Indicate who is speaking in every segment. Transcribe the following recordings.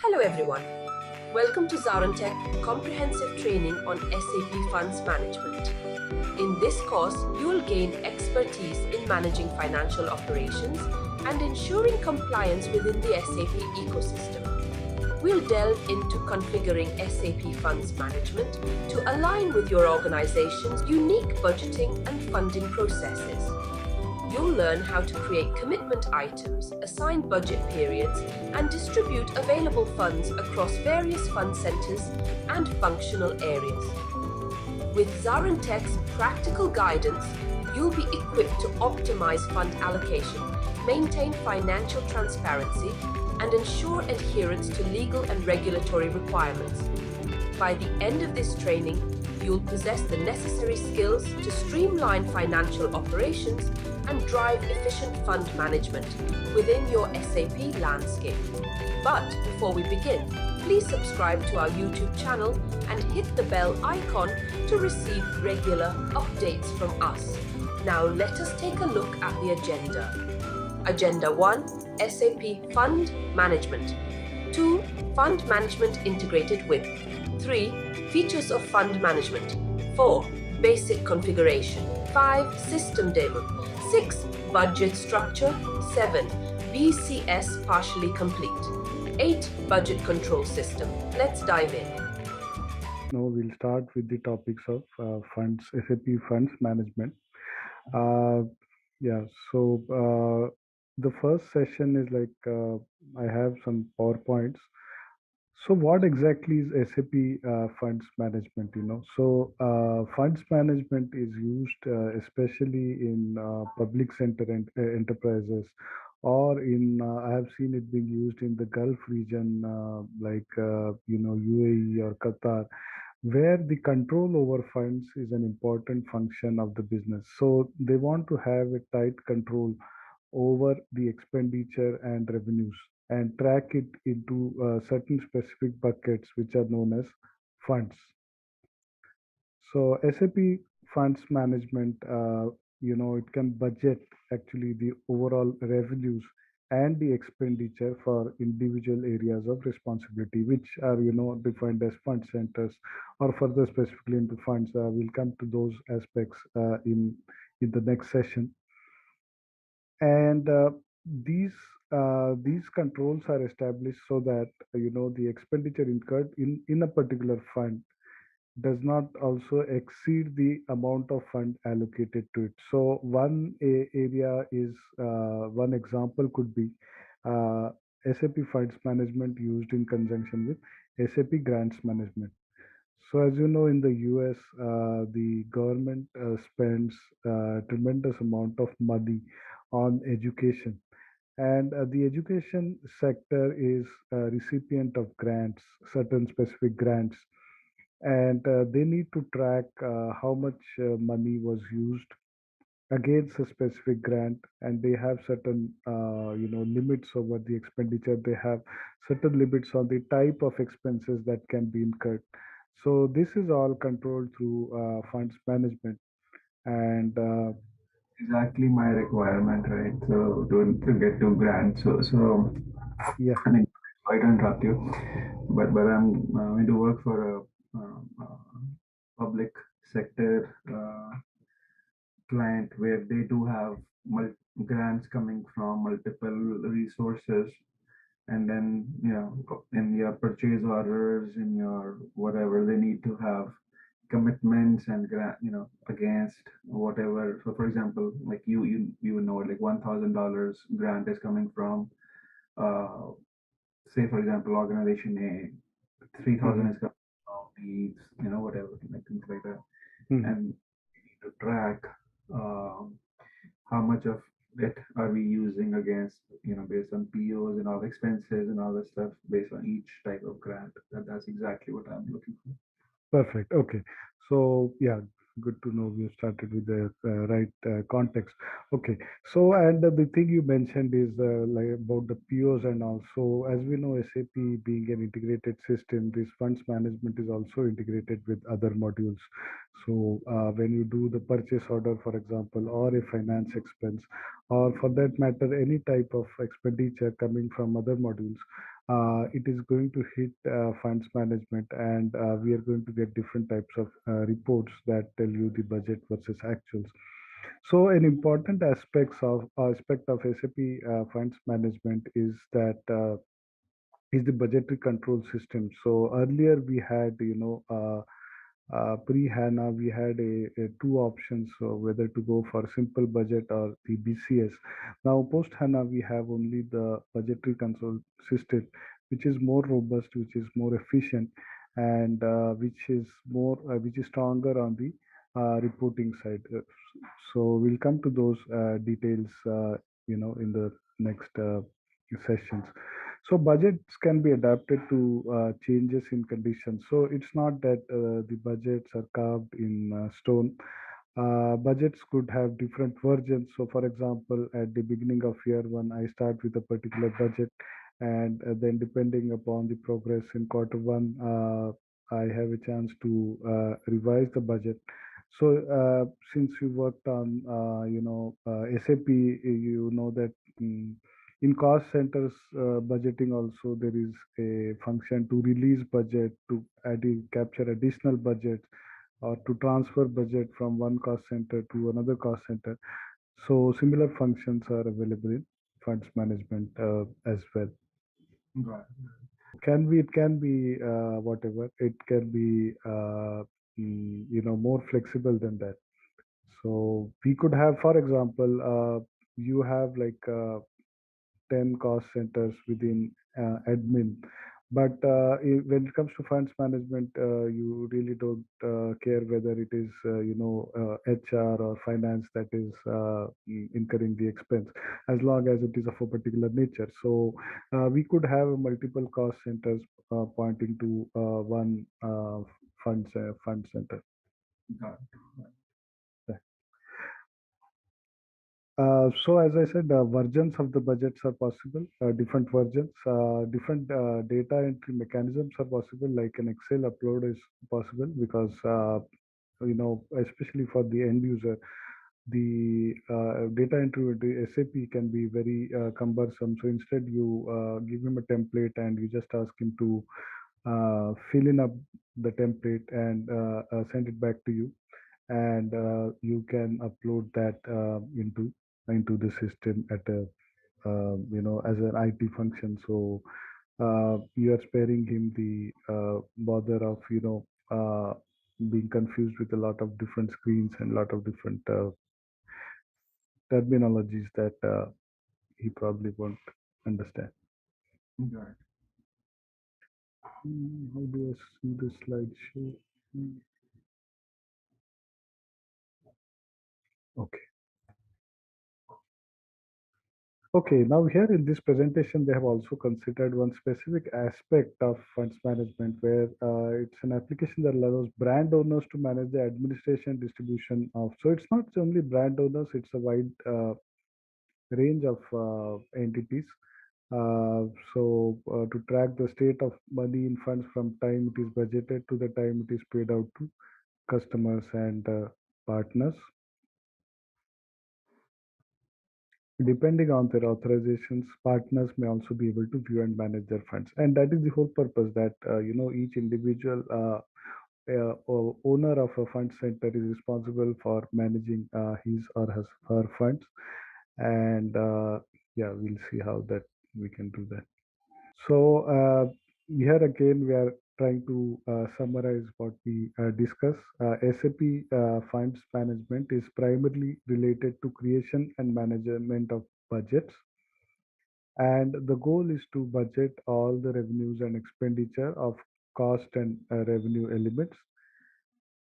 Speaker 1: Hello everyone. Welcome to ZaranTech Comprehensive Training on SAP Funds Management. In this course, you will gain expertise in managing financial operations and ensuring compliance within the SAP ecosystem. We'll delve into configuring SAP Funds Management to align with your organization's unique budgeting and funding processes. You'll learn how to create commitment items, assign budget periods, and distribute available funds across various fund centers and functional areas. With ZaranTech's practical guidance, you'll be equipped to optimize fund allocation, maintain financial transparency, and ensure adherence to legal and regulatory requirements. By the end of this training, you'll possess the necessary skills to streamline financial operations and drive efficient fund management within your SAP landscape. But before we begin, please subscribe to our YouTube channel and hit the bell icon to receive regular updates from us. Now let us take a look at the agenda. Agenda 1, SAP Fund Management. 2, Fund Management integrated with. 3, Features of Fund Management. 4, Basic Configuration. 5, System Demo. 6, Budget Structure. 7, BCS partially complete. 8, Budget Control System. Let's dive in.
Speaker 2: Now we'll start with the topics of funds, SAP Funds Management. Uh, yeah, so the first session is I have some PowerPoints. So what exactly is SAP Funds Management? Funds management is used especially in public sector enterprises, or I have seen it being used in the Gulf region, UAE or Qatar, where the control over funds is an important function of the business. So they want to have a tight control over the expenditure and revenues and track it into certain specific buckets which are known as funds. So SAP Funds Management, it can budget actually the overall revenues and the expenditure for individual areas of responsibility, which are, defined as fund centers, or further specifically into funds. We'll come to those aspects in the next session. And these controls are established so that the expenditure incurred in a particular fund does not also exceed the amount of fund allocated to it. So area is one example could be uh, SAP Funds Management used in conjunction with SAP Grants Management. So as you know, in the US, the government spends a tremendous amount of money on education. And the education sector is a recipient of grants, certain specific grants, and they need to track how much money was used against a specific grant, and they have certain limits over the expenditure. They have certain limits on the type of expenses that can be incurred. So this is all controlled through funds management. And
Speaker 3: exactly my requirement, right? So to get to grant. So
Speaker 2: yeah,
Speaker 3: I mean, I don't interrupt you, but I'm going to work for a public sector client where they do have grants coming from multiple resources, and then in your purchase orders, in your whatever, they need to have commitments and grant, against whatever. So for example, like you know, like $1,000 grant is coming from uh say for example organization A, 3,000
Speaker 2: mhm,
Speaker 3: is coming from B's, whatever, like things like that.
Speaker 2: mhm.
Speaker 3: And we need to track how much of it are we using against, based on POs and all expenses and all that stuff based on each type of grant. That's exactly what I'm looking for.
Speaker 2: Perfect. Okay. So yeah, good to know we started with the right context. Okay. So and the thing you mentioned is like about the POs and also, as we know, SAP being an integrated system, this funds management is also integrated with other modules. So when you do the purchase order, for example, or a finance expense, or for that matter, any type of expenditure coming from other modules, it is going to hit funds management, and we are going to get different types of reports that tell you the budget versus actuals. So an important aspect of SAP funds management is the budgetary control system. So earlier we had, pre-HANA, we had two options, so whether to go for simple budget or the BCS. Now post-HANA, we have only the budgetary control system, which is more robust, which is more efficient, and which is stronger on the reporting side. So we'll come to those details, in the next sessions. So budgets can be adapted to changes in conditions. So it's not that the budgets are carved in stone. Budgets could have different versions. So, for example, at the beginning of year one, I start with a particular budget, and then depending upon the progress in quarter one, I have a chance to revise the budget. So, since you worked on, SAP, you know that. In cost centers budgeting also, there is a function to release budget, to capture additional budget, or to transfer budget from one cost center to another cost center. So similar functions are available in funds management as well.
Speaker 3: Right.
Speaker 2: It can be whatever. It can be more flexible than that. So we could have, for example, you have like 10 cost centers within admin. But when it comes to funds management, you really don't care whether it is, HR or finance that is incurring the expense, as long as it is of a particular nature. So we could have multiple cost centers pointing to one fund center.
Speaker 3: Got
Speaker 2: So as I said, versions of the budgets are possible, different versions, different data entry mechanisms are possible, like an Excel upload is possible because, especially for the end user, the data entry with the SAP can be very cumbersome. So instead you give him a template and you just ask him to fill in up the template and send it back to you, and you can upload that into the system at a as an IT function. So you are sparing him the bother of being confused with a lot of different screens and a lot of different terminologies that he probably won't understand.
Speaker 3: it.
Speaker 2: How do I see the slideshow? Okay. Okay, now here in this presentation, they have also considered one specific aspect of funds management where it's an application that allows brand owners to manage the administration distribution of. So it's not only brand owners, it's a wide range of entities. To track the state of money in funds from time it is budgeted to the time it is paid out to customers and partners. Depending on their authorizations, partners may also be able to view and manage their funds, and that is the whole purpose. That each individual owner of a fund center is responsible for managing his or her funds, and yeah, we'll see how that we can do that. So here again, we are trying to summarize what we discuss. SAP Funds Management is primarily related to creation and management of budgets. And the goal is to budget all the revenues and expenditure of cost and revenue elements,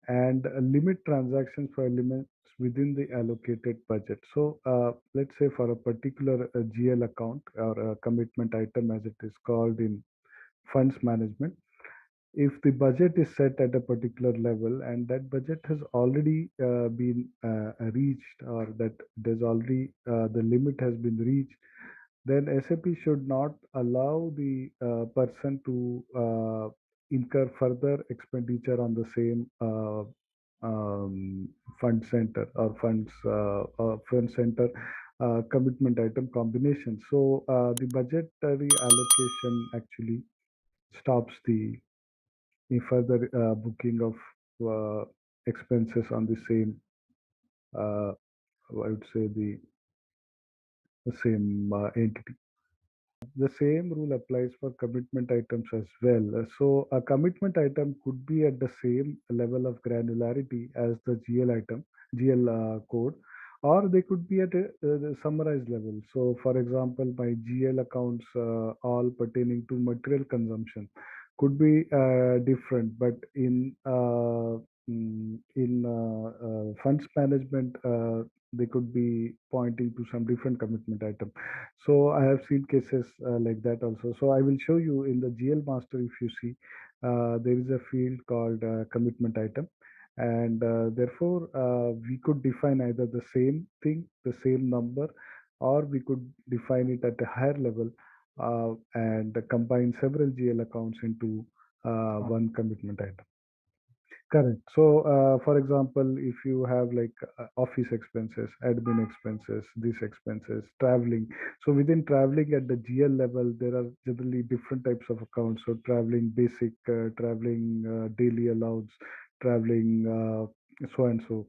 Speaker 2: and limit transactions for elements within the allocated budget. So let's say for a particular GL account or a commitment item as it is called in funds management, if the budget is set at a particular level and that budget has already been reached, or that there's already the limit has been reached, then SAP should not allow the person to incur further expenditure on the same fund center or fund center commitment item combination. So the budgetary allocation actually stops the further booking of expenses on the same, I would say the same entity. The same rule applies for commitment items as well. So a commitment item could be at the same level of granularity as the GL item, GL code, or they could be at the summarized level. So, for example, my GL accounts all pertaining to material consumption could be different, but in funds management, they could be pointing to some different commitment item. So I have seen cases like that also. So I will show you in the GL master. If you see, there is a field called commitment item, and therefore we could define either the same thing, the same number, or we could define it at a higher level and combine several GL accounts into one commitment item. Correct. So, for example, if you have like office expenses, admin expenses, these expenses, traveling. So, within traveling at the GL level, there are generally different types of accounts. So, traveling basic, traveling daily allowance, traveling so and so,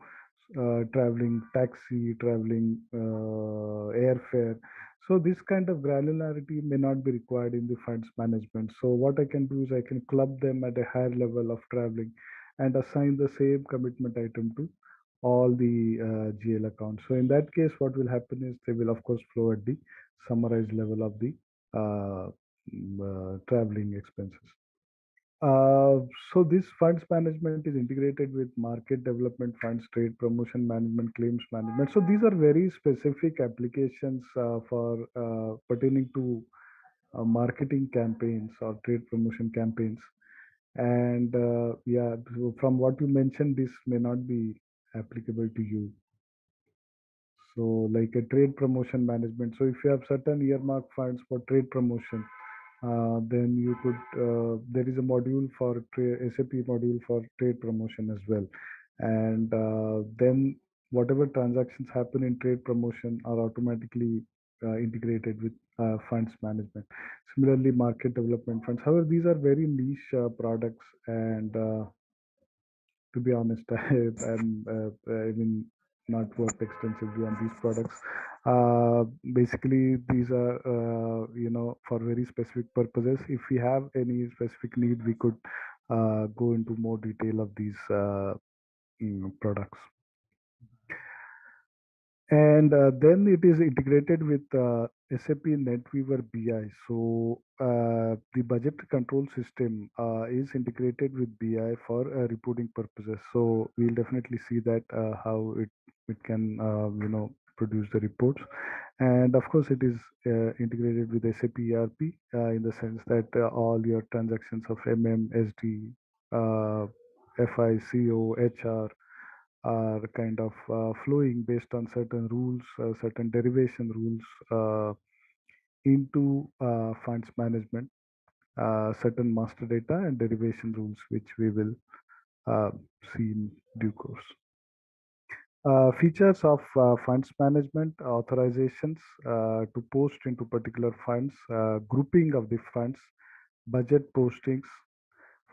Speaker 2: traveling taxi, traveling airfare. So, this kind of granularity may not be required in the funds management. So, what I can do is I can club them at a higher level of traveling and assign the same commitment item to all the GL accounts. So in that case, what will happen is they will of course flow at the summarized level of the traveling expenses. Uh, so this funds management is integrated with market development funds, trade promotion management, claims management. So these are very specific applications for pertaining to marketing campaigns or trade promotion campaigns. And yeah, so from what you mentioned, this may not be applicable to you. So, like a trade promotion management. So, if you have certain earmark funds for trade promotion, then you could, there is a module for SAP module for trade promotion as well. And then whatever transactions happen in trade promotion are automatically integrated with funds management. Similarly, market development funds. However, these are very niche products, and to be honest, I mean, not worked extensively on these products. Basically, these are, for very specific purposes. If we have any specific need, we could go into more detail of these products. And then it is integrated with SAP NetWeaver BI. So the budget control system is integrated with BI for reporting purposes. So we'll definitely see that how it can produce the reports. And of course, it is integrated with SAP ERP in the sense that all your transactions of SD, uh, FI, CO, HR are kind of flowing based on certain rules, certain derivation rules into funds management, certain master data and derivation rules, which we will uh, see in due course. Features of funds management authorizations to post into particular funds, grouping of the funds, budget postings,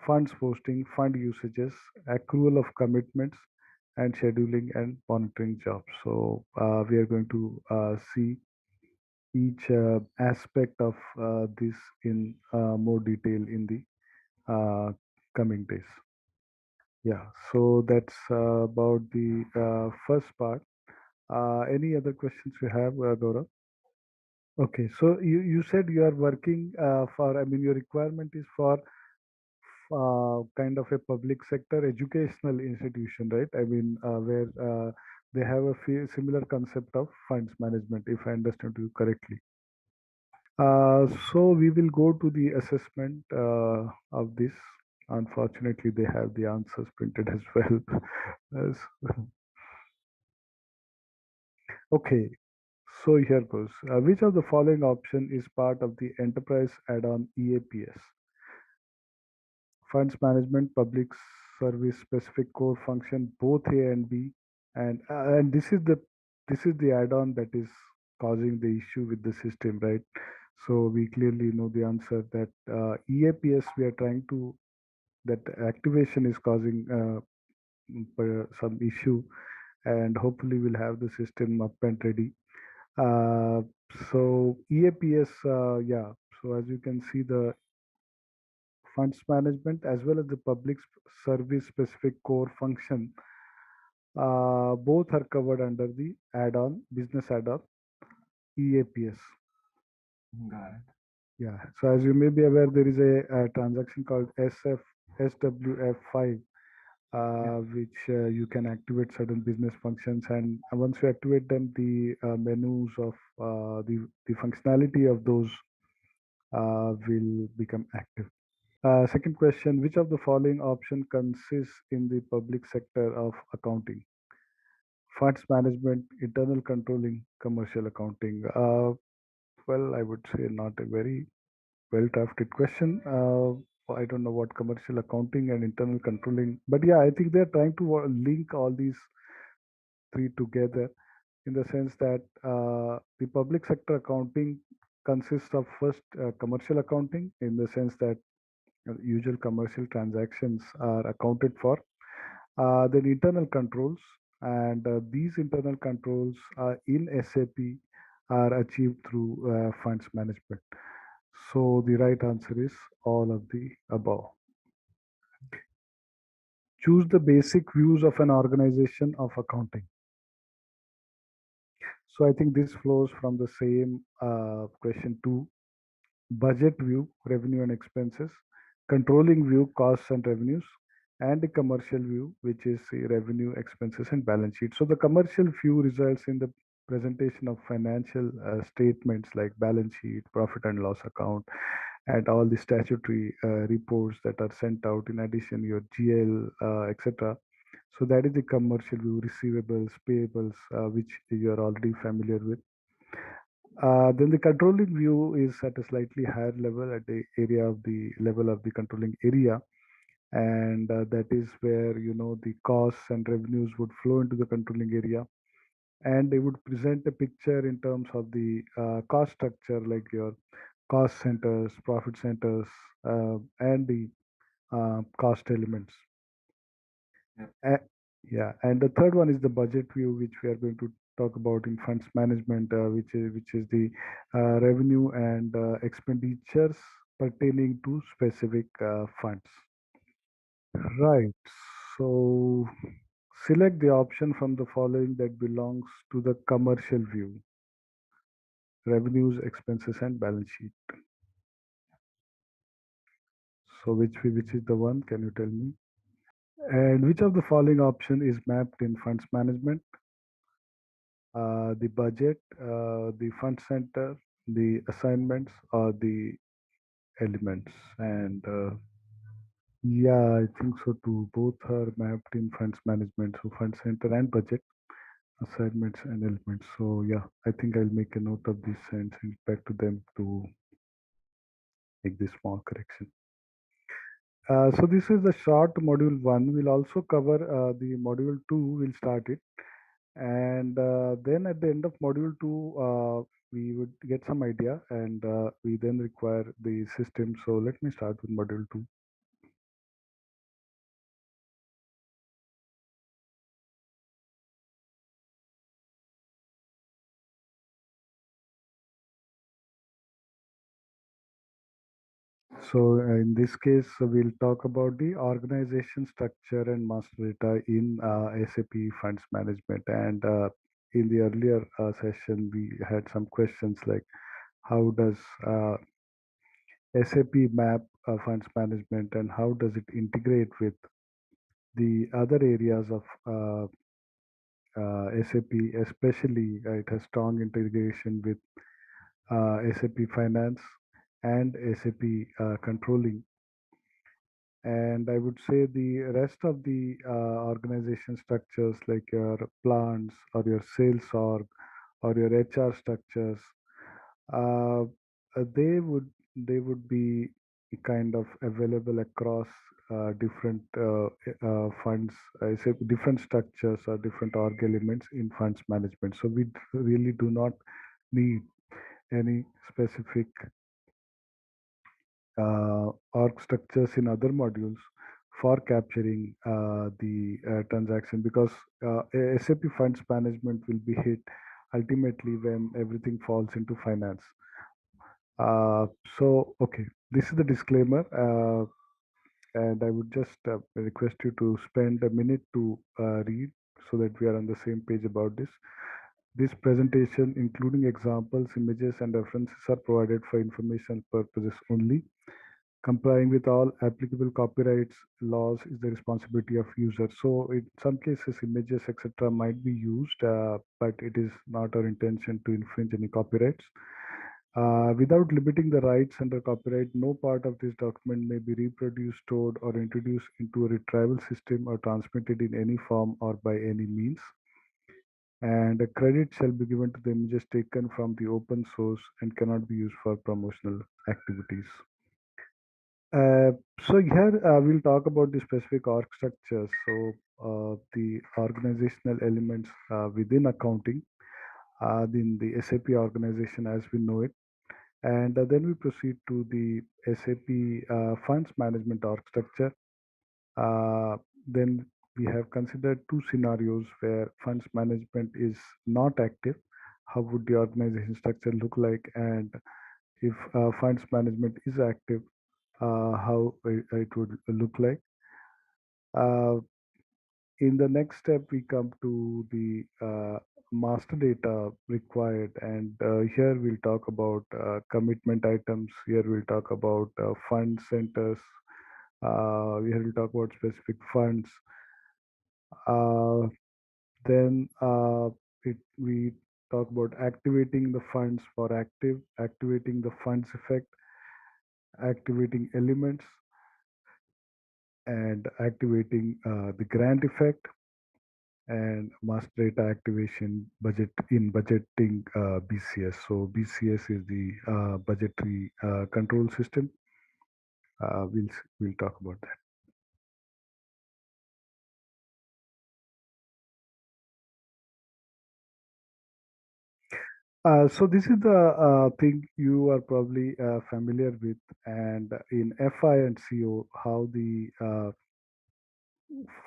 Speaker 2: funds posting, fund usages, accrual of commitments, and scheduling and monitoring jobs. So we are going to see each aspect of this in more detail in the coming days. Yeah, so that's about the first part. Any other questions you have, Gaurav? Okay, so you said you are working for, I mean, your requirement is for kind of a public sector educational institution, right? I mean, where they have a similar concept of funds management, if I understand you correctly. So we will go to the assessment of this. Unfortunately, they have the answers printed as well. As- okay, so here goes. Which of the following option is part of the enterprise add-on EAPS? Funds management, public service specific core function, both A and B, and this is the add-on that is causing the issue with the system, right? So we clearly know the answer that EAPS we are trying to that activation is causing some issue, and hopefully we'll have the system up and ready. Uh, so EAPS, yeah. So as you can see, the funds management as well as the public service specific core function, both are covered under the add-on business add-on EAPS.
Speaker 3: Got it.
Speaker 2: Yeah. So as you may be aware, there is a transaction called SWF5,
Speaker 3: Yeah.
Speaker 2: which you can activate certain business functions, and once you activate them, the menus of the functionality of those will become active. Second question: which of the following option consists in the public sector of accounting? Funds management, internal controlling, commercial accounting. Well, I would say not a very well drafted question. I don't know what commercial accounting and internal controlling, but yeah, I think they're trying to link all these three together in the sense that the public sector accounting consists of first commercial accounting in the sense that usual commercial transactions are accounted for, then internal controls, and these internal controls in SAP are achieved through funds management. So the right answer is all of the above. Choose the basic views of an organization of accounting. So I think this flows from the same question two. Budget view, revenue and expenses, controlling view, costs and revenues, and the commercial view, which is the revenue, expenses, and balance sheet. So the commercial view results in the presentation of financial statements like balance sheet, profit and loss account, and all the statutory reports that are sent out. In addition, your GL, etc. So that is the commercial view, receivables, payables, which you are already familiar with. Then the controlling view is at a slightly higher level at the area of the level of the controlling area, and that is where the costs and revenues would flow into the controlling area, and they would present a picture in terms of the cost structure, like your cost centers, profit centers, and the cost elements.
Speaker 3: Yep.
Speaker 2: Uh, yeah, and the third one is the budget view, which we are going to talk about in funds management, which is the revenue and expenditures pertaining to specific funds. Right. So select the option from the following that belongs to the commercial view: revenues, expenses, and balance sheet. So which is the one? Can you tell me? And which of the following option is mapped in funds management? The budget, the fund center, the assignments, or the elements. And yeah, I think so too. Both are mapped in funds management. So fund center and budget, assignments and elements. So yeah, I think I'll make a note of this and send it back to them to make this small correction. So this is the short module one. We'll also cover the module two. We'll start it. And then at the end of module two, we would get some idea, and we then require the system. So let me start with module two. So in this case, we'll talk about the organization structure and master data in SAP Funds Management. And in the earlier session, we had some questions like how does SAP map funds management, and how does it integrate with the other areas of SAP, especially it has strong integration with SAP Finance and SAP Controlling. And I would say the rest of the organization structures, like your plants or your sales org or your HR structures, uh, they would be kind of available across different funds, say different structures or different org elements in funds management. So we really do not need any specific org structures in other modules for capturing the transaction, because SAP Funds Management will be hit ultimately when everything falls into finance. Uh, okay, this is the disclaimer, and I would just request you to spend a minute to read so that we are on the same page about this. This presentation, including examples, images, and references, are provided for informational purposes only. Complying with all applicable copyrights laws is the responsibility of user. So in some cases, images, etc., might be used, but it is not our intention to infringe any copyrights. Without limiting the rights under copyright, no part of this document may be reproduced, stored, or introduced into a retrieval system or transmitted in any form or by any means. And a credit shall be given to the images taken from the open source and cannot be used for promotional activities. Uh, so here we'll talk about the specific org structures. So the organizational elements within accounting, in the SAP organization as we know it, and then we proceed to the SAP Funds Management org structure. Uh, then we have considered two scenarios where funds management is not active. How would the organization structure look like? And if funds management is active, how it would look like. Uh, in the next step, we come to the master data required, and here we'll talk about commitment items. Here we'll talk about fund centers. Here we'll talk about specific funds. Uh, then we talk about activating the funds for activating the funds effect, activating elements, and activating the grant effect, and master data activation budget in budgeting BCS. So BCS is the budgetary control system. We'll talk about that. So this is the thing you are probably familiar with, and in FI and CO, how the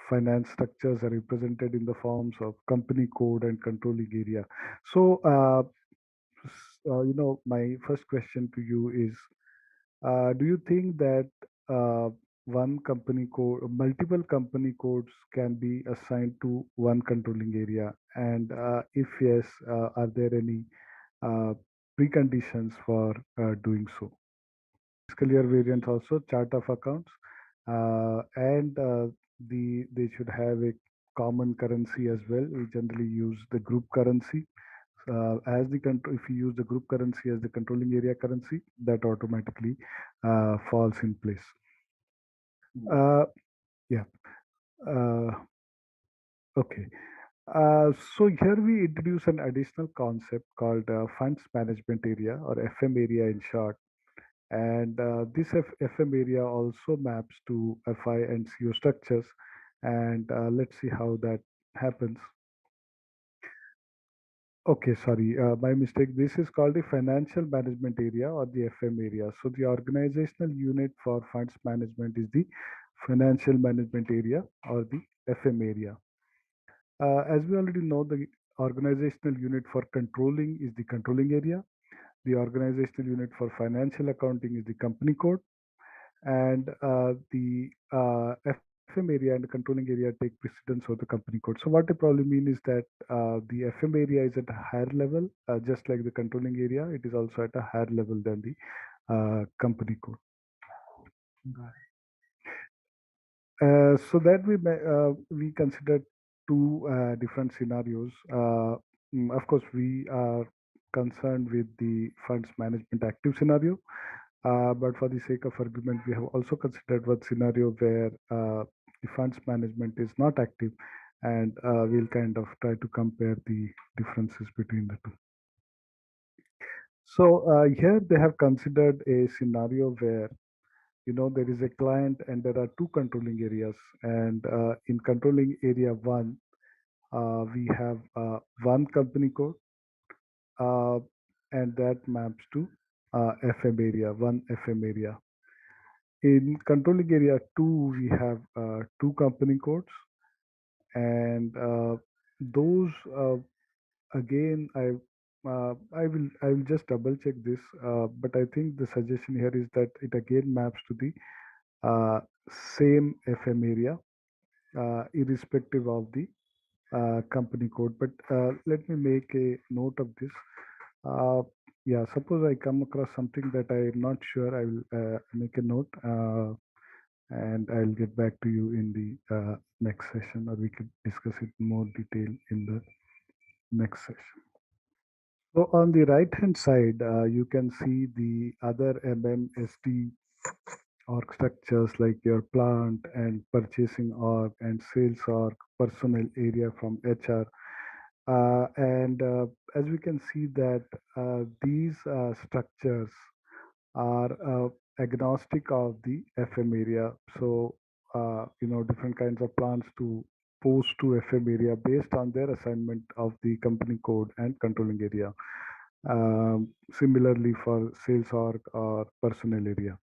Speaker 2: finance structures are represented in the forms of company code and controlling area. So, my first question to you is, do you think that one company code, multiple company codes can be assigned to one controlling area? And if yes, are there any uh, preconditions for doing so? Fiscal year variant also, chart of accounts, and they should have a common currency as well. We generally use the group currency as the control. If you use the group currency as the controlling area currency, that automatically falls in place. Uh, yeah. Uh, okay. So here we introduce an additional concept called funds management area, or FM area in short. And this FM area also maps to FI and CO structures. And let's see how that happens. Okay, sorry, my mistake. This is called the financial management area, or the FM area. So the organizational unit for funds management is the financial management area, or the FM area. As we already know, the organizational unit for controlling is the controlling area. The organizational unit for financial accounting is the company code, and the FM area and the controlling area take precedence over the company code. So what I probably mean is that the FM area is at a higher level, just like the controlling area. It is also at a higher level than the company code. So that we considered two different scenarios. Of course, we are concerned with the funds management active scenario, but for the sake of argument, we have also considered one scenario where the funds management is not active, and we'll kind of try to compare the differences between the two. So here they have considered a scenario where there is a client and there are two controlling areas, and in controlling area one, we have one company code. Uh, and that maps to FM area, one FM area. In controlling area 2, we have two company codes, and those again I will just double check this, but I think the suggestion here is that it again maps to the uh, same FM area, irrespective of the company code. But let me make a note of this. Uh, yeah, suppose I come across something that I am not sure, I will make a note, and I'll get back to you in the next session, or we could discuss it in more detail in the next session. So on the right hand side, you can see the other MMSD org structures like your plant and purchasing org and sales org, personnel area from HR. And as we can see that these structures are agnostic of the FM area. So, different kinds of plans to post to FM area based on their assignment of the company code and controlling area. Similarly for sales org or personnel area.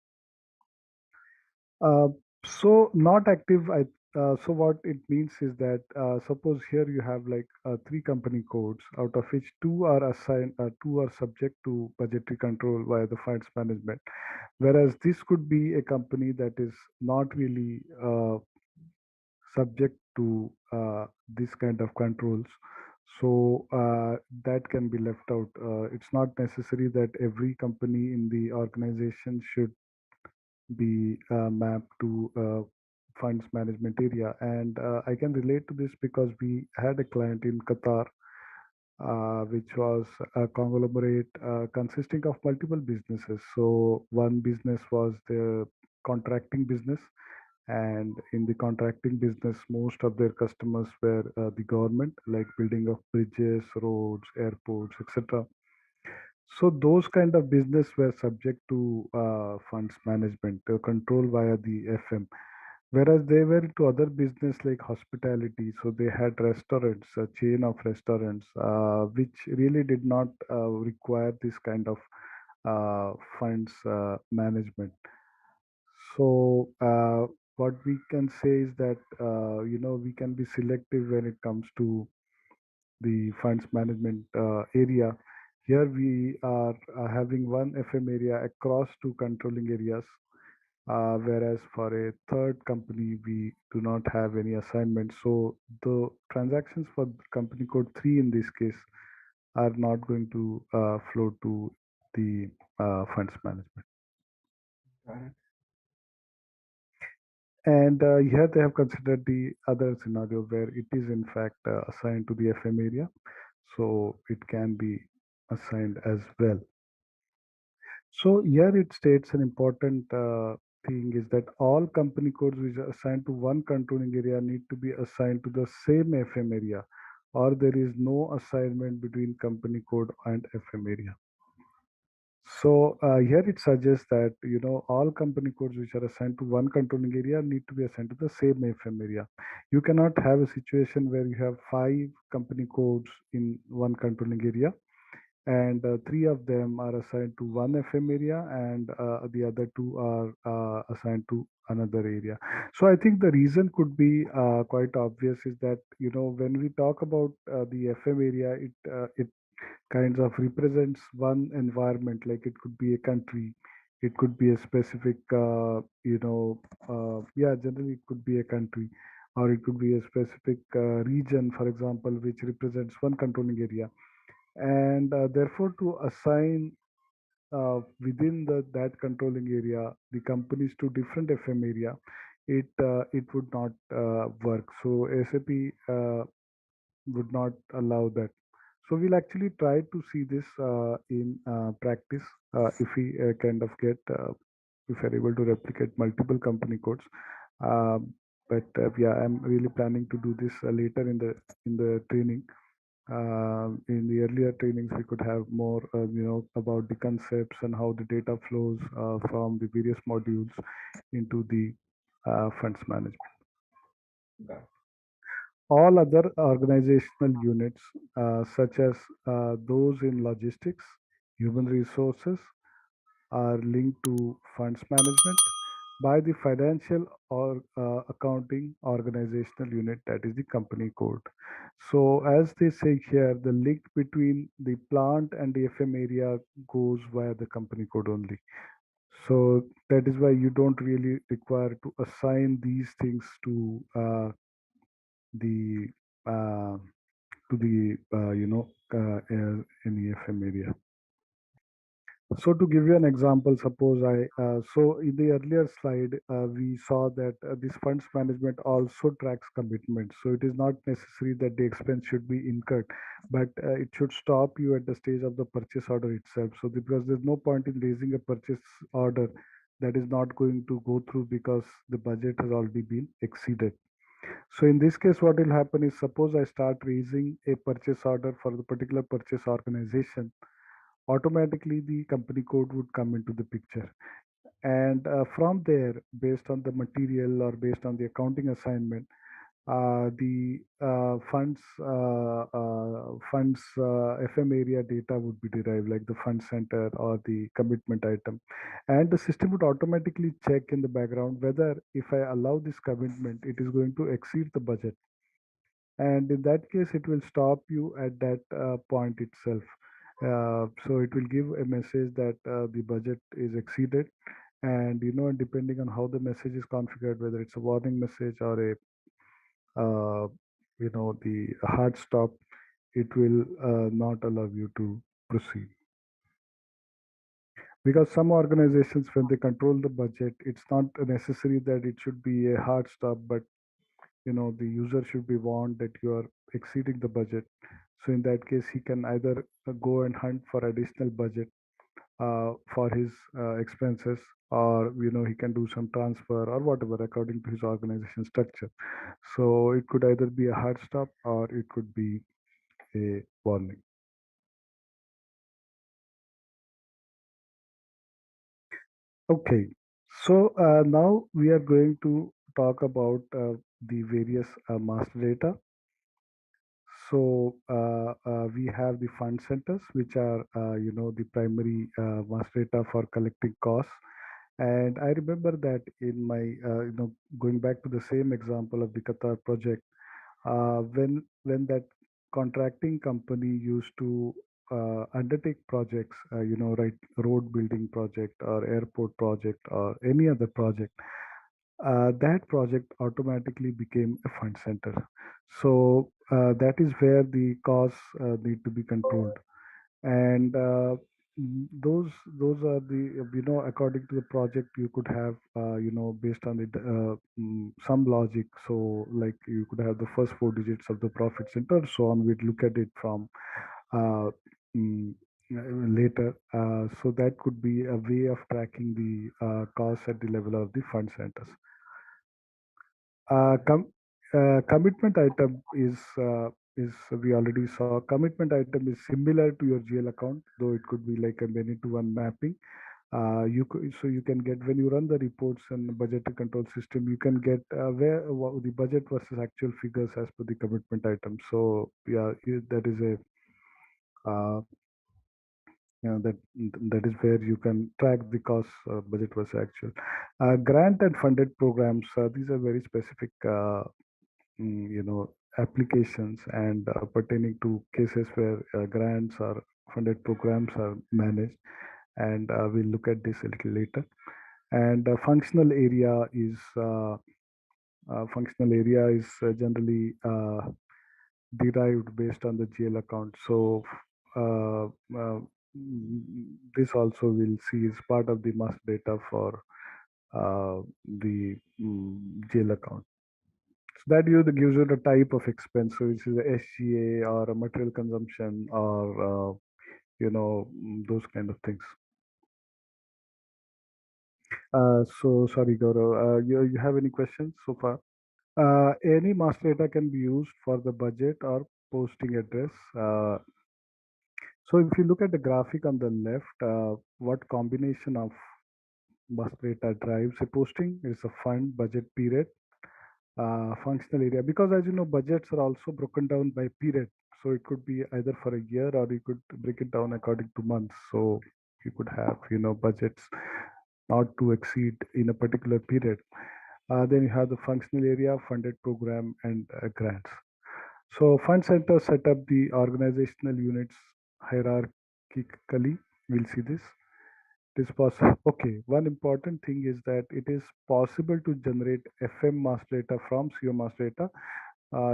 Speaker 2: Uh, so not active. So what it means is that suppose here you have like three company codes, out of which two are assigned, two are subject to budgetary control via the funds management. Whereas this could be a company that is not really subject to this kind of controls. So that can be left out. It's not necessary that every company in the organization should be mapped to funds management area. And I can relate to this because we had a client in Qatar, which was a conglomerate consisting of multiple businesses. So one business was the contracting business, and in the contracting business, most of their customers were the government, like building of bridges, roads, airports, etc. So those kind of business were subject to funds management control via the FM, whereas they were to other business like hospitality. So they had restaurants, a chain of restaurants, which really did not require this kind of funds management. So what we can say is that we can be selective when it comes to the funds management area. Here we are having one FM area across two controlling areas, whereas for a third company we do not have any assignment. So the transactions for company code 3 in this case are not going to flow to the funds management.
Speaker 3: Got it.
Speaker 2: And here they have considered the other scenario where it is in fact assigned to the FM area, so it can be assigned as well. So here it states an important thing is that all company codes which are assigned to one controlling area need to be assigned to the same FM area, or there is no assignment between company code and FM area. So here it suggests that all company codes which are assigned to one controlling area need to be assigned to the same FM area. You cannot have a situation where you have five company codes in one controlling area, and three of them are assigned to one FM area, and the other two are assigned to another area. So I think the reason could be quite obvious is that when we talk about the FM area, it kinds of represents one environment, like it could be a country, it could be a specific yeah, generally it could be a country, or it could be a specific region, for example, which represents one controlling area. And therefore to assign within that controlling area the companies to different FM area, it would not work. So SAP would not allow that. So we'll actually try to see this in practice, if we kind of get if we're able to replicate multiple company codes. Um, but yeah, I'm really planning to do this later in the training. In the earlier trainings, we could have more, about the concepts and how the data flows from the various modules into the funds management.
Speaker 3: Got
Speaker 2: All other organizational units, such as those in logistics, Human resources are linked to funds management by the financial or accounting organizational unit, that is the company code. So as they say here, the link between the plant and the FM area goes via the company code only. So that is why you don't really require to assign these things the uh, to the any FM area. So to give you an example, suppose so in the earlier slide, we saw that this funds management also tracks commitments. So it is not necessary that the expense should be incurred, but it should stop you at the stage of the purchase order itself. So because there's no point in raising a purchase order that is not going to go through because the budget has already been exceeded. So in this case, what will happen is suppose I start raising a purchase order for the particular purchase organization, automatically the company code would come into the picture. And from there, based on the material or based on the accounting assignment, the funds FM area data would be derived, like the fund center or the commitment item, and the system would automatically check in the background whether if I allow this commitment, it is going to exceed the budget, and in that case it will stop you at that point itself. So it will give a message that the budget is exceeded, and depending on how the message is configured, whether it's a warning message or a the hard stop, it will not allow you to proceed. Because some organizations, when they control the budget, it's not necessary that it should be a hard stop, but the user should be warned that you are exceeding the budget. So in that case, he can either go and hunt for additional budget for his expenses, or he can do some transfer or whatever according to his organization structure. So it could either be a hard stop or it could be a warning. Okay, so now we are going to talk about the various master data. So we have the fund centers, which are the primary master data for collecting costs. And I remember that in my going back to the same example of the Qatar project, when that contracting company used to undertake projects, right, road building project or airport project or any other project, that project automatically became a fund center. So that is where the costs need to be controlled, and those are the according to the project you could have based on it some logic. So like you could have the first four digits of the profit center, so on. We'd look at it from uh, mm, later. So that could be a way of tracking the costs at the level of the fund centers. Uh, com- Commitment item is we already saw. Commitment item is similar to your GL account, though it could be like a many to one mapping. You can get, when you run the reports and budgetary control system, you can get the budget versus actual figures as per the commitment item. So yeah, that is a uh, that that is where you can track the cost, budget versus actual. Grant and funded programs, these are very specific applications and pertaining to cases where grants or funded programs are managed, and we'll look at this a little later. And functional area is generally derived based on the GL account. So uh, uh, this also we'll see is part of the master data for the GL account. So that gives you the type of expense. So this is a SGA or a material consumption or those kind of things. So sorry, Gaurav. You have any questions so far? Any master data can be used for the budget or posting address. So if you look at the graphic on the left, what combination of master data drives a posting is a fund, budget, period, functional area. Because as you know, budgets are also broken down by period. So it could be either for a year, or you could break it down according to months. So you could have, budgets not to exceed in a particular period. Then you have the functional area, funded program, and grants. So fund centers set up the organizational units hierarchically. We'll see this. It is possible. Okay, one important thing is that it is possible to generate FM master data from CO master data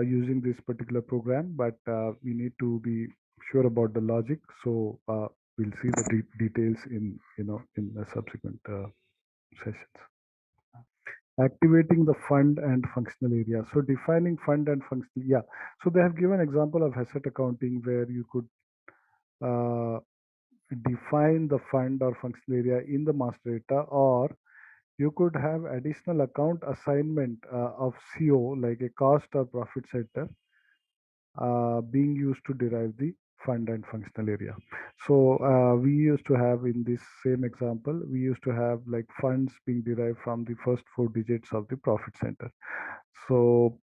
Speaker 2: using this particular program, but we need to be sure about the logic. So we'll see the details in the subsequent sessions. Activating the fund and functional area. So defining fund and functional, yeah. So they have given example of asset accounting where you could uh, define the fund or functional area in the master data, or you could have additional account assignment of CO, like a cost or profit center, being used to derive the fund and functional area. So we used to have, in this same example, we used to have like funds being derived from the first four digits of the profit center. So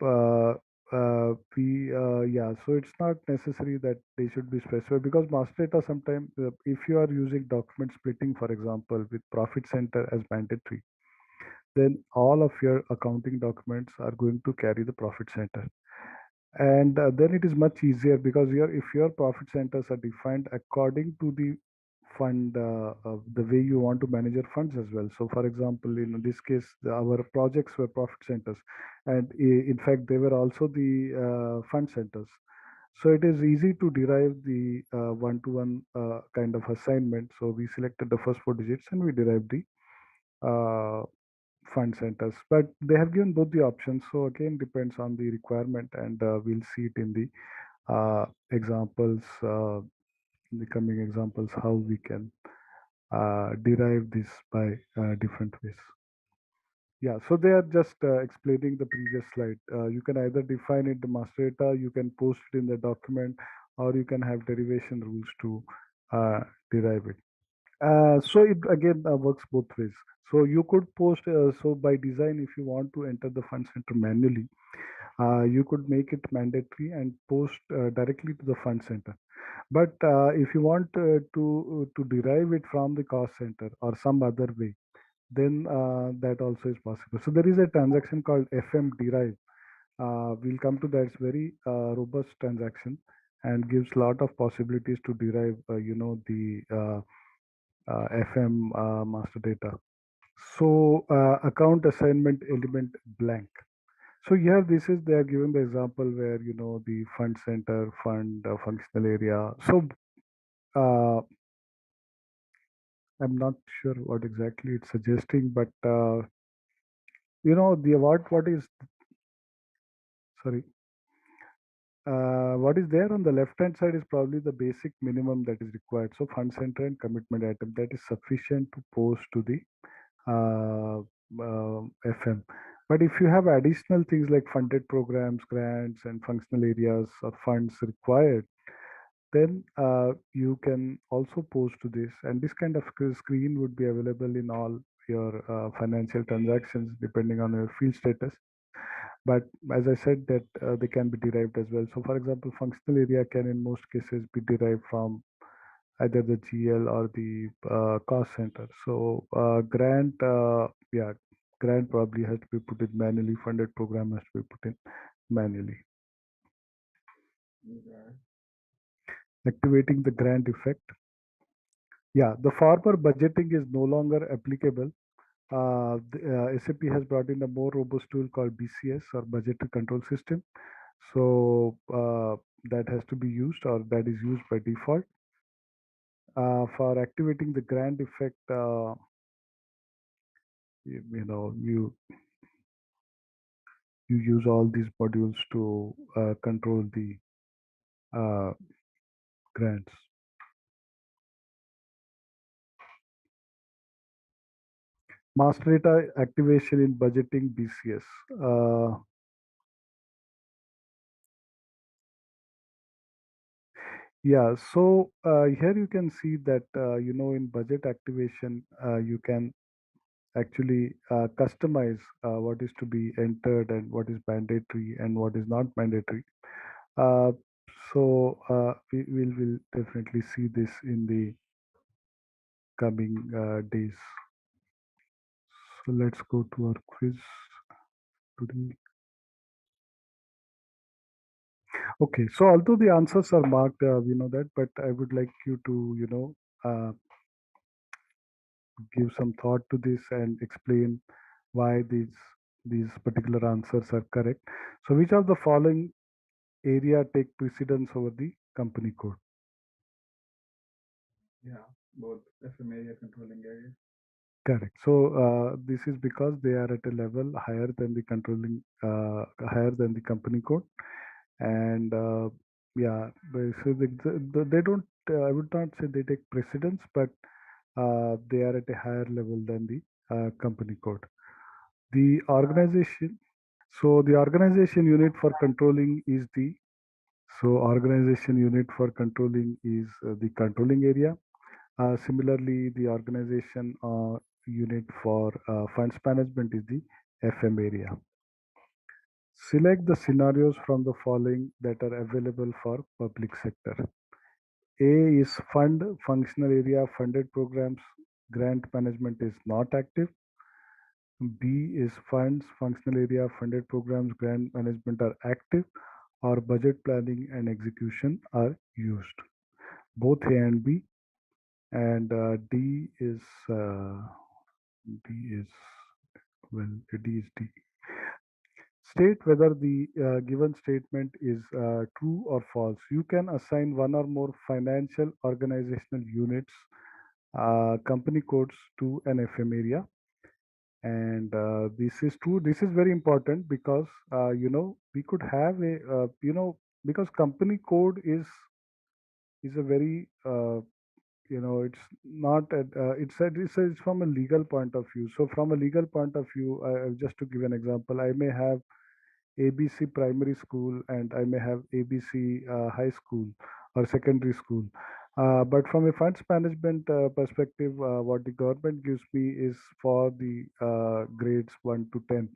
Speaker 2: yeah, so it's not necessary that they should be specified, because master data sometimes, if you are using document splitting, for example, with profit center as mandatory, then all of your accounting documents are going to carry the profit center. And then it is much easier, because if your profit centers are defined according to the fund, the way you want to manage your funds as well. So for example, in this case, our projects were profit centers, and in fact they were also the fund centers. So it is easy to derive the one-to-one kind of assignment. So we selected the first four digits and we derived the uh, fund centers, but they have given both the options. So again, depends on the requirement, and we'll see it in the examples, in the coming examples, how we can derive this by different ways. Yeah, so they are just explaining the previous slide. You can either define it the master data, you can post it in the document, or you can have derivation rules to derive it. So it again works both ways. So you could post, so by design, if you want to enter the fund center manually, you could make it mandatory and post directly to the fund center. But if you want to derive it from the cost center or some other way, then that also is possible. So there is a transaction called FM derive. We'll come to that. It's very robust transaction and gives lot of possibilities to derive, the FM master data. So account assignment element blank. So here, this is they are giving the example where the fund center, fund functional area. So I'm not sure what exactly it's suggesting, but the what is, sorry, what is there on the left hand side is probably the basic minimum that is required. So fund center and commitment item, that is sufficient to post to the uh, FM. But if you have additional things like funded programs, grants, and functional areas or funds required, then you can also post to this. And this kind of screen would be available in all your financial transactions, depending on your field status. But as I said, that they can be derived as well. So, for example, functional area can, in most cases, be derived from either the GL or the cost center. So, yeah, grant probably has to be put in manually. Funded program has to be put in manually.
Speaker 3: Okay.
Speaker 2: Activating the grant effect. Yeah, the former budgeting is no longer applicable. SAP has brought in a more robust tool called BCS, or budgetary control system. So that has to be used, or that is used by default. For activating the grant effect, you use all these modules to control the uh, grants. Master data activation in budgeting BCS. Yeah, so here you can see that in budget activation, you can actually customize what is to be entered and what is mandatory and what is not mandatory. Uh, So we will definitely see this in the coming days. So let's go to our quiz today. Okay, so although the answers are marked, we know that, but I would like you to, give some thought to this and explain why these particular answers are correct. So, which of the following area take precedence over the company code?
Speaker 3: Yeah, both FM area, controlling area.
Speaker 2: Correct. So this is because they are at a level higher than the higher than the company code, and yeah, so they don't. I would not say they take precedence, but they are at a higher level than the company code. The organization. So the organization unit for controlling is the. So organization unit for controlling is the controlling area. Similarly, the organization unit for funds management is the FM area. Select the scenarios from the following that are available for public sector. A is fund functional area funded programs. Grant management is not active. B is funds functional area funded programs. Grant management are active, or budget planning and execution are used. Both A and B. And D is well, D is D. State whether the given statement is true or false. You can assign one or more financial organizational units company codes to an FM area, and this is true. This is very important because we could have a because company code is a very it's not it's from a legal point of view. So from a legal point of view, just to give an example, I may have ABC primary school and I may have ABC high school or secondary school. But from a funds management perspective, what the government gives me is for the grades 1 to 10.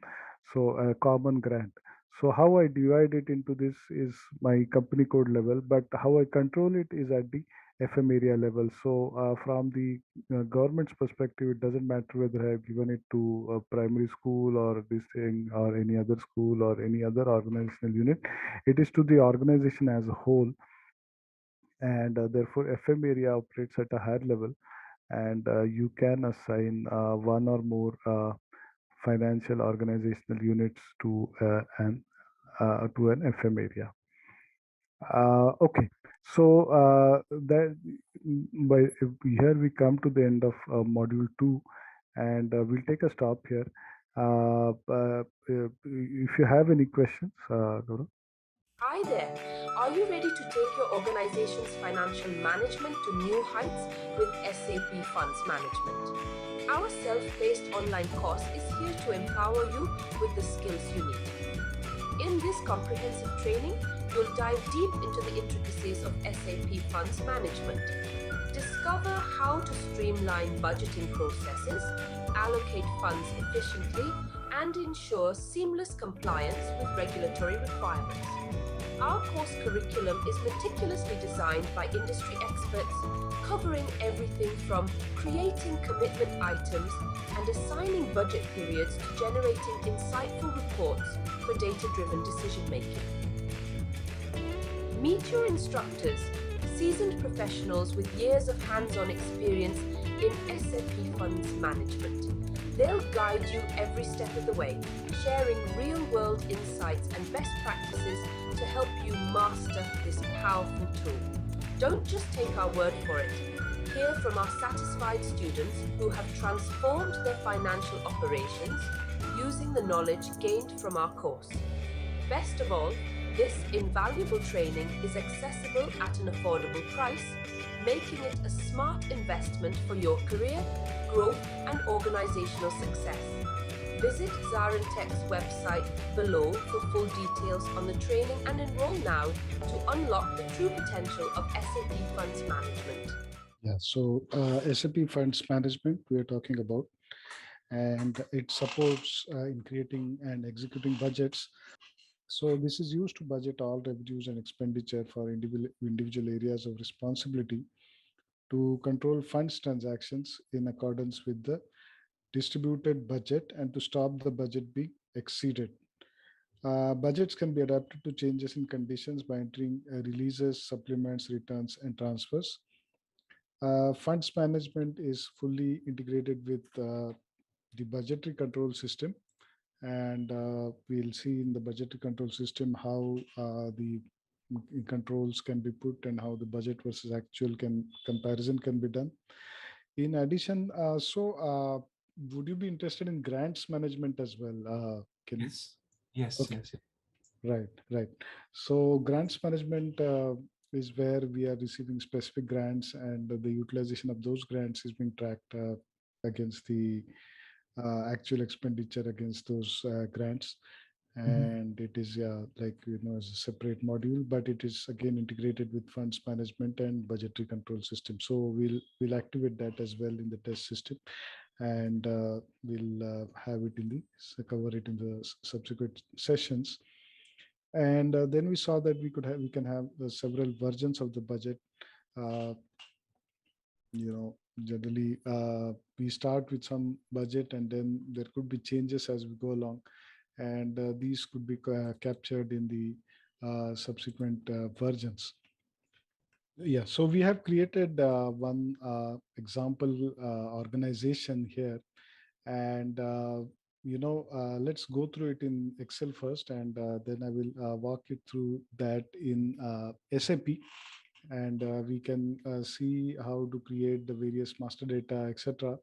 Speaker 2: So a common grant. So how I divide it into this is my company code level, but how I control it is at the FM area level. So from the government's perspective, it doesn't matter whether I have given it to a primary school or this thing or any other school or any other organizational unit. It is to the organization as a whole, and therefore FM area operates at a higher level, and you can assign one or more financial organizational units to an FM area. Okay, so that by here we come to the end of module 2, and we'll take a stop here. If you have any questions, Gaurav.
Speaker 1: Hi there. Are you ready to take your organization's financial management to new heights with SAP Funds Management? Our self-paced online course is here to empower you with the skills you need. In this comprehensive training, you'll dive deep into the intricacies of SAP Funds Management. Discover how to streamline budgeting processes, allocate funds efficiently, and ensure seamless compliance with regulatory requirements. Our course curriculum is meticulously designed by industry experts, covering everything from creating commitment items and assigning budget periods to generating insightful reports for data-driven decision-making. Meet your instructors, seasoned professionals with years of hands-on experience in SAP Funds Management. They'll guide you every step of the way, sharing real-world insights and best practices to help you master this powerful tool. Don't just take our word for it. Hear from our satisfied students who have transformed their financial operations using the knowledge gained from our course. Best of all, this invaluable training is accessible at an affordable price, making it a smart investment for your career, growth, and organizational success. Visit ZaranTech's website below for full details on the training and enroll now to unlock the true potential of SAP Funds Management.
Speaker 2: Yeah, so SAP Funds Management we are talking about, and it supports in creating and executing budgets So this is used to budget all revenues and expenditure for individual areas of responsibility, to control funds transactions in accordance with the distributed budget, and to stop the budget being exceeded. Budgets can be adapted to changes in conditions by entering releases, supplements, returns, and transfers. Funds management is fully integrated with the budgetary control system, and we'll see in the budgetary control system how the controls can be put and how the budget versus actual can comparison can be done. In addition, would you be interested in grants management as well, Kenny?
Speaker 3: Yes, yes,
Speaker 2: Okay.
Speaker 3: yes, yes.
Speaker 2: Right, right. So grants management is where we are receiving specific grants, and the utilization of those grants is being tracked against the actual expenditure against those grants.
Speaker 3: Mhm.
Speaker 2: And it is, like, as a separate module, but it is again integrated with funds management and budgetary control system. So we'll activate that as well in the test system, and we'll have it in the cover it in the subsequent sessions. And then we saw that we can have several versions of the budget. uh, Generally, we start with some budget, and then there could be changes as we go along, and these could be captured in the subsequent versions. Yeah, so we have created one example organization here, and let's go through it in Excel first, and then I will walk you through that in SAP, and we can see how to create the various master data, etc.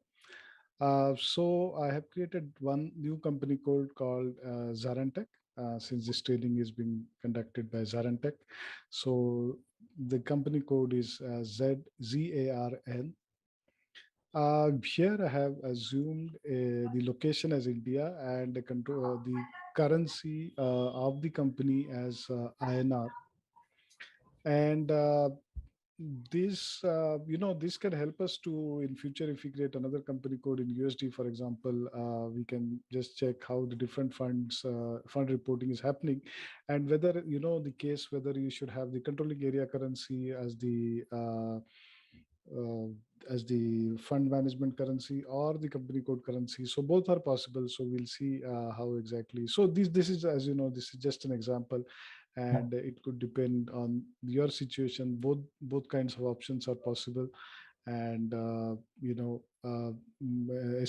Speaker 2: So I have created one new company code called ZaranTech, since this trading is being conducted by ZaranTech. So the company code is ZARN. Here I have assumed the location as India, and the currency of the company as INR. And this can help us to, in future, if we create another company code in USD, for example, we can just check how the different fund reporting is happening, and whether, the case whether you should have the controlling area currency uh, as the fund management currency or the company code currency. So both are possible. So we'll see how exactly. So this is, as you know, this is just an example,
Speaker 3: Yeah.
Speaker 2: and it could depend on your situation. Both kinds of options are possible, and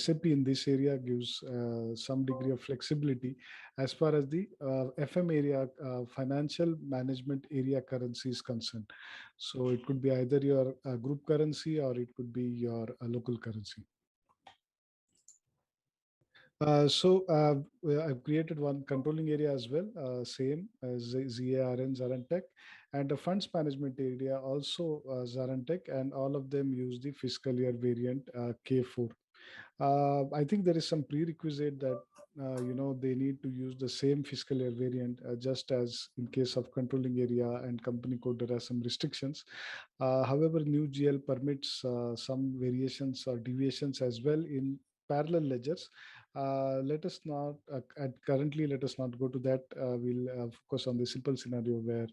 Speaker 2: SAP in this area gives some degree of flexibility as far as the FM area, financial management area currency is concerned. So it could be either your group currency, or it could be your local currency. So I've created one controlling area as well, same as ZARN, ZaranTech, and the funds management area also ZaranTech, and all of them use the fiscal year variant K4. I think there is some prerequisite that they need to use the same fiscal year variant, just as in case of controlling area and company code, there are some restrictions. However, new GL permits some variations or deviations as well in parallel ledgers. Let us not currently let us not go to that. We'll focus on the simple scenario where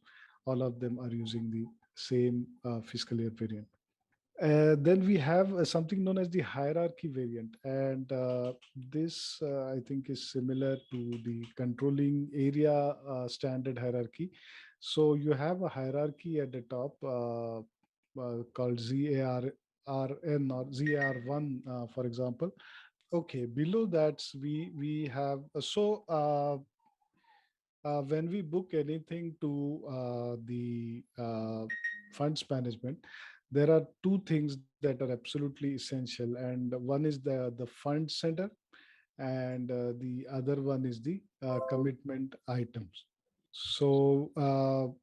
Speaker 2: all of them are using the same fiscal year variant. Then we have something known as the hierarchy variant, and this I think is similar to the controlling area standard hierarchy. So you have a hierarchy at the top called ZARN or ZAR1, for example. Okay, below that we have when we book anything to the funds management, there are two things that are absolutely essential, and one is the fund center, and the other one is the commitment items. So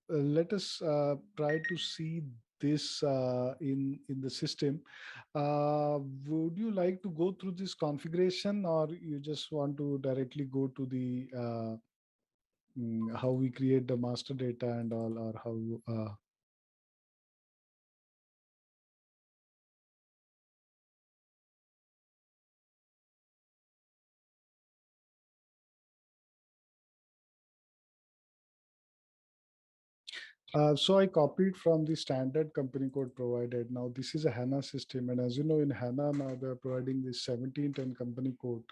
Speaker 2: let us try to see this in the system. Would you like to go through this configuration, or you just want to directly go to the how we create the master data and all, or how So I copied from the standard company code provided. Now this is a HANA system, and as you know, in HANA now they are providing this 1710 company code,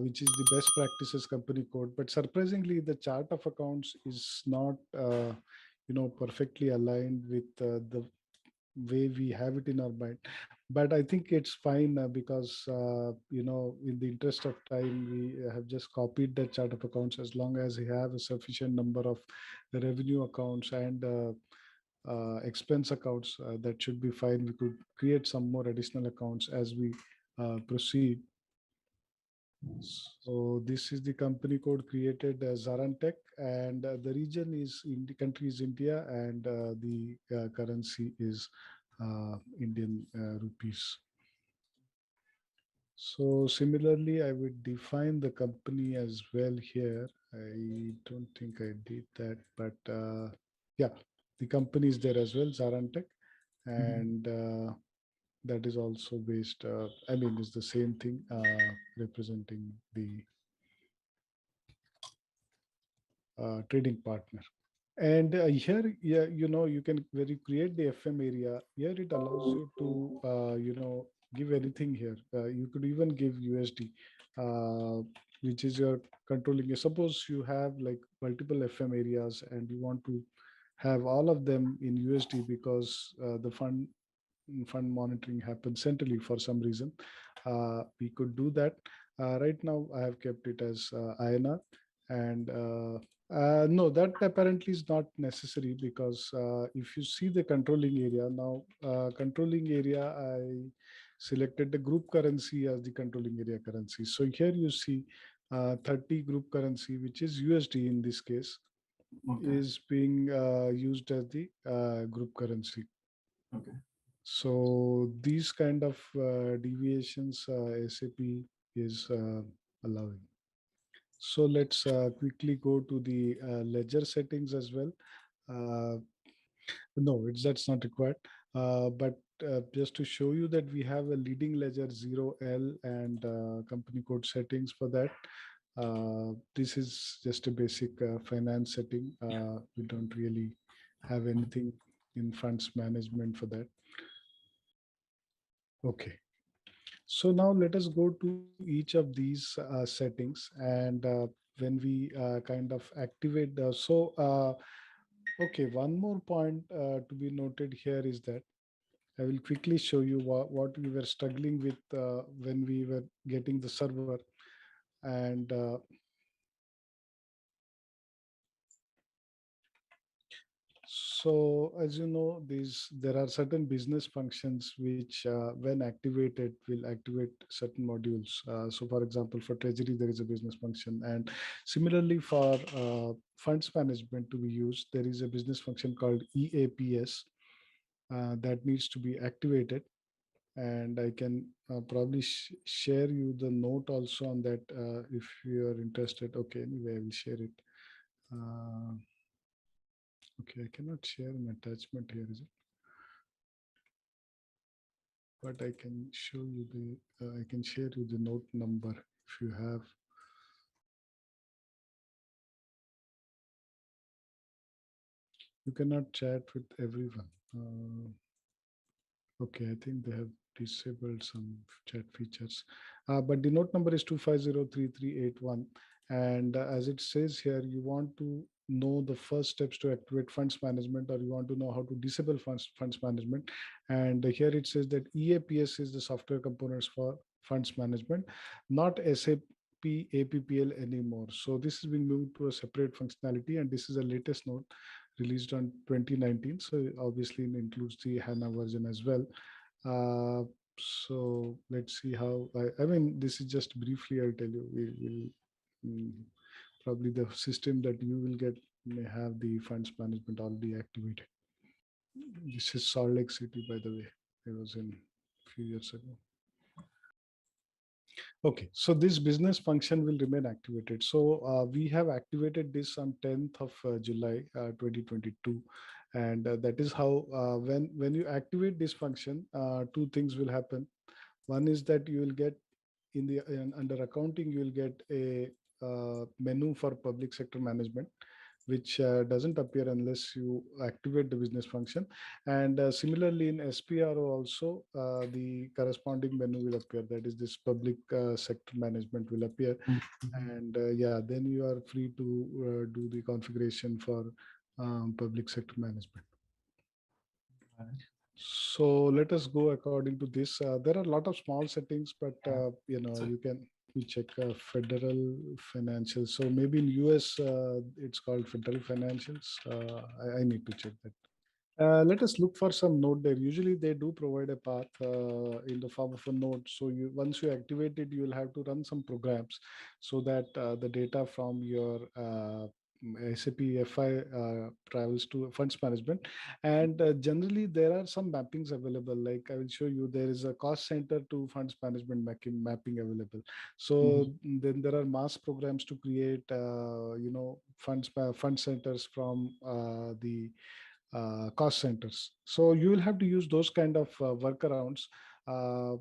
Speaker 2: which is the best practices company code. But surprisingly, the chart of accounts is not, perfectly aligned with the way we have it in our mind. But I think it's fine because in the interest of time, we have just copied the chart of accounts. As long as we have a sufficient number of the revenue accounts and expense accounts, that should be fine. We could create some more additional accounts as we proceed. So this is the company code created as ZaranTech, and the region is in the country is India, and the currency is Indian rupees. So similarly, I would define the company as well here. I don't think I did that, but yeah, the company is there as well, ZaranTech,
Speaker 3: Mhm.
Speaker 2: and that is also based. I mean, it's the same thing, representing the trading partner. And here, yeah, you can, when you create the FM area, here it allows you to, give anything here. You could even give USD, uh, which is your controlling. Suppose you have like multiple FM areas and you want to have all of them in USD because the fund monitoring happens centrally for some reason. We could do that. Right now, I have kept it as INR, and no, that apparently is not necessary because if you see the controlling area now, controlling area, I selected the group currency as the controlling area currency. So here you see 30 group currency, which is USD in this case,
Speaker 3: Okay.
Speaker 2: is being used as the group currency.
Speaker 3: Okay.
Speaker 2: So these kind of deviations SAP is allowing. So let's quickly go to the ledger settings as well. Uh, no, that's not required. But just to show you that we have a leading ledger 0L and company code settings for that. This is just a basic finance setting. We don't really have anything in funds management for that. Okay. So now let us go to each of these settings, and when we kind of activate the, okay, one more point to be noted here is that I will quickly show you what we were struggling with when we were getting the server. And so, as you know, there are certain business functions which, when activated, will activate certain modules. So, for example, for treasury, there is a business function, and similarly for funds management to be used, there is a business function called EAPS that needs to be activated. And I can probably share you the note also on that if you are interested. Okay, anyway, I will share it. Uh, okay, I cannot share an attachment here, is it? But I can show you I can share you the note number if you have. You cannot chat with everyone. Okay, I think they have disabled some chat features. But the note number is 2503381. And as it says here, you want to know the first steps to activate funds management, or you want to know how to disable funds management. And here it says that EAPS is the software components for funds management, not SAP APPL anymore. So this has been moved to a separate functionality, and this is a latest note released on 2019. So obviously it includes the HANA version as well. Uh, so let's see how, I mean, this is just briefly, I'll tell you, we will probably the system that you will get may have the funds management already activated. This is Salt Lake City, by the way. I was in a few years ago. Okay, so this business function will remain activated. So we have activated this on 10th of July 2022. And that is how, when you activate this function, two things will happen. One is that you will get under accounting, you will get a menu for public sector management, which doesn't appear unless you activate the business function. And similarly in SPRO also, the corresponding menu will appear. That is, this public sector management will appear.
Speaker 3: Mhm.
Speaker 2: And yeah, then you are free to do the configuration for public sector management.
Speaker 3: Right.
Speaker 2: So let us go according to this. There are a lot of small settings, but
Speaker 3: Yeah. So
Speaker 2: you can we check federal financials. So maybe in US it's called federal financials. I need to check that. Let us look for some node there. Usually they do provide a path in the form of a node. So you once you activate it, you will have to run some programs so that the data from your SAP FI travels to funds management. And generally there are some mappings available. Like I will show you, there is a cost center to funds management mapping available. So
Speaker 3: mhm.
Speaker 2: then there are mass programs to create, fund centers from the cost centers. So you will have to use those kind of workarounds. Uh,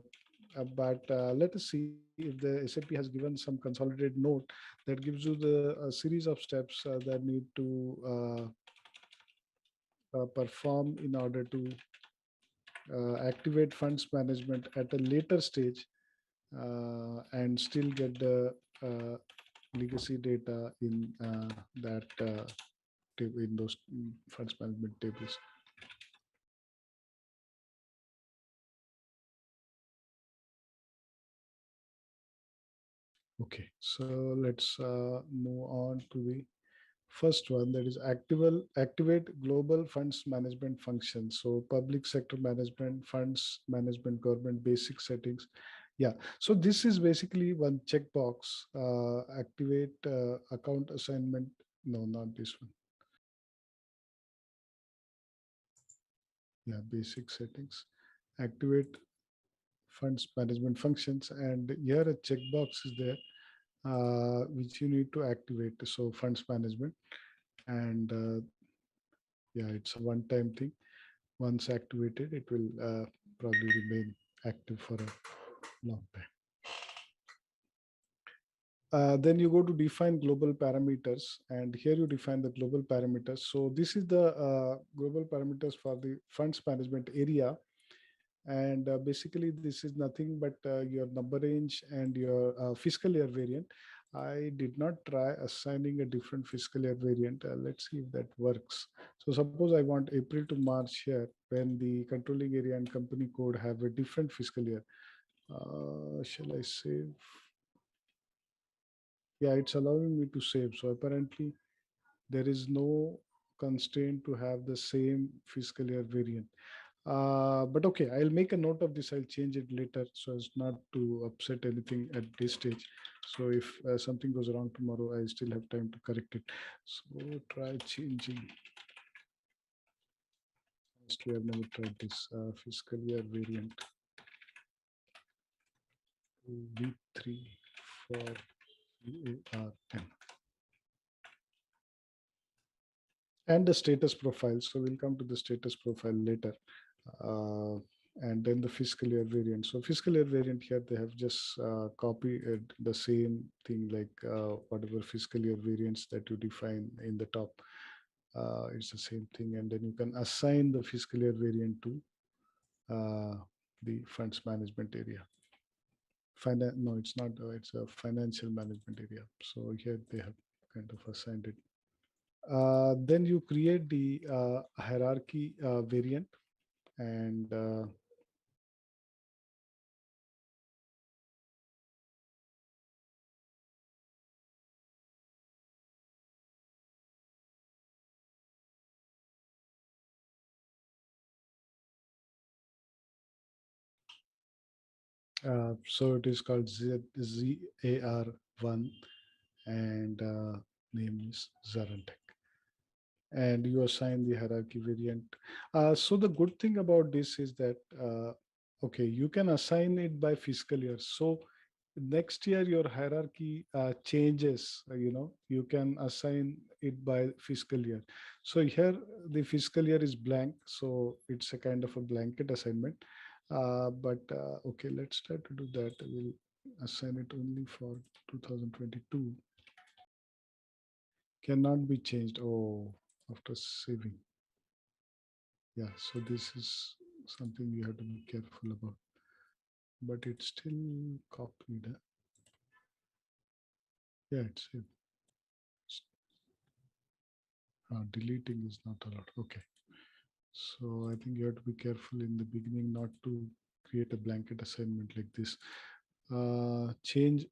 Speaker 2: but let us see if the SAP has given some consolidated note that gives you the series of steps that need to perform in order to activate funds management at a later stage and still get the legacy data in that in those funds management tables. Okay, so let's move on to the first one, that is activate global funds management functions. So public sector management, funds management, government basic settings. Yeah, so this is basically one checkbox. Activate account assignment. No, not this one. Yeah, basic settings. Activate funds management functions, and here a checkbox is there which you need to activate. So funds management, and yeah, it's a one-time thing. Once activated, it will probably remain active for a long time. Then you go to define global parameters, and here you define the global parameters. So this is the global parameters for the funds management area. And basically this is nothing but your number range and your fiscal year variant. I did not try assigning a different fiscal year variant. Let's see if that works. So suppose I want April to March here, when the controlling area and company code have a different fiscal year. Shall I save? Yeah, it's allowing me to save. So apparently there is no constraint to have the same fiscal year variant. But okay, I'll make a note of this. I'll change it later so as not to upset anything at this stage. So if something goes wrong tomorrow, I still have time to correct it. So try changing. Honestly, I've never tried this fiscal year variant to V3 for VARN. And the status profile. So we'll come to the status profile later. Uh, and then the fiscal year variant. So fiscal year variant here, they have just copied the same thing like whatever fiscal year variants that you define in the top. It's the same thing. And then you can assign the fiscal year variant to the funds management area. No, it's not. It's a financial management area. So here they have kind of assigned it. Then you create the hierarchy variant, and so it is called ZAR1, and name is ZaranTech. And you assign the hierarchy variant. So the good thing about this is that, okay, you can assign it by fiscal year. So next year your hierarchy changes, you can assign it by fiscal year. So here the fiscal year is blank, so it's a kind of a blanket assignment. But okay, let's try to do that. We'll assign it only for 2022. Cannot be changed. Oh, after saving. Yeah, so this is something you have to be careful about. But it's still copied. Huh? Yeah, it's saved. Deleting is not allowed. Okay. So I think you have to be careful in the beginning not to create a blanket assignment like this. Change.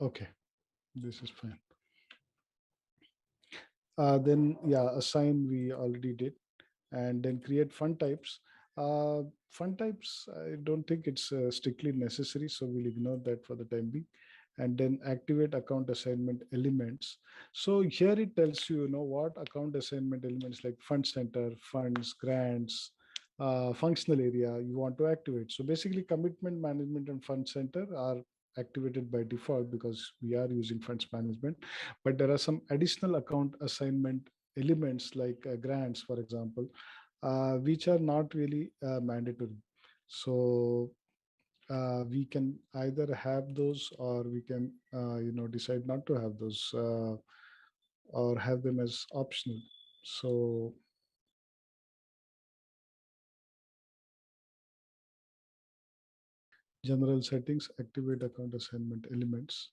Speaker 2: Okay, this is fine. Then yeah, assign we already did, and then create fund types. Fund types, I don't think it's strictly necessary, so we'll ignore that for the time being. And then activate account assignment elements. So here it tells you, you know, what account assignment elements like fund center, funds, grants, functional area you want to activate. So basically, commitment management and fund center are activated by default because we are using funds management. But there are some additional account assignment elements like grants, for example, which are not really mandatory. So we can either have those, or we can decide not to have those, or have them as optional. So general settings, activate account assignment elements.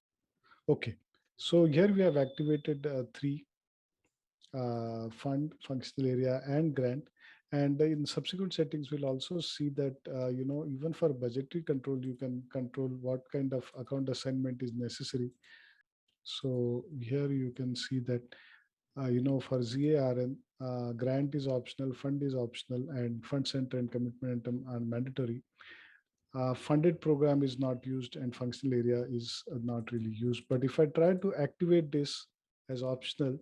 Speaker 2: Okay, so here we have activated three: fund, functional area, and grant. And in subsequent settings, we'll also see that, even for budgetary control, you can control what kind of account assignment is necessary. So here you can see that, for ZARN, grant is optional, fund is optional, and fund center and commitment item are mandatory. Funded program is not used, and functional area is not really used. But if I try to activate this as optional,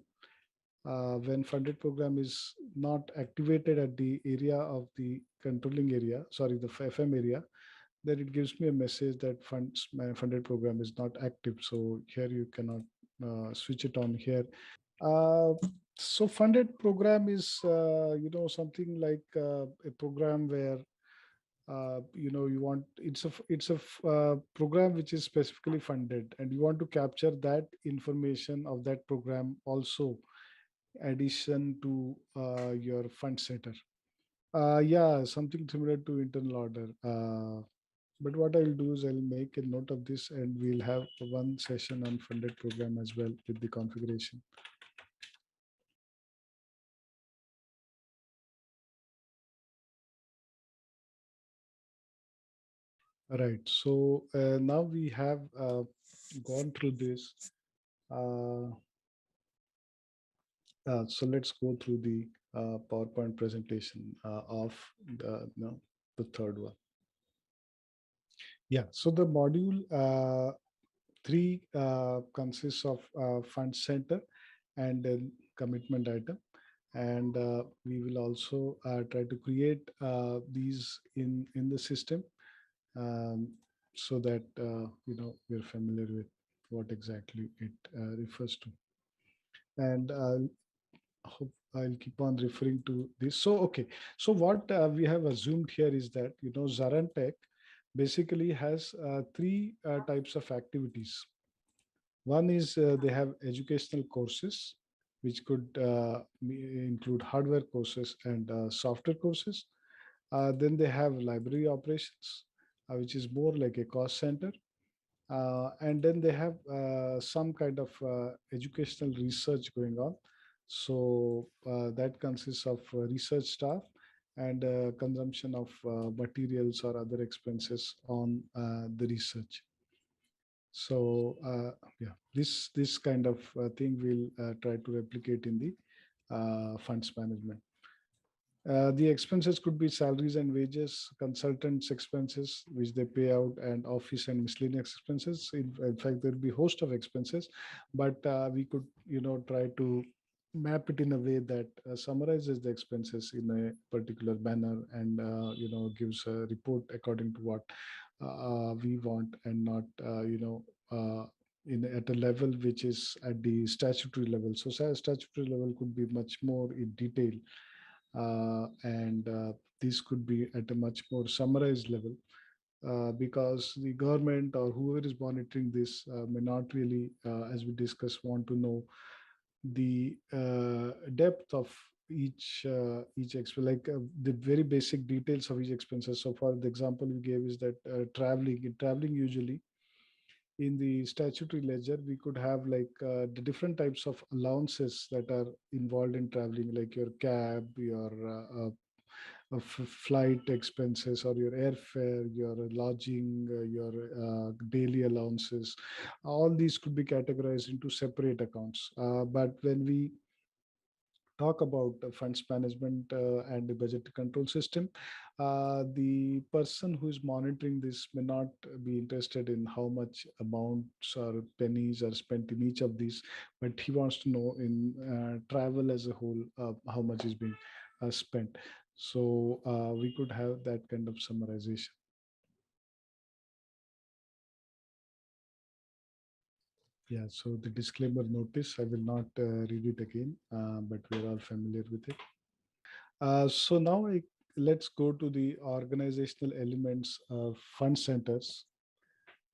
Speaker 2: when funded program is not activated at the area of the controlling area, sorry, the FM area, then it gives me a message that my funded program is not active. So here you cannot switch it on here. Uh, so funded program is, something like a program where you want, it's a program which is specifically funded, and you want to capture that information of that program also addition to your fund setter. Yeah, something similar to internal order. But what I'll do is I'll make a note of this, and we'll have one session on funded program as well with the configuration. Right. So now we have gone through this. Uh, so let's go through the PowerPoint presentation of the third one. Yeah. So the module three consists of fund center and then commitment item. And we will also try to create these in the system, um, so that we're familiar with what exactly it refers to. And hope I'll keep on referring to this. So okay, so what we have assumed here is that ZaranTech basically has three types of activities. One is they have educational courses, which could include hardware courses and software courses. Then they have library operations, which is more like a cost center. And then they have some kind of educational research going on. So that consists of research staff and consumption of materials or other expenses on the research. So yeah, this kind of thing we'll try to replicate in the funds management. The expenses could be salaries and wages, consultants' expenses, which they pay out, and office and miscellaneous expenses. In fact, there'll be a host of expenses, but we could, try to map it in a way that summarizes the expenses in a particular manner, and gives a report according to what we want, and not in at a level which is at the statutory level. So statutory level could be much more in detail, and this could be at a much more summarized level, because the government or whoever is monitoring this may not really, as we discussed, want to know the depth of each expense, like the very basic details of each expenses. So for the example we gave is that traveling usually in the statutory ledger, we could have like the different types of allowances that are involved in traveling, like your cab, your flight expenses, or your airfare, your lodging, your daily allowances. All these could be categorized into separate accounts. But when we talk about funds management and the budget control system, the person who is monitoring this may not be interested in how much amounts or pennies are spent in each of these, but he wants to know in travel as a whole how much is being spent. So we could have that kind of summarization. Yeah, so the disclaimer notice, I will not read it again, but we're all familiar with it. So now let's go to the organizational elements of fund centers.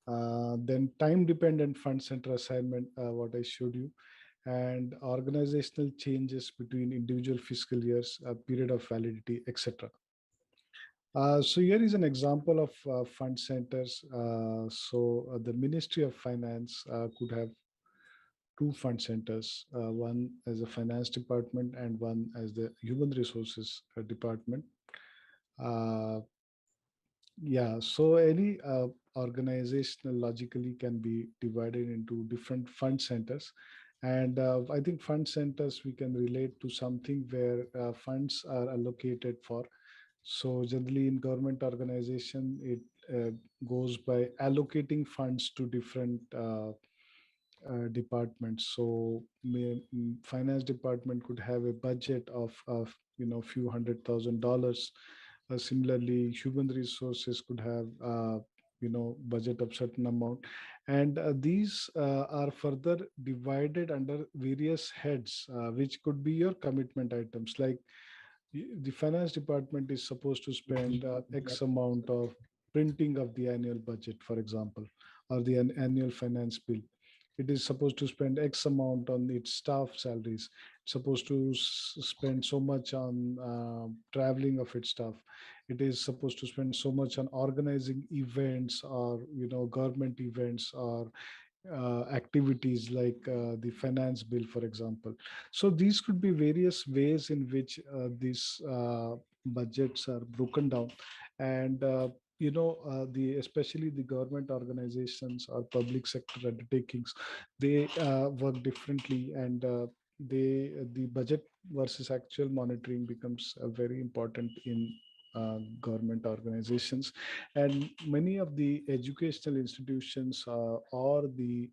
Speaker 2: Then time-dependent fund center assignment, what I showed you, and organizational changes between individual fiscal years, period of validity, etc. So here is an example of fund centers. The Ministry of Finance could have two fund centers, one as a finance department and one as the human resources department. Uh, yeah, so any organizational logically can be divided into different fund centers. And I think fund centers we can relate to something where funds are allocated for. So generally in government organization, it goes by allocating funds to different departments. So finance department could have a budget of few $100,000. Similarly, human resources could have budget of certain amount, and these are further divided under various heads, which could be your commitment items. Like the finance department is supposed to spend X amount of printing of the annual budget, for example, or the annual finance bill. It is supposed to spend X amount on its staff salaries. It's supposed to spend so much on traveling of its staff. It is supposed to spend so much on organizing events, or government events, or activities like the finance bill, for example. So these could be various ways in which these budgets are broken down, and the especially the government organizations or public sector undertakings, they work differently, and the budget versus actual monitoring becomes very important in government organizations. And many of the educational institutions or the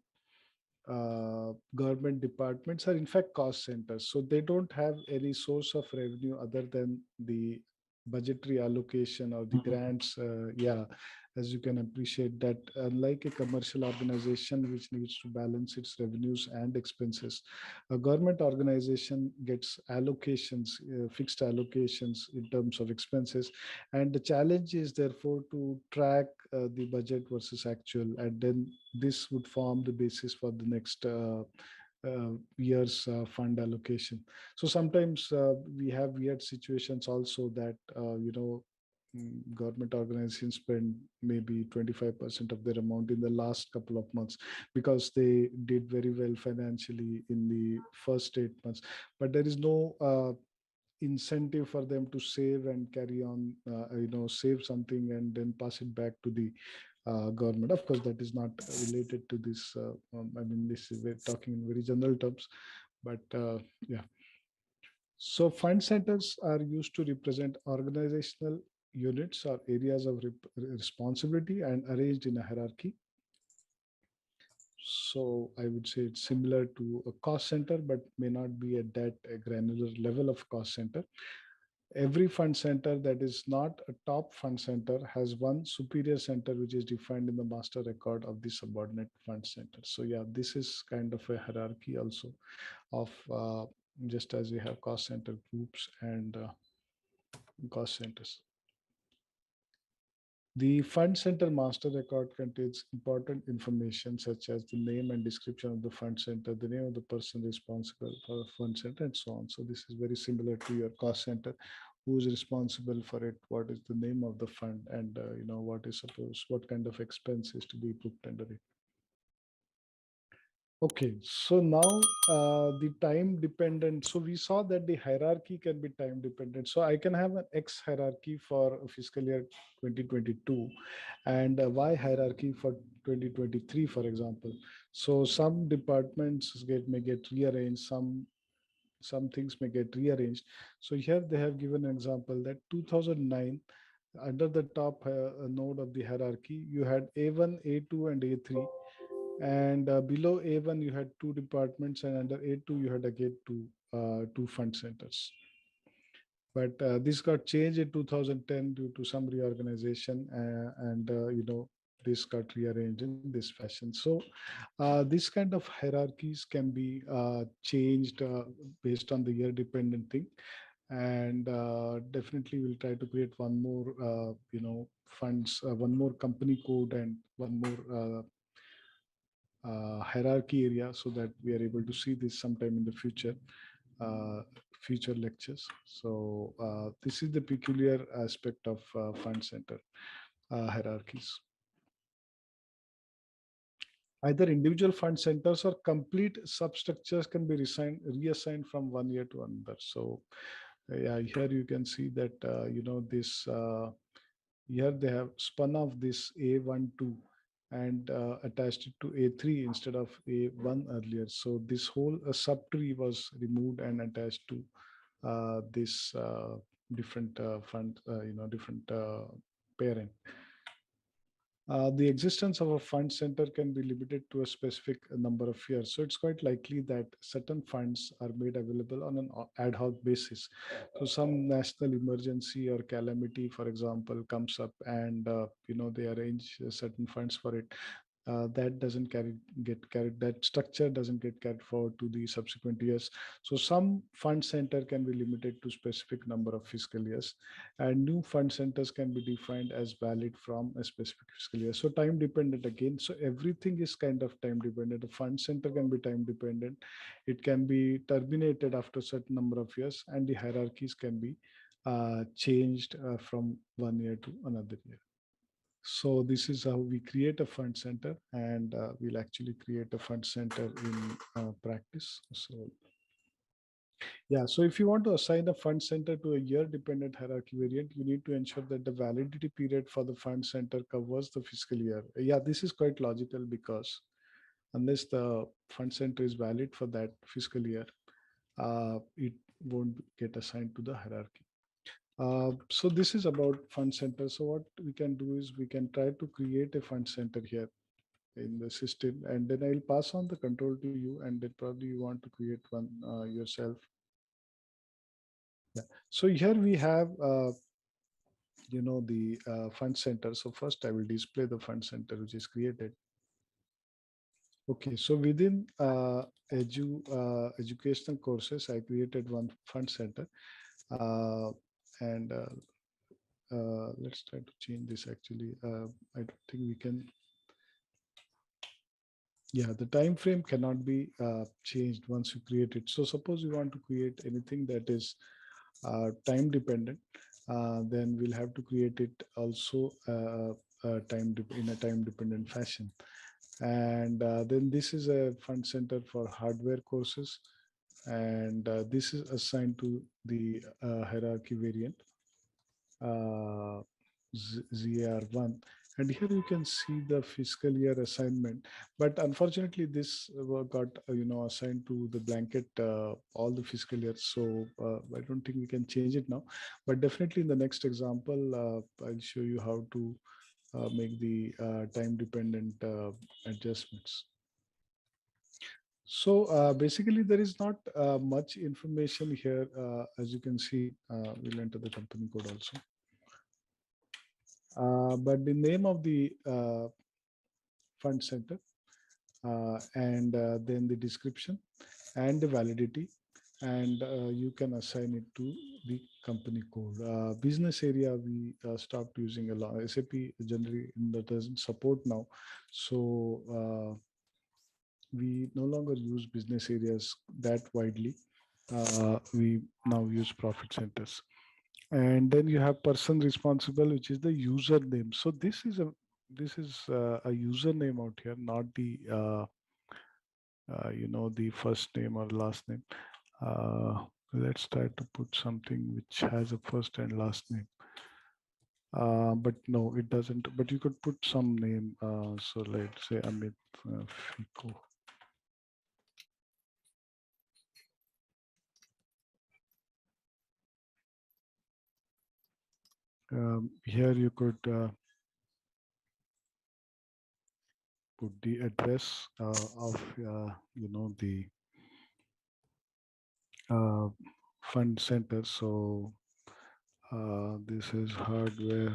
Speaker 2: government departments are in fact cost centers. So they don't have any source of revenue other than the budgetary allocation or the grants. Yeah, as you can appreciate that, unlike a commercial organization which needs to balance its revenues and expenses, a government organization gets allocations, fixed allocations in terms of expenses. And the challenge is therefore to track the budget versus actual, and then this would form the basis for the next year's fund allocation. So sometimes we have weird situations also that government organizations spend maybe 25% of their amount in the last couple of months because they did very well financially in the first 8 months, but there is no incentive for them to save and carry on, save something and then pass it back to the government. Of course, that is not related to this. I mean, this is we're talking in very general terms, but yeah. So fund centers are used to represent organizational units or areas of responsibility and arranged in a hierarchy. So I would say it's similar to a cost center, but may not be at that granular level of cost center. Every fund center that is not a top fund center has one superior center which is defined in the master record of the subordinate fund center. So yeah, this is kind of a hierarchy also of just as we have cost center groups and cost centers. The fund center master record contains important information such as the name and description of the fund center, the name of the person responsible for the fund center, and so on. So this is very similar to your cost center. Who is responsible for it? What is the name of the fund? And what is supposed, what kind of expense is to be booked under it. Okay, so now the time dependent. So we saw that the hierarchy can be time dependent. So I can have an X hierarchy for fiscal year 2022 and a Y hierarchy for 2023, for example. So some departments may get rearranged, some things may get rearranged. So here they have given an example that 2009, under the top node of the hierarchy, you had A1, A2, and A3, and below A1 you had two departments, and under A2 you had again two fund centers. But this got changed in 2010 due to some reorganization, and this got rearranged in this fashion. So this kind of hierarchies can be changed based on the year dependent thing. And definitely we'll try to create one more funds, one more company code, and one more hierarchy area, so that we are able to see this sometime in the uh, future lectures. So this is the peculiar aspect of fund center hierarchies. Either individual fund centers or complete substructures can be reassigned from one year to another. So yeah, here you can see that this here they have spun off this A12 and attached it to A3 instead of A1 earlier. So this whole subtree was removed and attached to this different fund, different parent. The existence of a fund center can be limited to a specific number of years. So it's quite likely that certain funds are made available on an ad hoc basis. So some national emergency or calamity, for example, comes up, and they arrange certain funds for it. That doesn't get carried, that structure doesn't get carried forward to the subsequent years. So some fund center can be limited to specific number of fiscal years, and new fund centers can be defined as valid from a specific fiscal year. So time dependent again. So everything is kind of time dependent. A fund center can be time dependent. It can be terminated after a certain number of years, and the hierarchies can be changed from one year to another year. So this is how we create a fund center, and we'll actually create a fund center in practice. So yeah, so if you want to assign a fund center to a year dependent hierarchy variant, you need to ensure that the validity period for the fund center covers the fiscal year. Yeah, this is quite logical, because unless the fund center is valid for that fiscal year, it won't get assigned to the hierarchy. So this is about fund center. So what we can do is we can try to create a fund center here in the system, and then I'll pass on the control to you, and then probably you want to create one yourself. Yeah. So here we have the fund center. So first I will display the fund center which is created. Okay, so within educational courses, I created one fund center, uh, and let's try to change this. Actually, I don't think we can. Yeah, the time frame cannot be changed once you create it. So suppose you want to create anything that is time dependent, then we'll have to create it also in a time dependent fashion. And then this is a fund center for hardware courses, and this is assigned to the hierarchy variant ZR1. And here you can see the fiscal year assignment, but unfortunately this got assigned to the blanket all the fiscal years. So I don't think we can change it now, but definitely in the next example I'll show you how to make the time dependent adjustments. So basically there is not much information here. As you can see, we'll enter the company code also. But the name of the fund center, and then the description and the validity, and you can assign it to the company code. Business area, we stopped using a lot. SAP generally that doesn't support now. So we no longer use business areas that widely. We now use profit centers. And then you have person responsible, which is the username. So this is a username out here, not the the first name or last name. Uh, let's try to put something which has a first and last name. But no, it doesn't. But you could put some name. So let's say Amit Fico. Here you could put the address of the uh, fund center. So this is hardware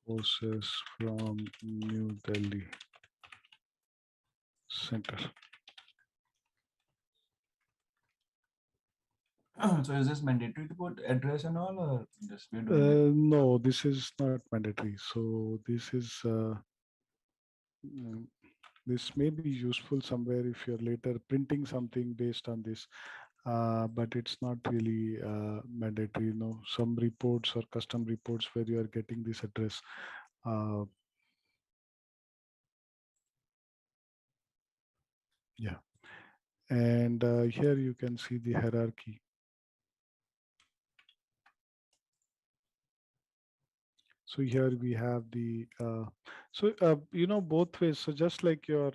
Speaker 2: courses from New Delhi center.
Speaker 3: So is this mandatory to put address and all, or just we're doing it?
Speaker 2: No, this is not mandatory. So mm, this may be useful somewhere if you're later printing something based on this, but it's not really mandatory. Some reports or custom reports where you are getting this address. Uh, yeah, and here you can see the hierarchy. So here we have the both ways. So just like your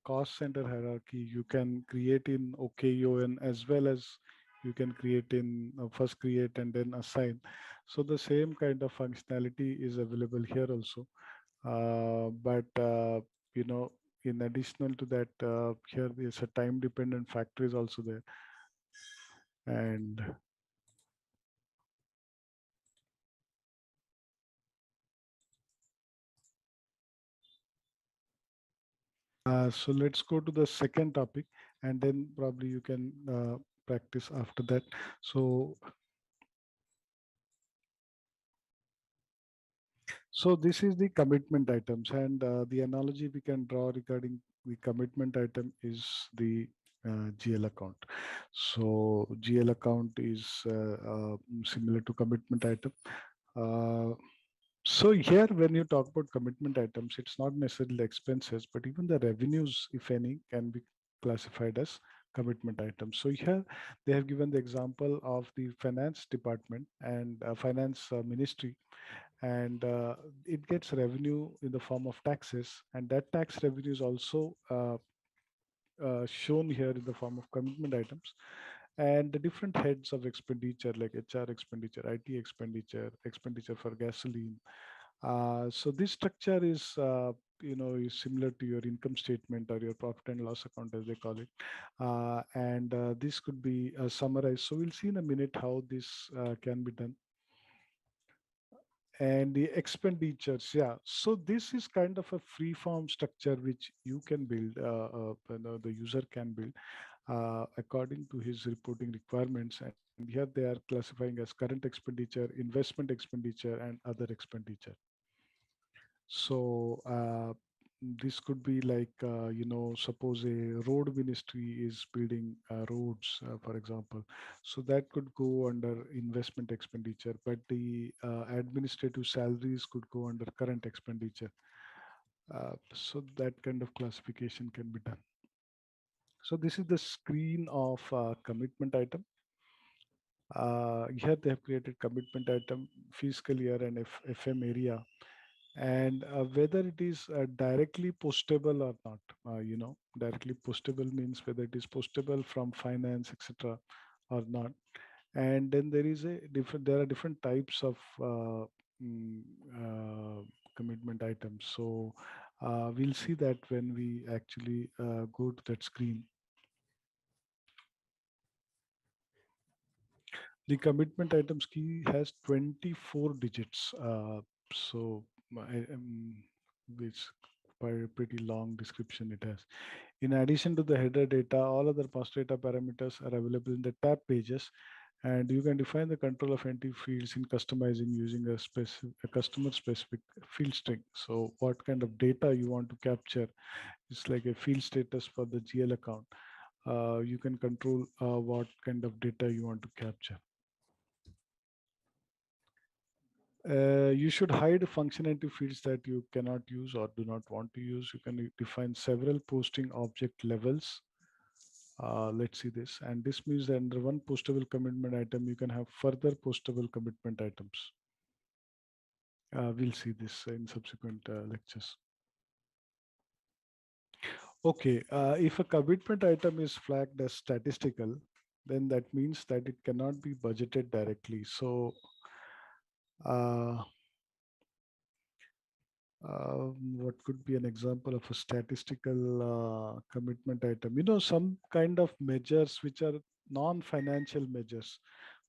Speaker 2: cost center hierarchy, you can create in OKUN as well as you can create in first create and then assign. So the same kind of functionality is available here also. But you know, in additional to that, here there's a time dependent factor is also there, and so let's go to the second topic, and then probably you can practice after that. So this is the commitment items, and the analogy we can draw regarding the commitment item is the GL account. So GL account is similar to commitment item. Uh, so here, when you talk about commitment items, it's not necessarily expenses, but even the revenues, if any, can be classified as commitment items. So here they have given the example of the finance department and finance ministry, and it gets revenue in the form of taxes, and that tax revenue is also shown here in the form of commitment items, and the different heads of expenditure like HR expenditure, IT expenditure, expenditure for gasoline. So this structure is similar to your income statement or your profit and loss account as they call it, and this could be summarized. So we'll see in a minute how this can be done. And the expenditures, yeah, so this is kind of a free form structure which you can build, the user can build according to his reporting requirements, and here they are classifying as current expenditure, investment expenditure, and other expenditure. So this could be like, suppose a road ministry is building roads, for example. So that could go under investment expenditure, but the administrative salaries could go under current expenditure. So that kind of classification can be done. So this is the screen of commitment item. Here they have created commitment item, fiscal year, and FM area, and whether it is directly postable or not. Directly postable means whether it is postable from finance, etc., or not. And then there are different types of mm, uh, commitment items. So we'll see that when we actually go to that screen. The commitment items key has 24 digits. So it's by a pretty long description it has. In addition to the header data, all other master data parameters are available in the tab pages, And you can define the control of entity fields in customizing using a customer specific field string. So what kind of data you want to capture is like a field status for the GL account. You can control what kind of data you want to capture. You should hide functionality fields that you cannot use or do not want to use. You can define several posting object levels. Let's see this. And this means that under one postable commitment item, you can have further postable commitment items. We'll see this in subsequent lectures. Okay, if a commitment item is flagged as statistical, then that means that it cannot be budgeted directly. So uh, what could be an example of a statistical commitment item? Some kind of measures which are non-financial measures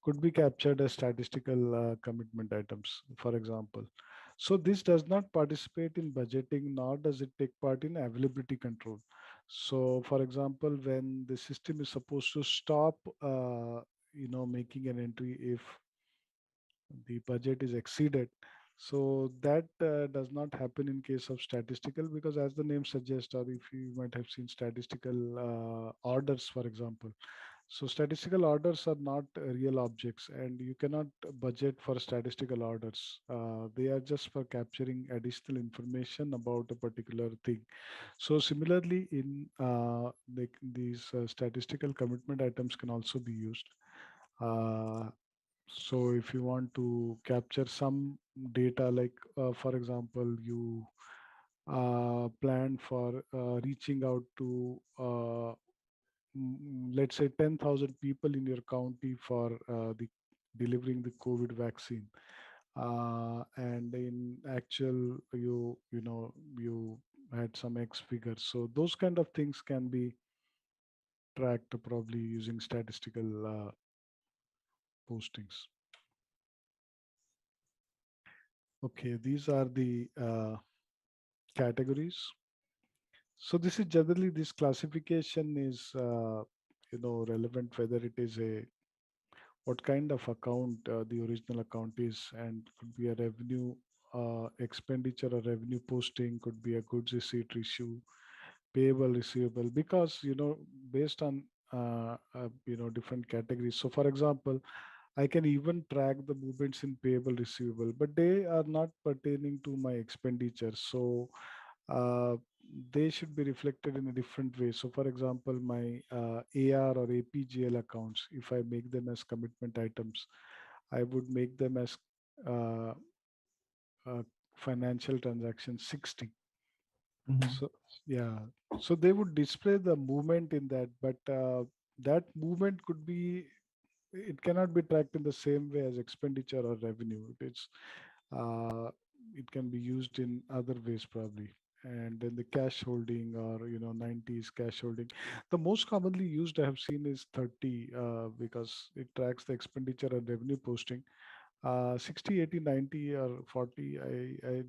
Speaker 2: could be captured as statistical commitment items, for example. So this does not participate in budgeting, nor does it take part in availability control. So, for example, when the system is supposed to stop, making an entry if the budget is exceeded. So that does not happen in case of statistical, because as the name suggests, or if you might have seen statistical orders, for example. So statistical orders are not real objects, and you cannot budget for statistical orders. They are just for capturing additional information about a particular thing. So similarly, in these statistical commitment items can also be used. Uh, so if you want to capture some data, like for example, you plan for reaching out to let's say 10,000 people in your county for the delivering the COVID vaccine. And in actual, you had some X figures. So those kind of things can be tracked probably using statistical postings. Okay, these are the categories. So this is generally, this classification is relevant whether it is a what kind of account the original account is, and could be a revenue expenditure or revenue posting, could be a goods receipt issue, payable receivable, because based on different categories. So for example, I can even track the movements in payable receivable, but they are not pertaining to my expenditure. So uh, they should be reflected in a different way. So for example, my AR or APGL accounts, if I make them as commitment items, I would make them as uh, uh, financial transaction 60.
Speaker 3: Mhm.
Speaker 2: So yeah, so they would display the movement in that, but that movement could be, it cannot be tracked in the same way as expenditure or revenue. Uh, it can be used in other ways probably. And then the cash holding, or 90s cash holding, the most commonly used I have seen is 30, because it tracks the expenditure and revenue posting. 60, 80, 90 or 40, I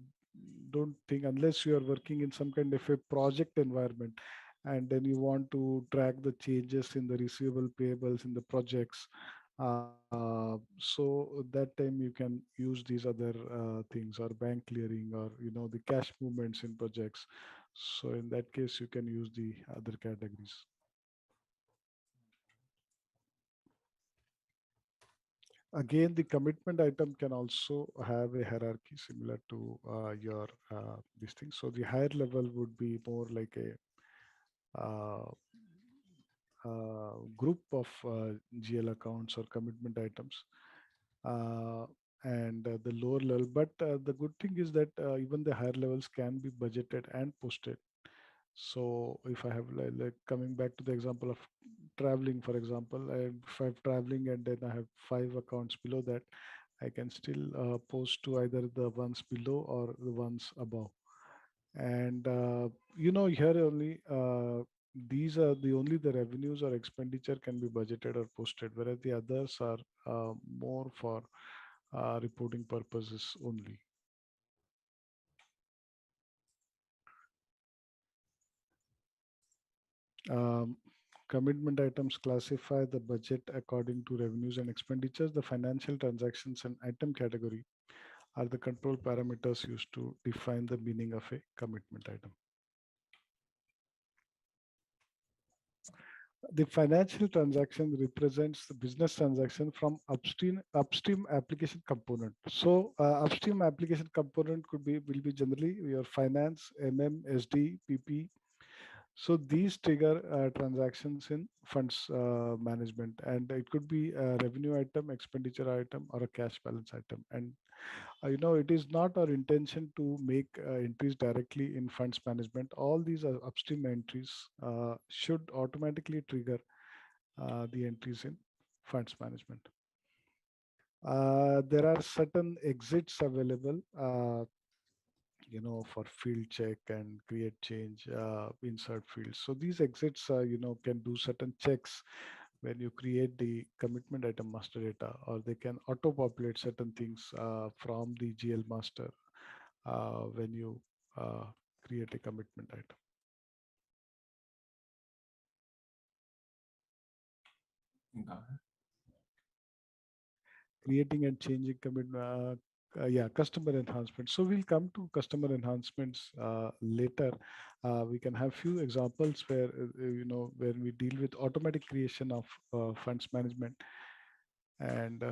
Speaker 2: don't think, unless you are working in some kind of a project environment, and then you want to track the changes in the receivable payables in the projects. So that time you can use these other things, or bank clearing, or the cash movements in projects. So in that case, you can use the other categories. Again, the commitment item can also have a hierarchy similar to your this thing. So the higher level would be more like a uh, group of GL accounts or commitment items, uh, and the lower level. But the good thing is that even the higher levels can be budgeted and posted. So if I have like coming back to the example of traveling, for example, if I'm traveling and then I have 5 accounts below that, I can still post to either the ones below or the ones above. And here only these are the only the revenues or expenditure can be budgeted or posted, whereas the others are more for reporting purposes only. Um, Commitment items classify the budget according to revenues and expenditures. The financial transactions and item category are the control parameters used to define the meaning of a commitment item. The financial transaction represents the business transaction from upstream application component. So upstream application component will be generally your finance, SD, PP. So these trigger transactions in funds management, and it could be a revenue item, expenditure item, or a cash balance item. And it is not our intention to make entries directly in funds management. All these are upstream entries should automatically trigger the entries in funds management. There are certain exits available, for field check and create change, insert fields. So these exits, can do certain checks when you create the commitment item master data, or they can auto populate certain things from the GL master when you uh, create a commitment item.
Speaker 3: Got it.
Speaker 2: Creating and changing customer enhancement. So we'll come to customer enhancements later. We can have few examples where where we deal with automatic creation of funds management. And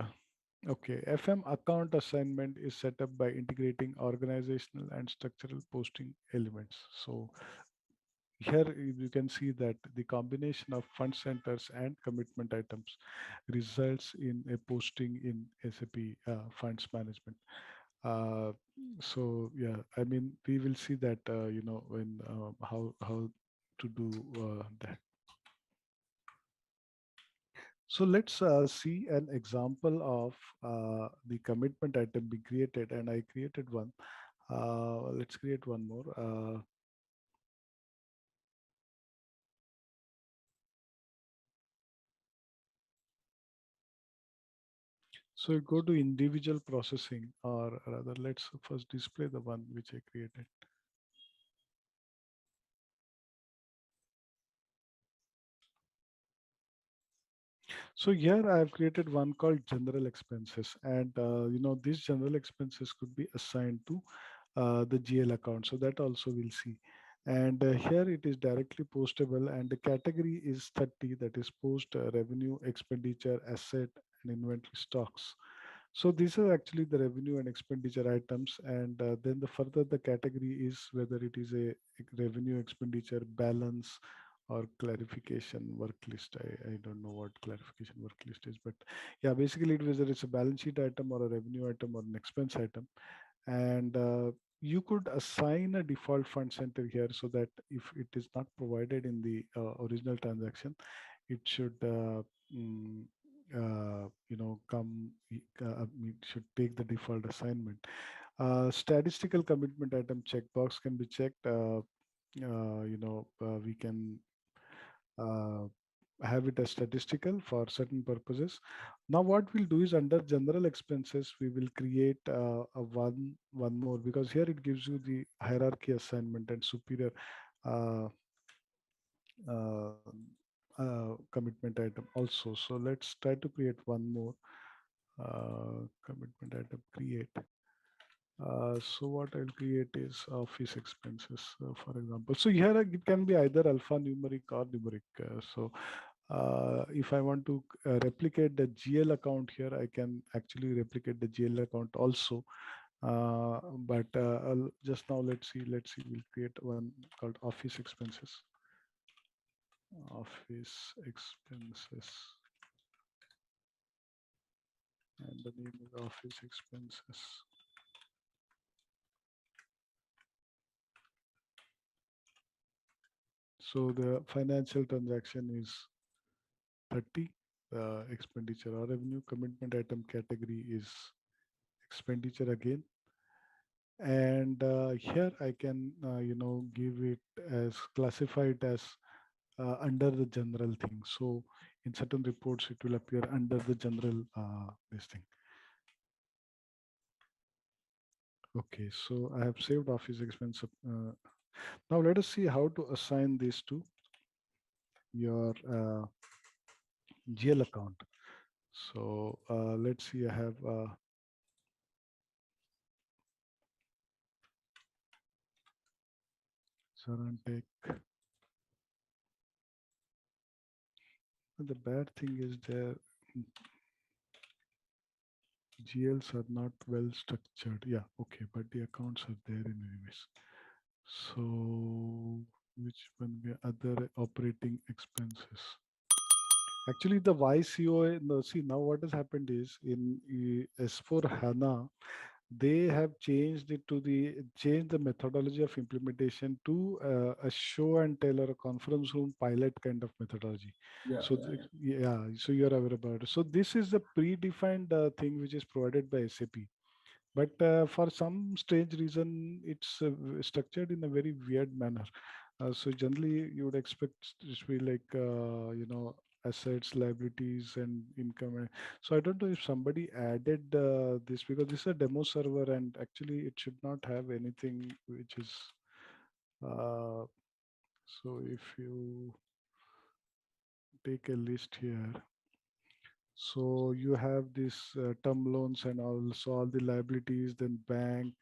Speaker 2: okay, FM account assignment is set up by integrating organizational and structural posting elements. So here you can see that the combination of fund centers and commitment items results in a posting in SAP Funds Management. Uh, so yeah, I mean we will see that when how to do that. So let's see an example of the commitment item being created, and I created one. Let's create one more. So you go to individual processing, or rather, let's first display the one which I created. So here I have created one called general expenses, and these general expenses could be assigned to the GL account. So that also we'll see. And here it is directly postable, and the category is 30, that is post revenue, expenditure, asset, and inventory stocks. So these are actually the revenue and expenditure items, and then the further the category is whether it is a revenue, expenditure, balance, or clarification work list. I don't know what clarification work list is, but yeah, basically it whether it's a balance sheet item or a revenue item or an expense item. And you could assign a default fund center here so that if it is not provided in the original transaction, it should mm, it should take the default assignment. Statistical commitment item checkbox can be checked. We can uh, have it as statistical for certain purposes. Now, what we'll do is under general expenses, we will create one more, because here it gives you the hierarchy assignment and superior uh, uh, commitment item also. So let's try to create one more commitment item. Create. So what I'll create is office expenses, for example. So here it can be either alphanumeric or numeric. So if I want to replicate the GL account here, I can actually replicate the GL account also. But just now, let's see, we'll create one called office expenses. Office expenses. And the name is office expenses. So the financial transaction is 30. Expenditure or revenue. Commitment item category is expenditure again. And here I can, give it as classify it as under the general thing. So in certain reports, it will appear under the general this thing. Okay, so I have saved office expense. Now let us see how to assign these two. your GL account. So let's see, I have ZaranTech. The bad thing is their GLs are not well structured. Yeah, okay, but the accounts are there in anyways. So which one? Other operating expenses. Actually, the YCO, no, see now what has happened is in S4 HANA, they have changed the methodology of implementation to a show and tell or a conference room pilot kind of methodology.
Speaker 3: Yeah,
Speaker 2: So yeah, so you're aware about it. So this is the predefined thing which is provided by SAP. But for some strange reason, it's structured in a very weird manner. So generally, you would expect it to be like assets, liabilities, and income. So I don't know if somebody added this because this is a demo server, and actually it should not have anything which is. Uh, so if you take a list here, so you have this term loans and also all the liabilities, then bank,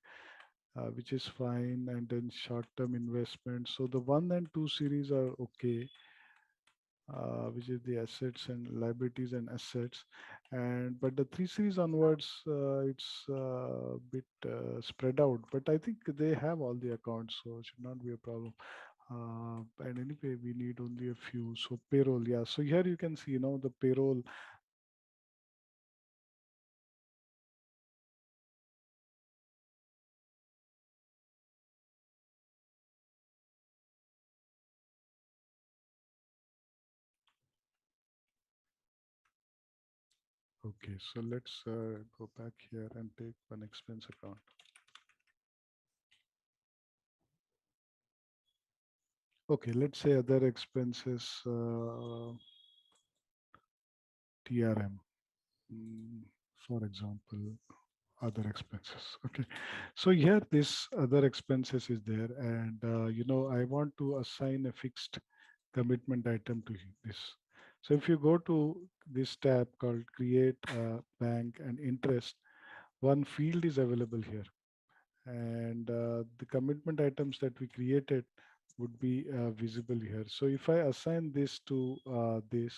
Speaker 2: which is fine, and then short-term investments. So the 1 and 2 series are okay, which is the assets and liabilities and assets, and but the 3 series onwards, it's a bit spread out. But I think they have all the accounts, so it should not be a problem. And anyway, we need only a few. So payroll, yeah. So here you can see, the payroll. Okay, so let's go back here and take one expense account. Okay, let's say other expenses, TRM, for example, other expenses. Okay, so here this other expenses is there, and I want to assign a fixed commitment item to this. So if you go to this tab called Create Bank and Interest, one field is available here, and the commitment items that we created would be visible here. So if I assign this to this,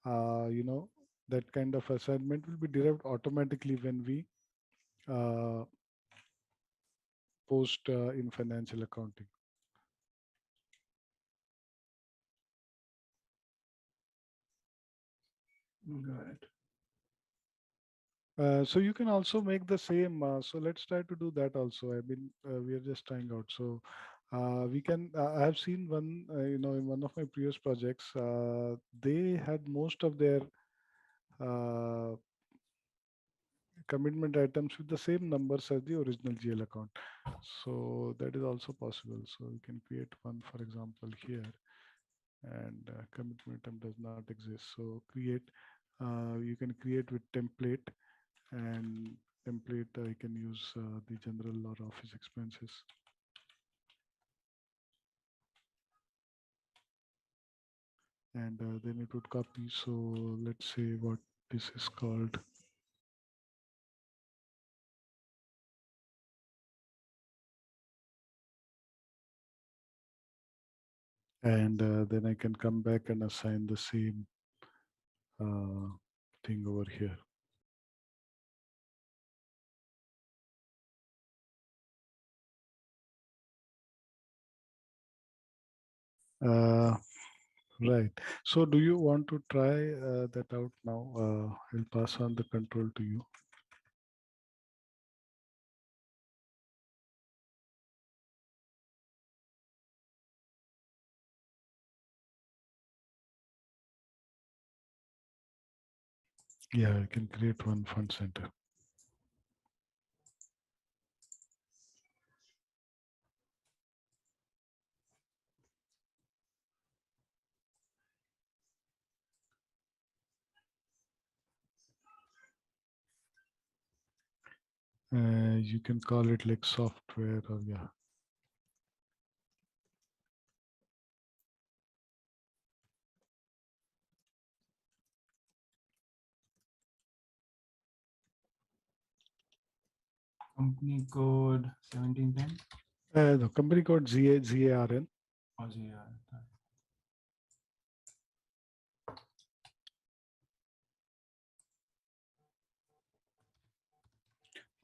Speaker 2: uh, you know, that kind of assignment will be derived automatically when we uh, post in financial accounting.
Speaker 3: got it.
Speaker 2: So you can also make the same. So let's try to do that also. I mean, we are just trying out. So we can. I have seen one. In one of my previous projects, they had most of their uh, commitment items with the same numbers as the original GL account. So that is also possible. So you can create one, for example, here, and commitment item does not exist. So create. You can create with template, and template I can use the general or office expenses. And then it would copy. So let's say what this is called. And then I can come back and assign the same uh, thing over here. Right. So do you want to try that out now? I'll pass on the control to you. Yeah, I can create one fund center. You can call it like software or yeah.
Speaker 3: Company code 1710
Speaker 2: The company code ZARN.
Speaker 3: or ZR.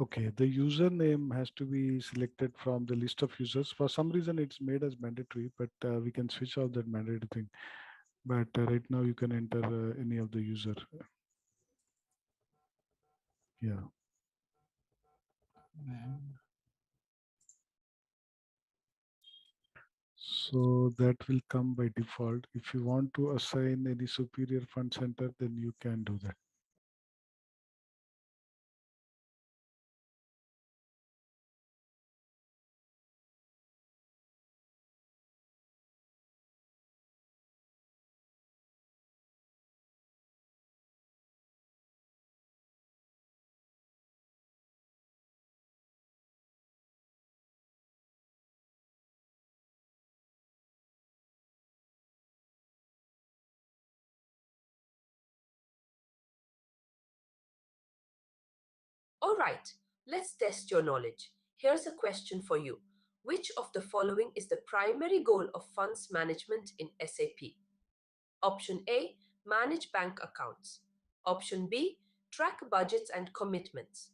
Speaker 2: Okay, the username has to be selected from the list of users. For some reason, it's made as mandatory, but we can switch out that mandatory thing. But right now, you can enter any of the user. Yeah.
Speaker 3: Then
Speaker 2: So that will come by default. If you want to assign any superior fund center, then you can do that.
Speaker 1: All right, let's test your knowledge. Here's a question for you. Which of the following is the primary goal of funds management in SAP? Option A, manage bank accounts. Option B, track budgets and commitments.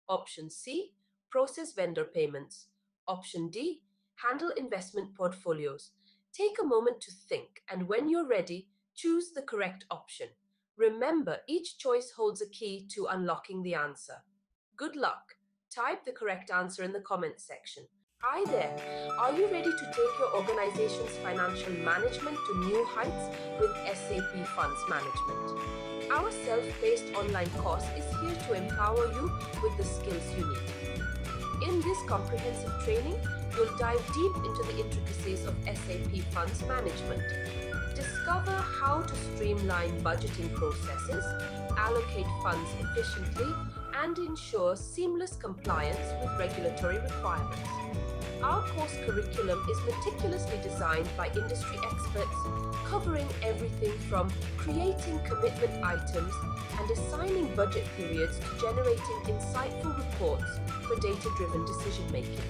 Speaker 1: Option C, process vendor payments. Option D, handle investment portfolios. Take a moment to think, and when you're ready, choose the correct option. Remember, each choice holds a key to unlocking the answer. Good luck. Type the correct answer in the comments section. Hi there. Are you ready to take your organization's financial management to new heights with SAP Funds Management? Our self paced online course is here to empower you with the skills you need. In this comprehensive training, you'll dive deep into the intricacies of SAP Funds Management. Discover how to streamline budgeting processes, allocate funds efficiently, and ensure seamless compliance with regulatory requirements. Our course curriculum is meticulously designed by industry experts, covering everything from creating commitment items and assigning budget periods to generating insightful reports for data-driven decision-making.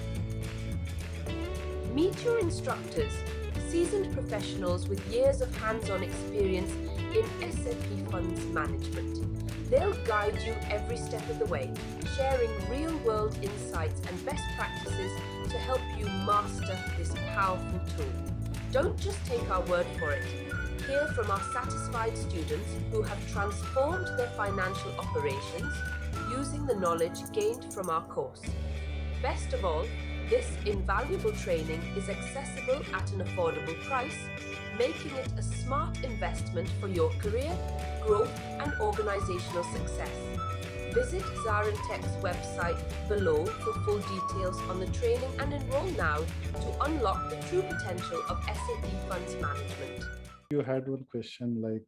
Speaker 1: Meet your instructors, seasoned professionals with years of hands-on experience in SAP Funds Management. They'll guide you every step of the way, sharing real-world insights and best practices to help you master this powerful tool. Don't just take our word for it. Hear from our satisfied students who have transformed their financial operations using the knowledge gained from our course. Best of all, this invaluable training is accessible at an affordable price, making it a smart investment for your career, growth, and organizational success. Visit ZaranTech's website below for full details on the training and enroll now to unlock the true potential of SAP Funds Management.
Speaker 2: You had one question like,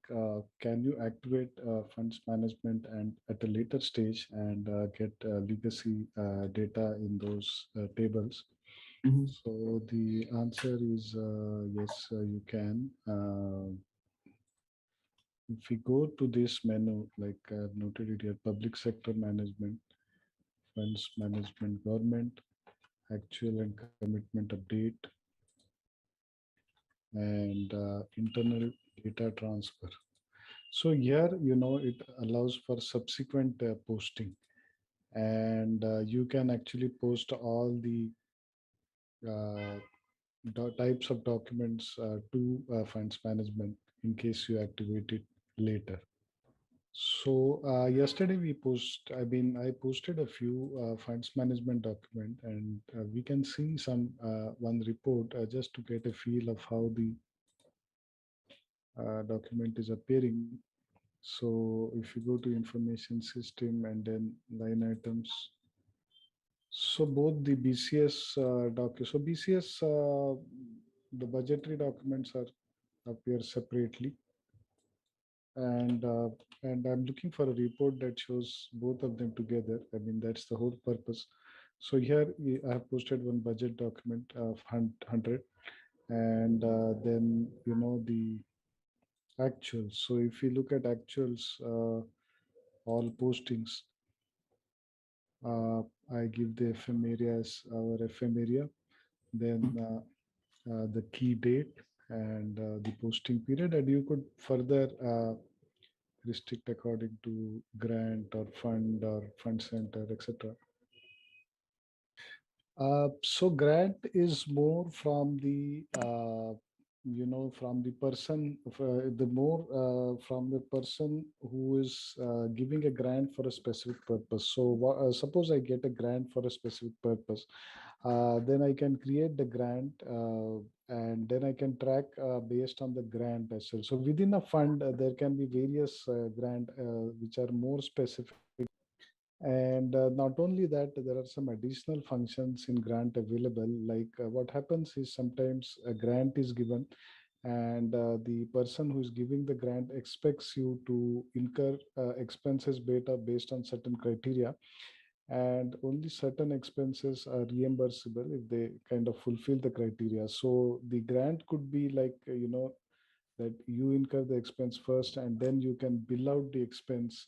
Speaker 2: can you activate funds management and at a later stage and get legacy data in those tables?
Speaker 3: Mhm.
Speaker 2: So the answer is yes, you can. If we go to this menu, like I've noted it here, public sector management, funds management, government, actual and commitment update, and internal data transfer. So here, it allows for subsequent posting, and you can actually post all the uh, types of documents to funds management in case you activate it later. So yesterday I posted a few funds management document, and we can see some one report just to get a feel of how the document is appearing. So if you go to information system and then line items, so both the BCS so BCS, the budgetary documents are appear separately, and and I'm looking for a report that shows both of them together. I mean, that's the whole purpose. So here I have posted one budget document of 100, and then the actuals. So if you look at actuals, all postings, Uh, I give the FM area as our FM area, then the key date and the posting period, and you could further restrict according to grant or fund center, etc. So grant is more from the from the person, the more from the person who is giving a grant for a specific purpose. So suppose I get a grant for a specific purpose, then I can create the grant, and then I can track based on the grant as well. So within a fund, there can be various grant which are more specific. And not only that, there are some additional functions in grant available. Like what happens is sometimes a grant is given, and the person who is giving the grant expects you to incur expenses based on certain criteria, and only certain expenses are reimbursable if they kind of fulfill the criteria. So the grant could be like, that you incur the expense first, and then you can bill out the expense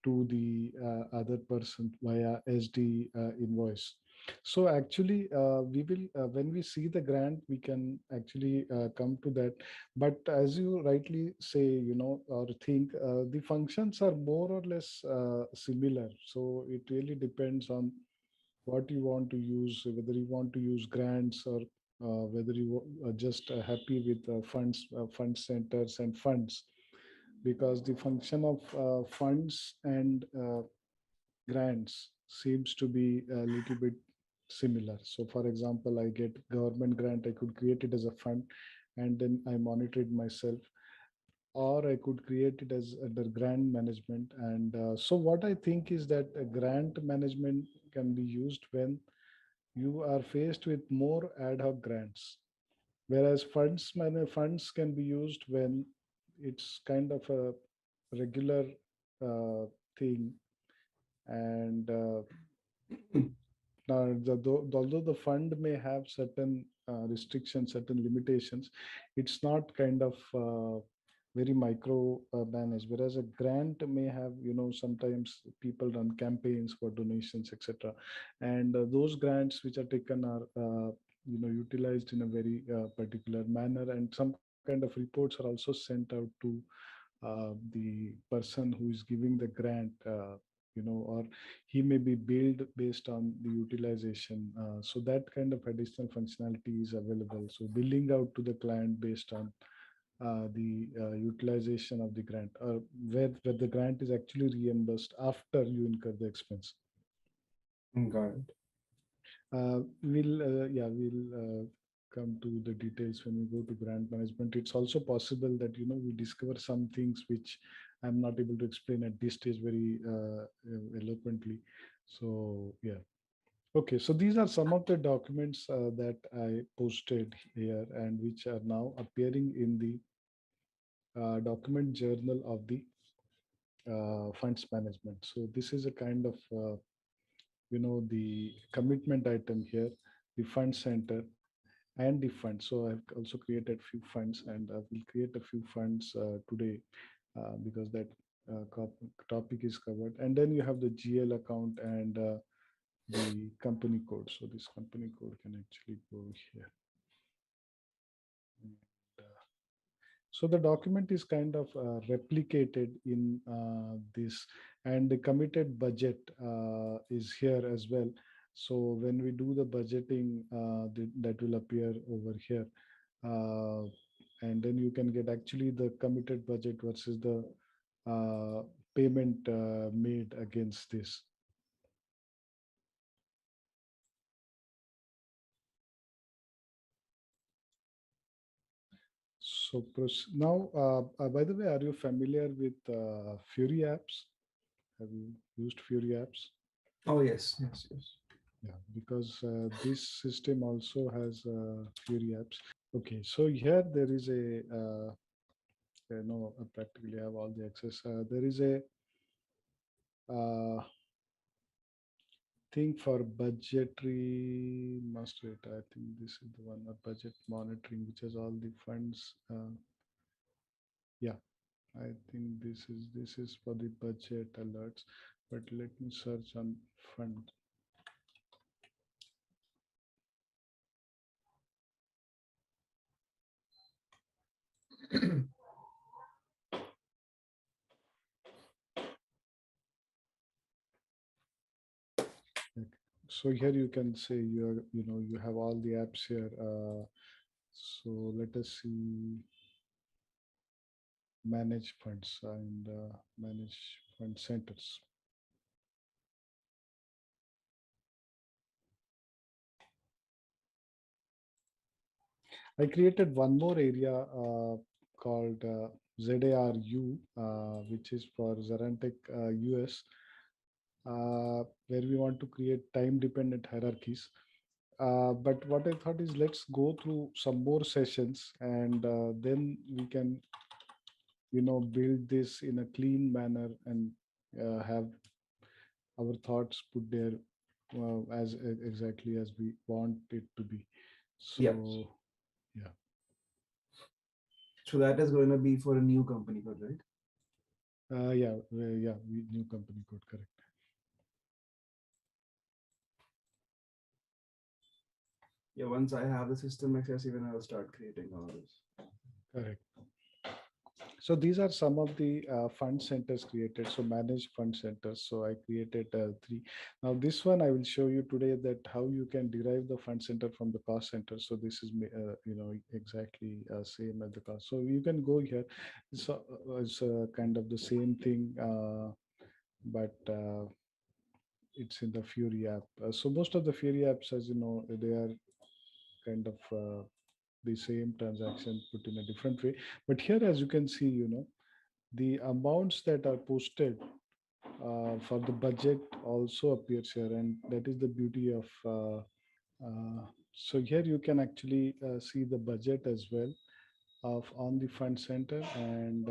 Speaker 2: to the other person via SD invoice. So actually, we will when we see the grant, we can actually come to that. But as you rightly say, or think, the functions are more or less similar. So it really depends on what you want to use, whether you want to use grants or whether you are just happy with fund centers and funds, because the function of funds and grants seems to be a little bit similar. So, for example, I get government grant, I could create it as a fund, and then I monitor it myself, or I could create it as under grant management. And so, what I think is that a grant management can be used when you are faced with more ad hoc grants, whereas funds can be used when it's kind of a regular uh, thing. And although the fund may have certain restrictions, certain limitations, it's not kind of very micro managed. Whereas a grant may have, sometimes people run campaigns for donations, etc. And those grants which are taken are, utilized in a very particular manner, and some kind of reports are also sent out to the person who is giving the grant, or he may be billed based on the utilization. So that kind of additional functionality is available. So billing out to the client based on the utilization of the grant, or where the grant is actually reimbursed after you incur the expense.
Speaker 3: Got it.
Speaker 2: We'll come to the details when we go to grant management. It's also possible that we discover some things which I'm not able to explain at this stage very eloquently. So yeah. Okay, so these are some of the documents that I posted here and which are now appearing in the document journal of the funds management. So this is a kind of the commitment item here, the fund center and the fund. So I've also created few funds, and I will create a few funds today because that topic is covered. And then you have the GL account and the company code. So this company code can actually go here. And, so the document is kind of replicated in this, and the committed budget is here as well. So when we do the budgeting, that will appear over here. Uh, and then you can get actually the committed budget versus the uh, payment made against this. So now, by the way, are you familiar with Fury apps? Have you used Fury apps?
Speaker 3: Oh, yes, yes, yes.
Speaker 2: Yeah, because this system also has Fury apps. Okay, so here there is a, I practically have all the access. There is a thing for budgetary master data. I think this is the one, budget monitoring, which has all the funds. Yeah, I think this is for the budget alerts. but let me search on fund. Okay. So here you can say you have all the apps here. So let us see manage funds and manage fund centers. I created one more area called ZARU, which is for ZaranTech US, where we want to create time-dependent hierarchies. But what I thought is let's go through some more sessions and then we can, build this in a clean manner and have our thoughts put there as exactly as we want it to be.
Speaker 3: Yeah.
Speaker 2: So, yeah.
Speaker 3: So that is going to be for a new company code, right?
Speaker 2: New company code, correct.
Speaker 3: Yeah, once I have the system access, even I'll start creating all this.
Speaker 2: Correct. So these are some of the fund centers created. So managed fund centers. So I created three. Now this one I will show you today that how you can derive the fund center from the cost center. So this is exactly same as the cost. So you can go here. So it's kind of the same thing, but it's in the Fury app. So most of the Fury apps, as you know, they are kind of the same transaction put in a different way. But here, as you can see, the amounts that are posted for the budget also appears here, and that is the beauty of. So here you can actually see the budget as well of on the fund center and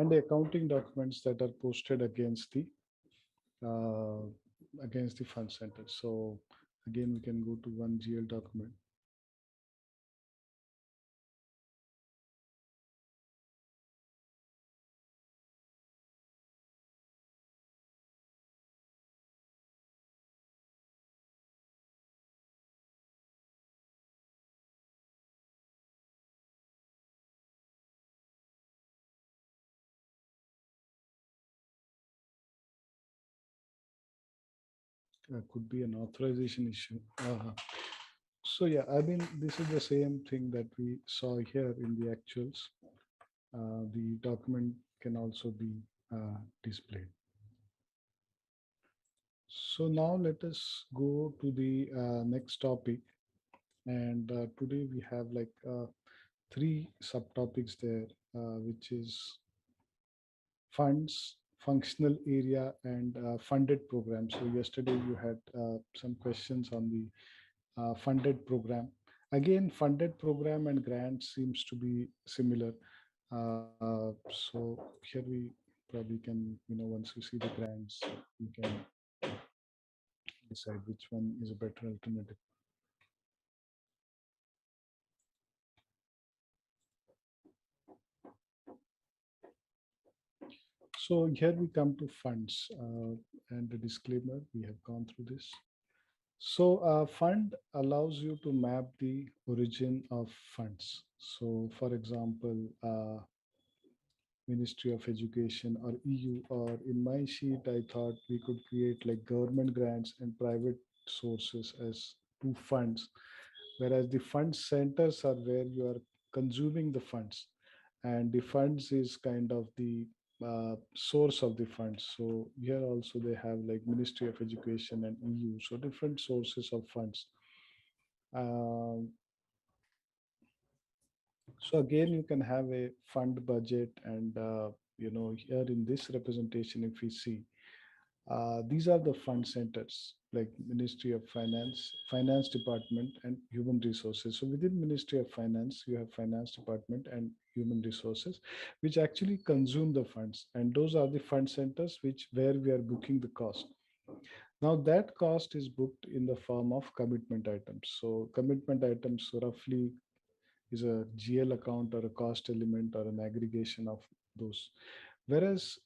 Speaker 2: the accounting documents that are posted uh, against the fund center. So again, we can go to one GL document. Could be an authorization issue. So yeah, I mean, this is the same thing that we saw here in the actuals. The document can also be displayed. So now let us go to the next topic. And today we have like three subtopics there, which is funds, functional area, and funded program. So yesterday you had some questions on the funded program. Again, funded program and grants seems to be similar. So here we probably can, once you see the grants, you can decide which one is a better alternative. So here we come to funds and the disclaimer, we have gone through this. So fund allows you to map the origin of funds. So for example, Ministry of Education or EU, or in my sheet, I thought we could create like government grants and private sources as two funds, whereas the fund centers are where you are consuming the funds, and the funds is kind of the source of the funds. So here also they have like Ministry of Education and EU, so different sources of funds. Um, so again, you can have a fund budget, and here in this representation, if we see, these are the fund centers like Ministry of Finance, Finance Department, and Human Resources. So within Ministry of Finance, you have Finance Department and Human Resources, which actually consume the funds, and those are the fund centers which where we are booking the cost. Now that cost is booked in the form of commitment items. So commitment items roughly is a GL account or a cost element or an aggregation of those. Whereas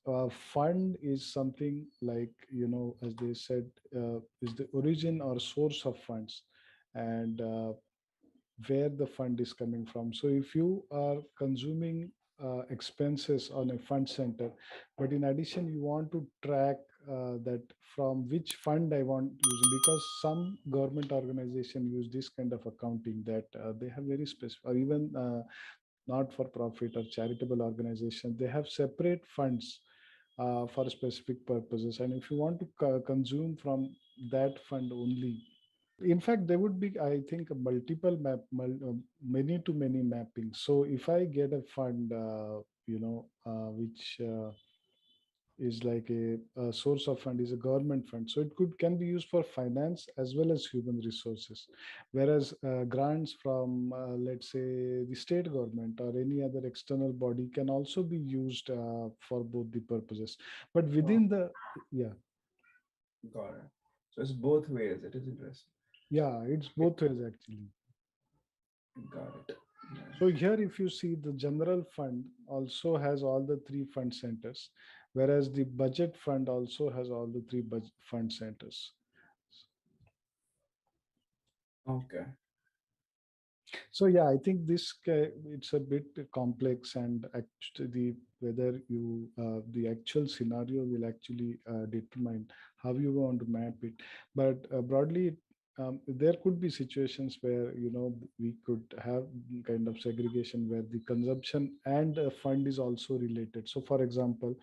Speaker 2: fund is something like, as they said, is the origin or source of funds, and where the fund is coming from. So if you are consuming expenses on a fund center, but in addition you want to track that from which fund I want using, because some government organization use this kind of accounting that they have very specific, or even not for profit or charitable organization, they have separate funds for specific purposes. And if you want to consume from that fund only, in fact there would be, I think, a multiple many to many mappings. So if I get a fund which is like a source of fund is a government fund, so it could can be used for finance as well as human resources, whereas grants from let's say the state government or any other external body can also be used for both the purposes, but
Speaker 3: Oh,
Speaker 2: within the, yeah.
Speaker 3: got it. So it's both ways. It is interesting.
Speaker 2: Yeah, it's both ways actually.
Speaker 3: Got it. Yeah.
Speaker 2: So here, if you see, the general fund also has all the three fund centers, whereas the budget fund also has all the three fund centers.
Speaker 3: Okay.
Speaker 2: So yeah, I think it's a bit complex, and actually whether you the actual scenario will actually determine how you want to map it. But broadly, there could be situations where we could have kind of segregation where the consumption and fund is also related. So, for example,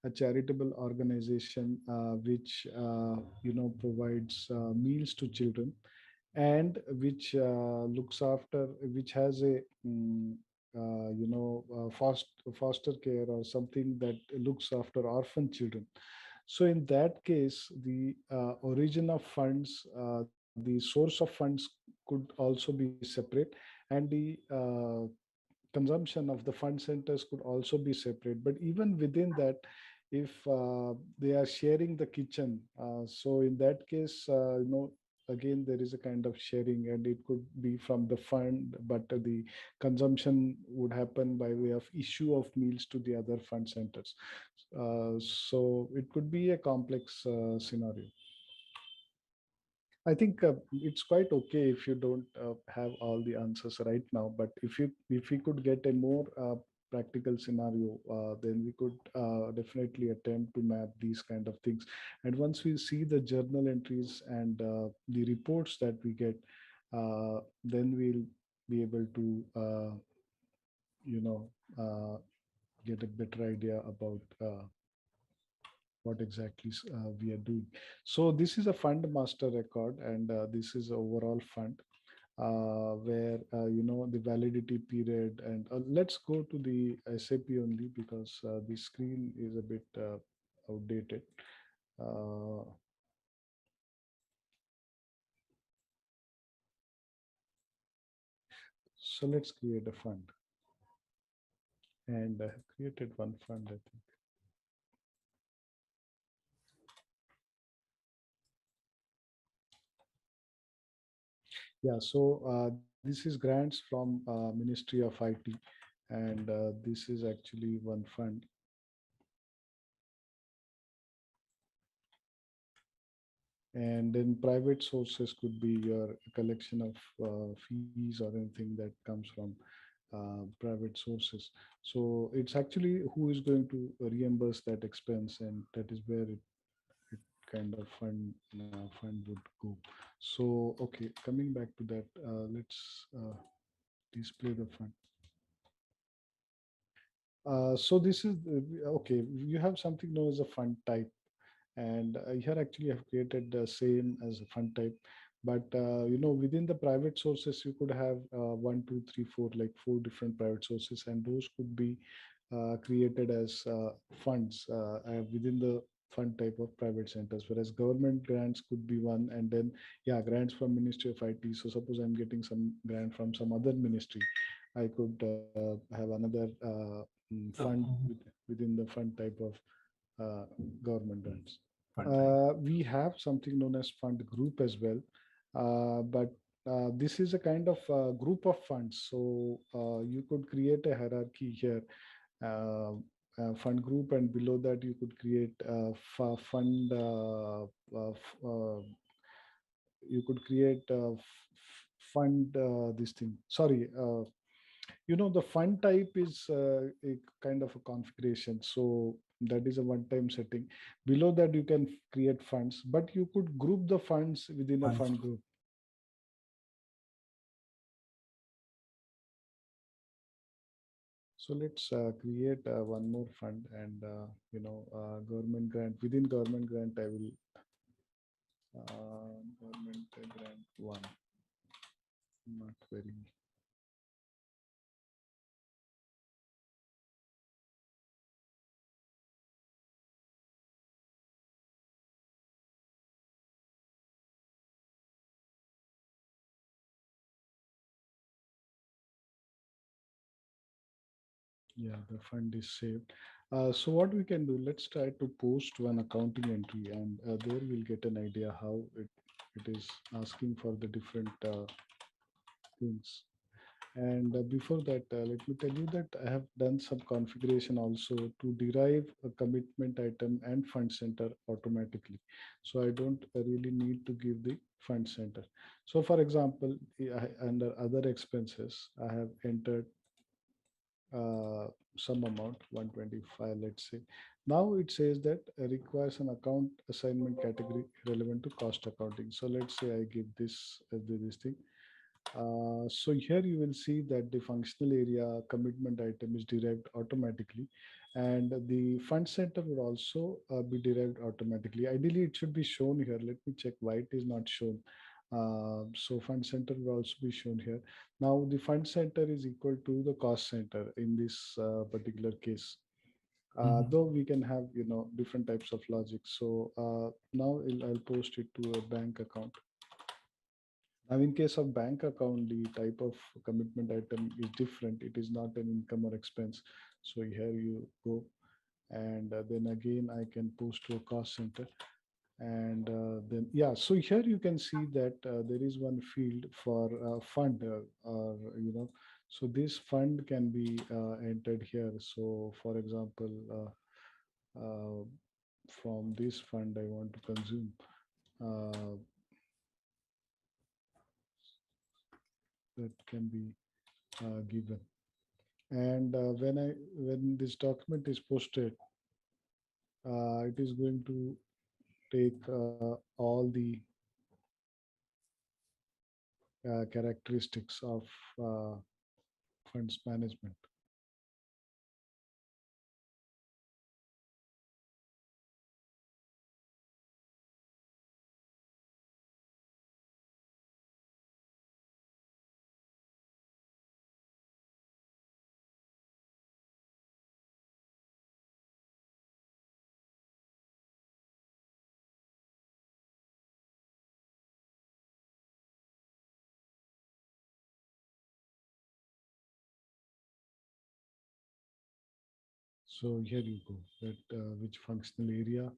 Speaker 2: a charitable organization which provides meals to children, and which looks after, which has a foster care or something that looks after orphan children. So in that case, the origin of funds, the source of funds could also be separate, and the consumption of the fund centers could also be separate. But even within that, if they are sharing the kitchen, so in that case, again there is a kind of sharing, and it could be from the fund, but the consumption would happen by way of issue of meals to the other fund centers. So it could be a complex scenario. I think it's quite okay if you don't have all the answers right now, but if we could get a more practical scenario, then we could definitely attempt to map these kind of things. And once we see the journal entries and the reports that we get, then we'll be able to you know uh, get a better idea about what exactly we are doing. So this is a fund master record, and this is overall fund where the validity period. And let's go to the SAP only, because the screen is a bit outdated. Uh, so let's create a fund, and I have created one fund, I think. Yeah, so this is grants from Ministry of IT, and this is actually one fund. And then private sources could be your collection of fees or anything that comes from private sources. So it's actually who is going to reimburse that expense, and that is where it kind of fund would go. So okay, coming back to that, let's display the fund. So this is okay. You have something known as a fund type, and here actually I've created the same as a fund type. But within the private sources, you could have one, two, three, four, like four different private sources, and those could be created as funds within the fund type of private centers. Whereas government grants could be one, and then yeah, grants from Ministry of IT. So suppose I'm getting some grant from some other ministry, I could have another fund
Speaker 3: Mhm.
Speaker 2: within the fund type of government grants.
Speaker 3: fund type?
Speaker 2: We have something known as fund group as well, but this is a kind of group of funds. So you could create a hierarchy here, uh, fund group, and below that you could create fund. You could create fund this thing. Sorry, the fund type is a kind of a configuration. So that is a one-time setting. Below that you can create funds, but you could group the funds within a
Speaker 3: Funds.
Speaker 2: fund group. So let's create one more fund, and government grant. Within government grant I will government grant one, not very. Yeah, the fund is saved. So what we can do, let's try to post one accounting entry, and there we'll get an idea how it is asking for the different things. And before that, let me tell you that I have done some configuration also to derive a commitment item and fund center automatically. So I don't really need to give the fund center. So for example, under other expenses, I have entered uh, some amount 125, let's say. Now it says that requires an account assignment category relevant to cost accounting. So let's say I give this this thing. So here you will see that the functional area commitment item is derived automatically, and the fund center will also be derived automatically. Ideally it should be shown here. Let me check why it is not shown. So fund center will also be shown here. Now the fund center is equal to the cost center in this particular case.
Speaker 3: Mhm.
Speaker 2: Though we can have different types of logic. So now I'll post it to a bank account. Now, in case of bank account, the type of commitment item is different. It is not an income or expense. So here you go, and then again I can post to a cost center, and then yeah. So here you can see that there is one field for fund, or so this fund can be entered here. So for example, from this fund I want to consume. Uh, that can be given. And when this document is posted, it is going to take all the characteristics of uh, funds management. So here you go, that which functional area.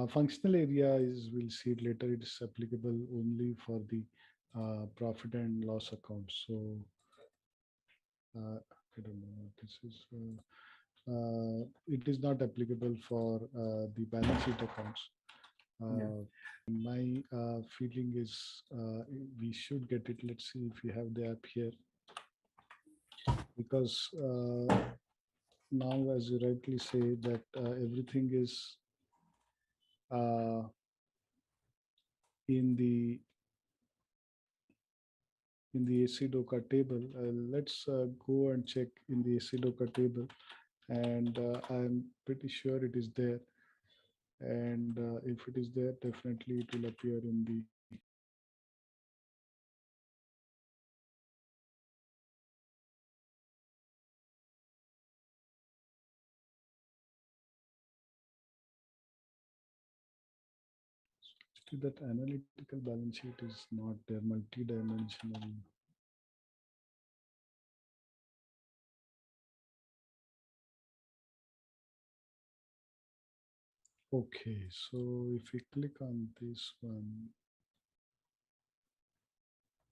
Speaker 2: Functional area is, we'll see it later, it is applicable only for the profit and loss account. So I don't know what this is. It is not applicable for the balance sheet accounts.
Speaker 3: Yeah.
Speaker 2: Uh, my feeling is we should get it. Let's see if we have the app here, because now, as you rightly say, that everything is uh, in the AC Doka table. Let's go and check in the AC Doka table, and I'm pretty sure it is there. And if it is there, definitely it will appear in the that analytical balance sheet is not there, multi-dimensional. Okay, so if we click on this one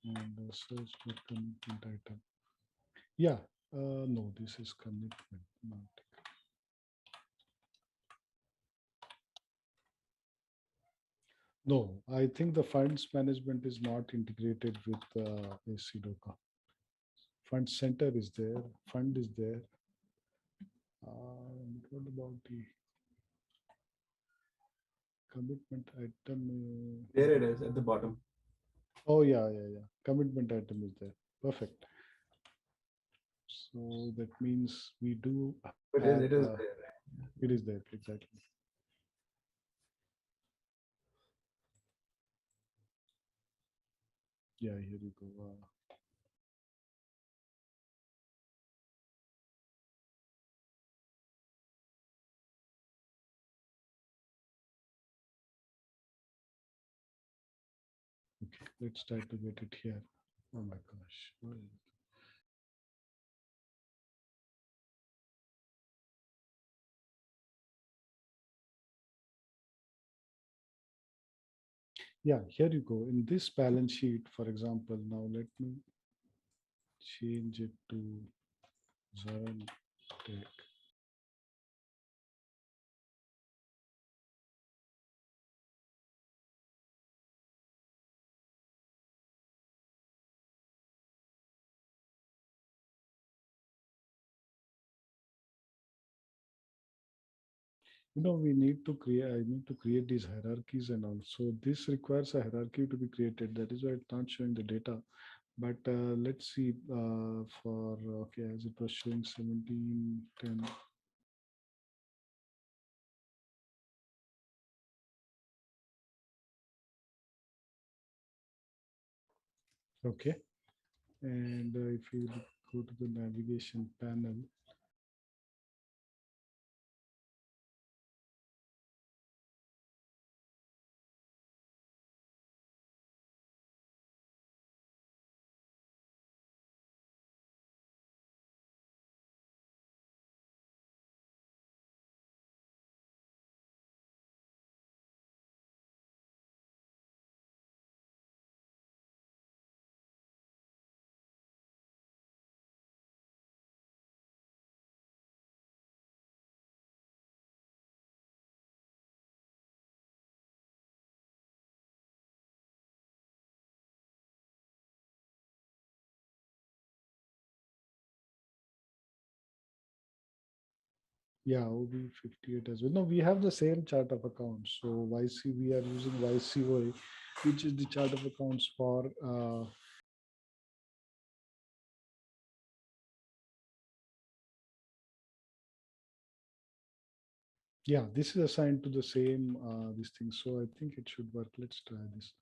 Speaker 2: and search for commitment item, yeah, no, this is commitment, not. No, I think the funds management is not integrated with AC Doka. Fund center is there, fund is there. What about the commitment item?
Speaker 3: There it is at the bottom.
Speaker 2: Oh, yeah, yeah, yeah. Commitment item is there. Perfect. So that means we do have,
Speaker 3: It is there.
Speaker 2: it is there, exactly. Yeah, here you go. Okay, let's try to get it here. Oh my gosh. Where is it? Yeah, here you go. In this balance sheet, for example, now let me change it to ZaranTech. We need to create, I need to create these hierarchies, and also this requires a hierarchy to be created. That is why it's not showing the data. But let's see for, okay, as it was showing 17, 10. Okay. And if you go to the navigation panel, yeah, OB58 as well. No, we have the same chart of accounts. So YC, we are using YCOA, which is the chart of accounts for yeah, this is assigned to the same this thing. So I think it should work. Let's try this.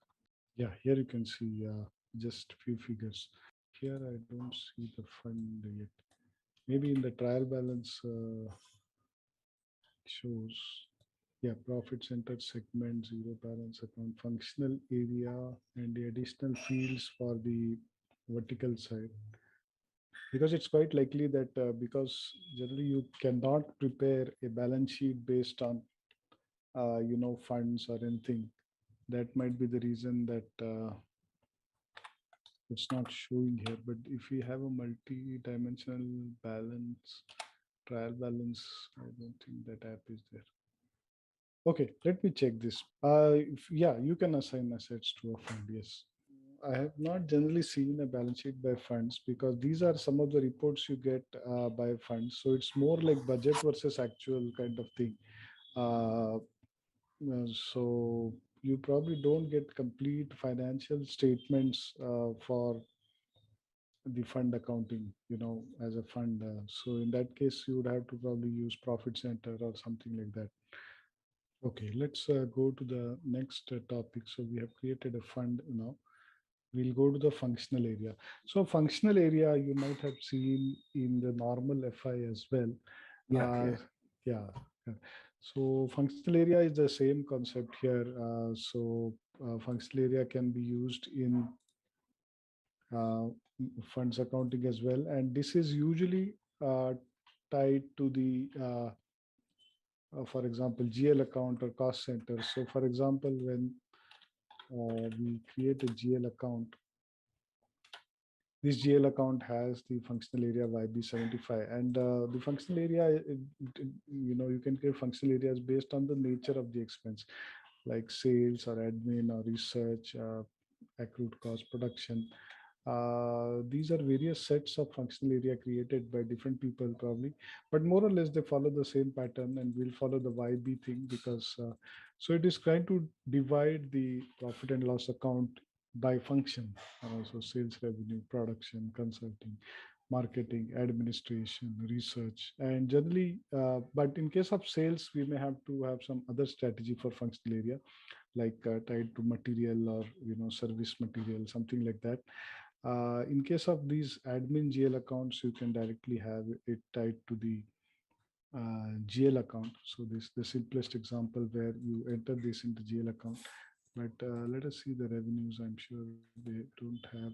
Speaker 2: Yeah, here you can see just few figures. Here I don't see the fund yet. Maybe in the trial balance shows. Yeah, profit center segment, zero balance account, functional area, and the additional fields for the vertical side. Because it's quite likely that because generally you cannot prepare a balance sheet based on funds or anything. That might be the reason that it's not showing here. But if we have a multi-dimensional balance, trial balance, I don't think that app is there. Okay, let me check this. Yeah, you can assign assets to a fund. Yes. I have not generally seen a balance sheet by funds because these are some of the reports you get by funds. So it's more like budget versus actual kind of thing. Uh, so you probably don't get complete financial statements for the fund accounting, as a fund. So in that case, you would have to probably use profit center or something like that. Okay, let's go to the next topic. So we have created a fund now. We'll go to the functional area. So functional area, you might have seen in the normal FI as well.
Speaker 3: Yeah,
Speaker 2: Uh,
Speaker 3: yeah.
Speaker 2: yeah. Yeah. So functional area is the same concept here. Functional area can be used in uh, funds accounting as well. And this is usually tied to the for example, GL account or cost center. So for example, when we create a GL account, this GL account has the functional area YB75, and the functional area, you can create functional areas based on the nature of the expense, like sales or admin or research, accrued cost, production. These are various sets of functional area created by different people probably, but more or less they follow the same pattern, and we'll follow the YB thing because so it is trying to divide the profit and loss account by function, so sales, revenue, production, consulting, marketing, administration, research, and generally, but in case of sales, we may have to have some other strategy for functional area, like tied to material or service material, something like that. In case of these admin GL accounts, you can directly have it tied to the GL account. So this the simplest example where you enter this into GL account. But let us see the revenues. I'm sure they don't have.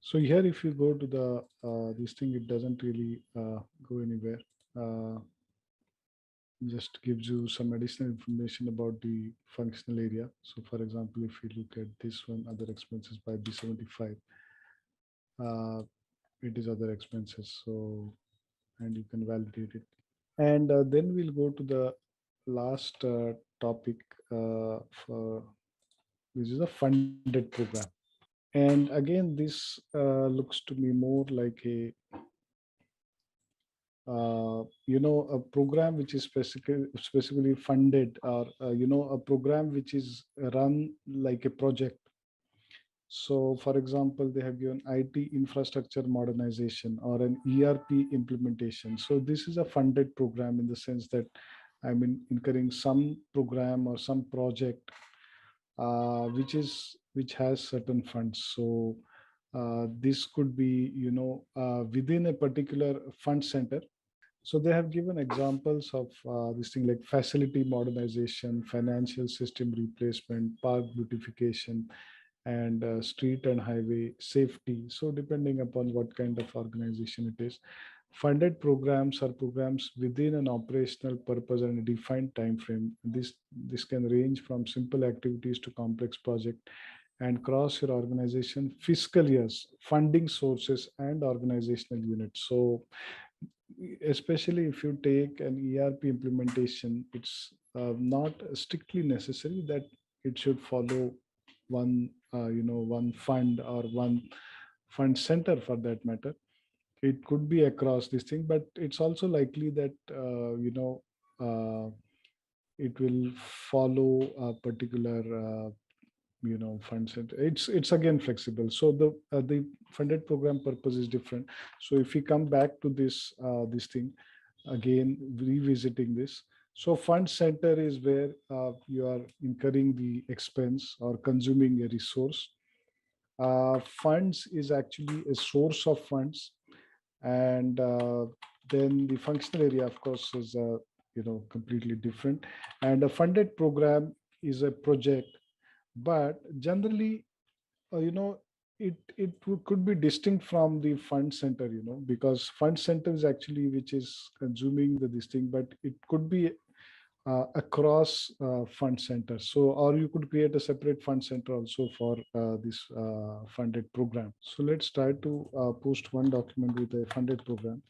Speaker 2: So here, if you go to the this thing, it doesn't really go anywhere. Uh, just gives you some additional information about the functional area. So for example, if you look at this one, other expenses by B75, uh, it is other expenses. So, and you can validate it. And then we'll go to the last topic for this is a funded program. And again, this looks to me more like a program which is specifically funded, or a program which is run like a project. So for example, they have given IT infrastructure modernization or an ERP implementation. So this is a funded program in the sense that I'm incurring some program or some project which has certain funds. So this could be within a particular fund center. So they have given examples of this thing like facility modernization, financial system replacement, park beautification, and street and highway safety. So depending upon what kind of organization it is, funded programs are programs within an operational purpose and a defined time frame. This can range from simple activities to complex project and cross your organization fiscal years, funding sources, and organizational units. So especially if you take an ERP implementation, it's not strictly necessary that it should follow one fund or one fund center for that matter. It could be across this thing, but it's also likely that it will follow a particular fund center. It's again flexible. So the funded program purpose is different. So if we come back to this thing again, revisiting this. So fund center is where you are incurring the expense or consuming a resource. Funds is actually a source of funds, and then the functional area, of course, is completely different. And a funded program is a project, but generally, could be distinct from the fund center, because fund center is actually which is consuming this thing, but it could be across fund center. So, or you could create a separate fund center also for this funded program. So let's try to post one document with a funded program.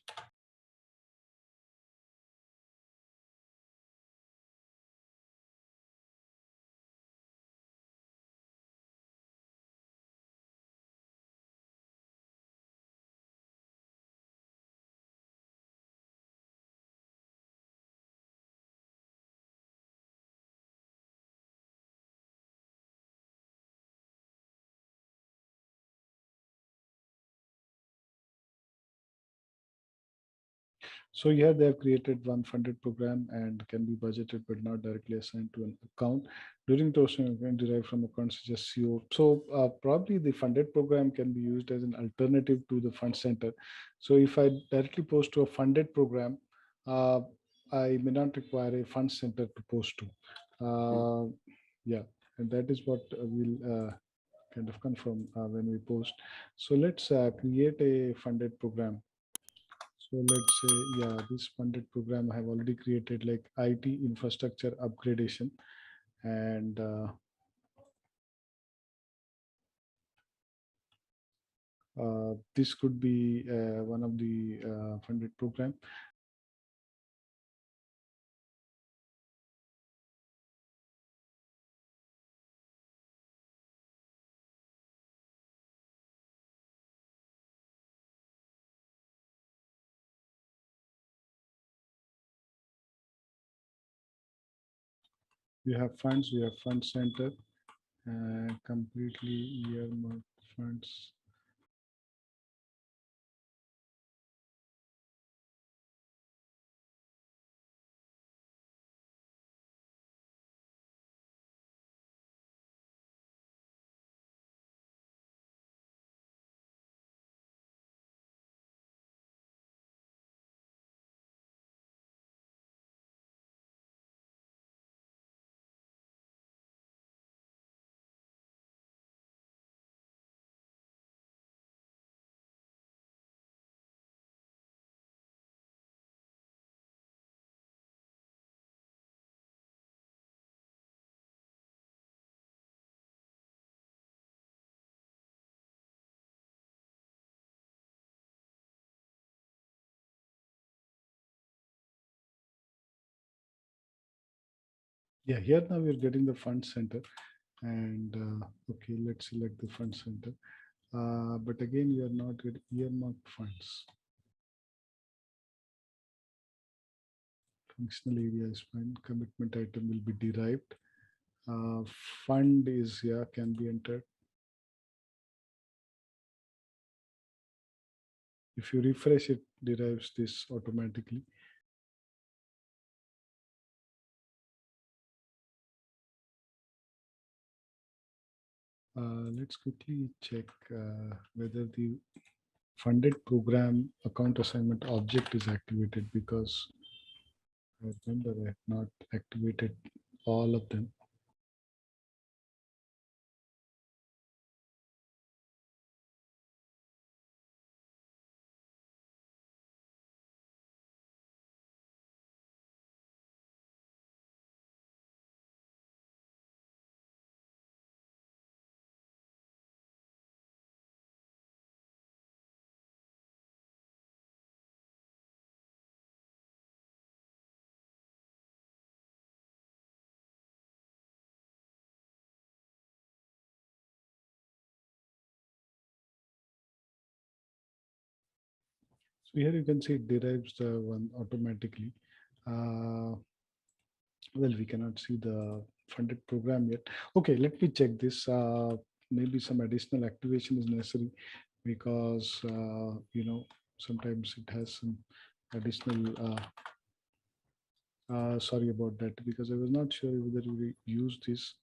Speaker 2: So here they have created one funded program and can be budgeted but not directly assigned to an account. During toasting account derived from accounts such as CO. So probably the funded program can be used as an alternative to the fund center. So if I directly post to a funded program, uh, I may not require a fund center to post to. Yeah, and that is what we'll kind of confirm when we post. So let's create a funded program. So let's say, yeah, this funded program I have already created like IT infrastructure upgradation. And this could be one of the funded program. We have funds, we have fund center, completely earmarked funds. Yeah, here now we're getting the fund center. And okay, let's select the fund center. But again, you are not getting earmarked funds. Functional area is fine. Commitment item will be derived. Uh, Fund is, yeah, can be entered. If you refresh it, derives this automatically. Let's quickly check whether the funded program account assignment object is activated, because I remember I have not activated all of them. So here you can see it derives the one automatically. Well, we cannot see the funded program yet. Okay, let me check this. Maybe some additional activation is necessary, because sometimes it has some additional. Sorry about that, because I was not sure whether we use this.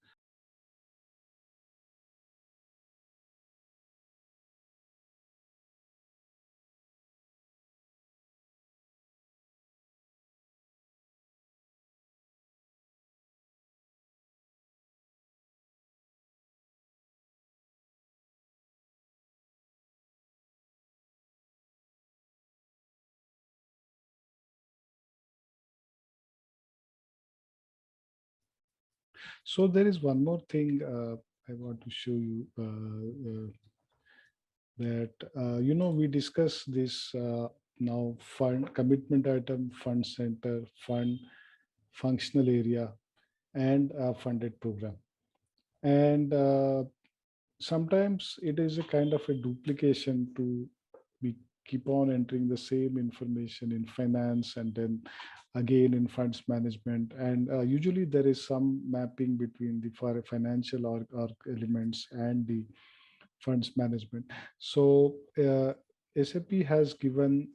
Speaker 2: So there is one more thing I want to show you. That we discuss this now: fund commitment item, fund center, fund functional area, and funded program. And sometimes it is a kind of a duplication to be keep on entering the same information in finance and then again in funds management. And usually there is some mapping between the financial or elements and the funds management. So SAP has given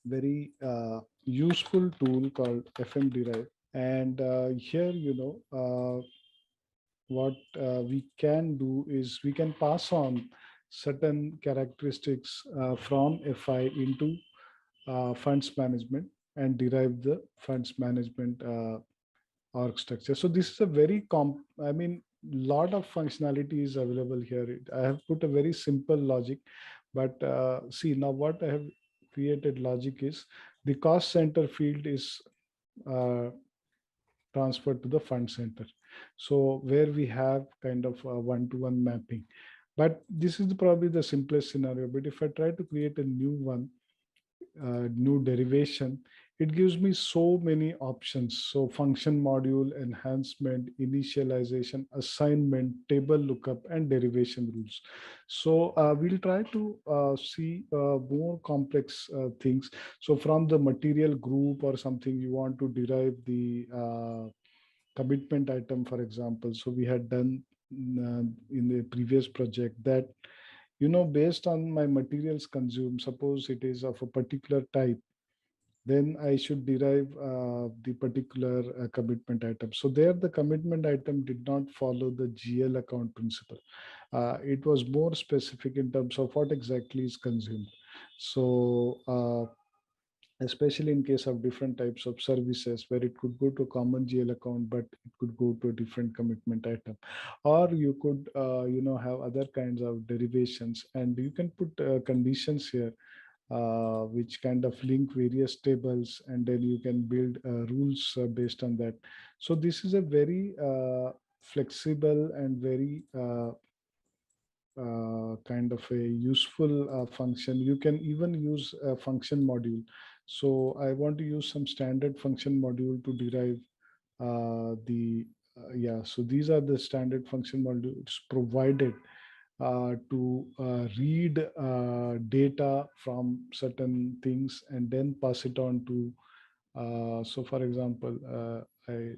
Speaker 2: very useful tool called FM Derive. And here, what we can do is we can pass on certain characteristics from FI into funds management and derive the funds management org structure. So this is a very I mean, lot of functionality is available here. I have put a very simple logic, but see now what I have created logic is the cost center field is uh, transferred to the fund center. So where we have kind of a one-to-one mapping. But this is probably the simplest scenario. But if I try to create a new one, new derivation, it gives me so many options. So function module, enhancement, initialization, assignment, table lookup, and derivation rules. So we'll try to see more complex things. So from the material group or something, you want to derive the commitment item, for example. So we had done in the previous project that based on my materials consumed, suppose it is of a particular type, then I should derive the particular commitment item. So there the commitment item did not follow the GL account principle. It was more specific in terms of what exactly is consumed. So especially in case of different types of services where it could go to a common GL account, but it could go to a different commitment item. Or you could, have other kinds of derivations, and you can put conditions here which kind of link various tables, and then you can build rules based on that. So this is a very flexible and very kind of a useful function. You can even use a function module. So I want to use some standard function module to derive yeah, so these are the standard function modules provided to read data from certain things and then pass it on to, so for example, I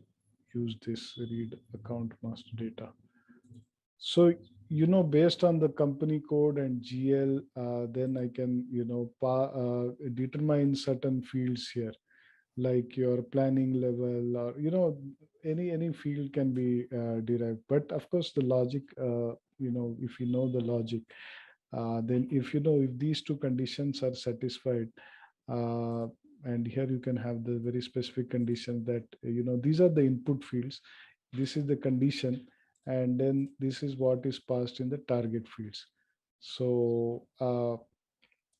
Speaker 2: use this read account master data. So, based on the company code and GL, then I can, determine certain fields here, like your planning level, or, any field can be derived. But of course, the logic, if you know the logic, then if these two conditions are satisfied, uh, and here you can have the very specific condition that, these are the input fields, this is the condition, and then this is what is passed in the target fields. So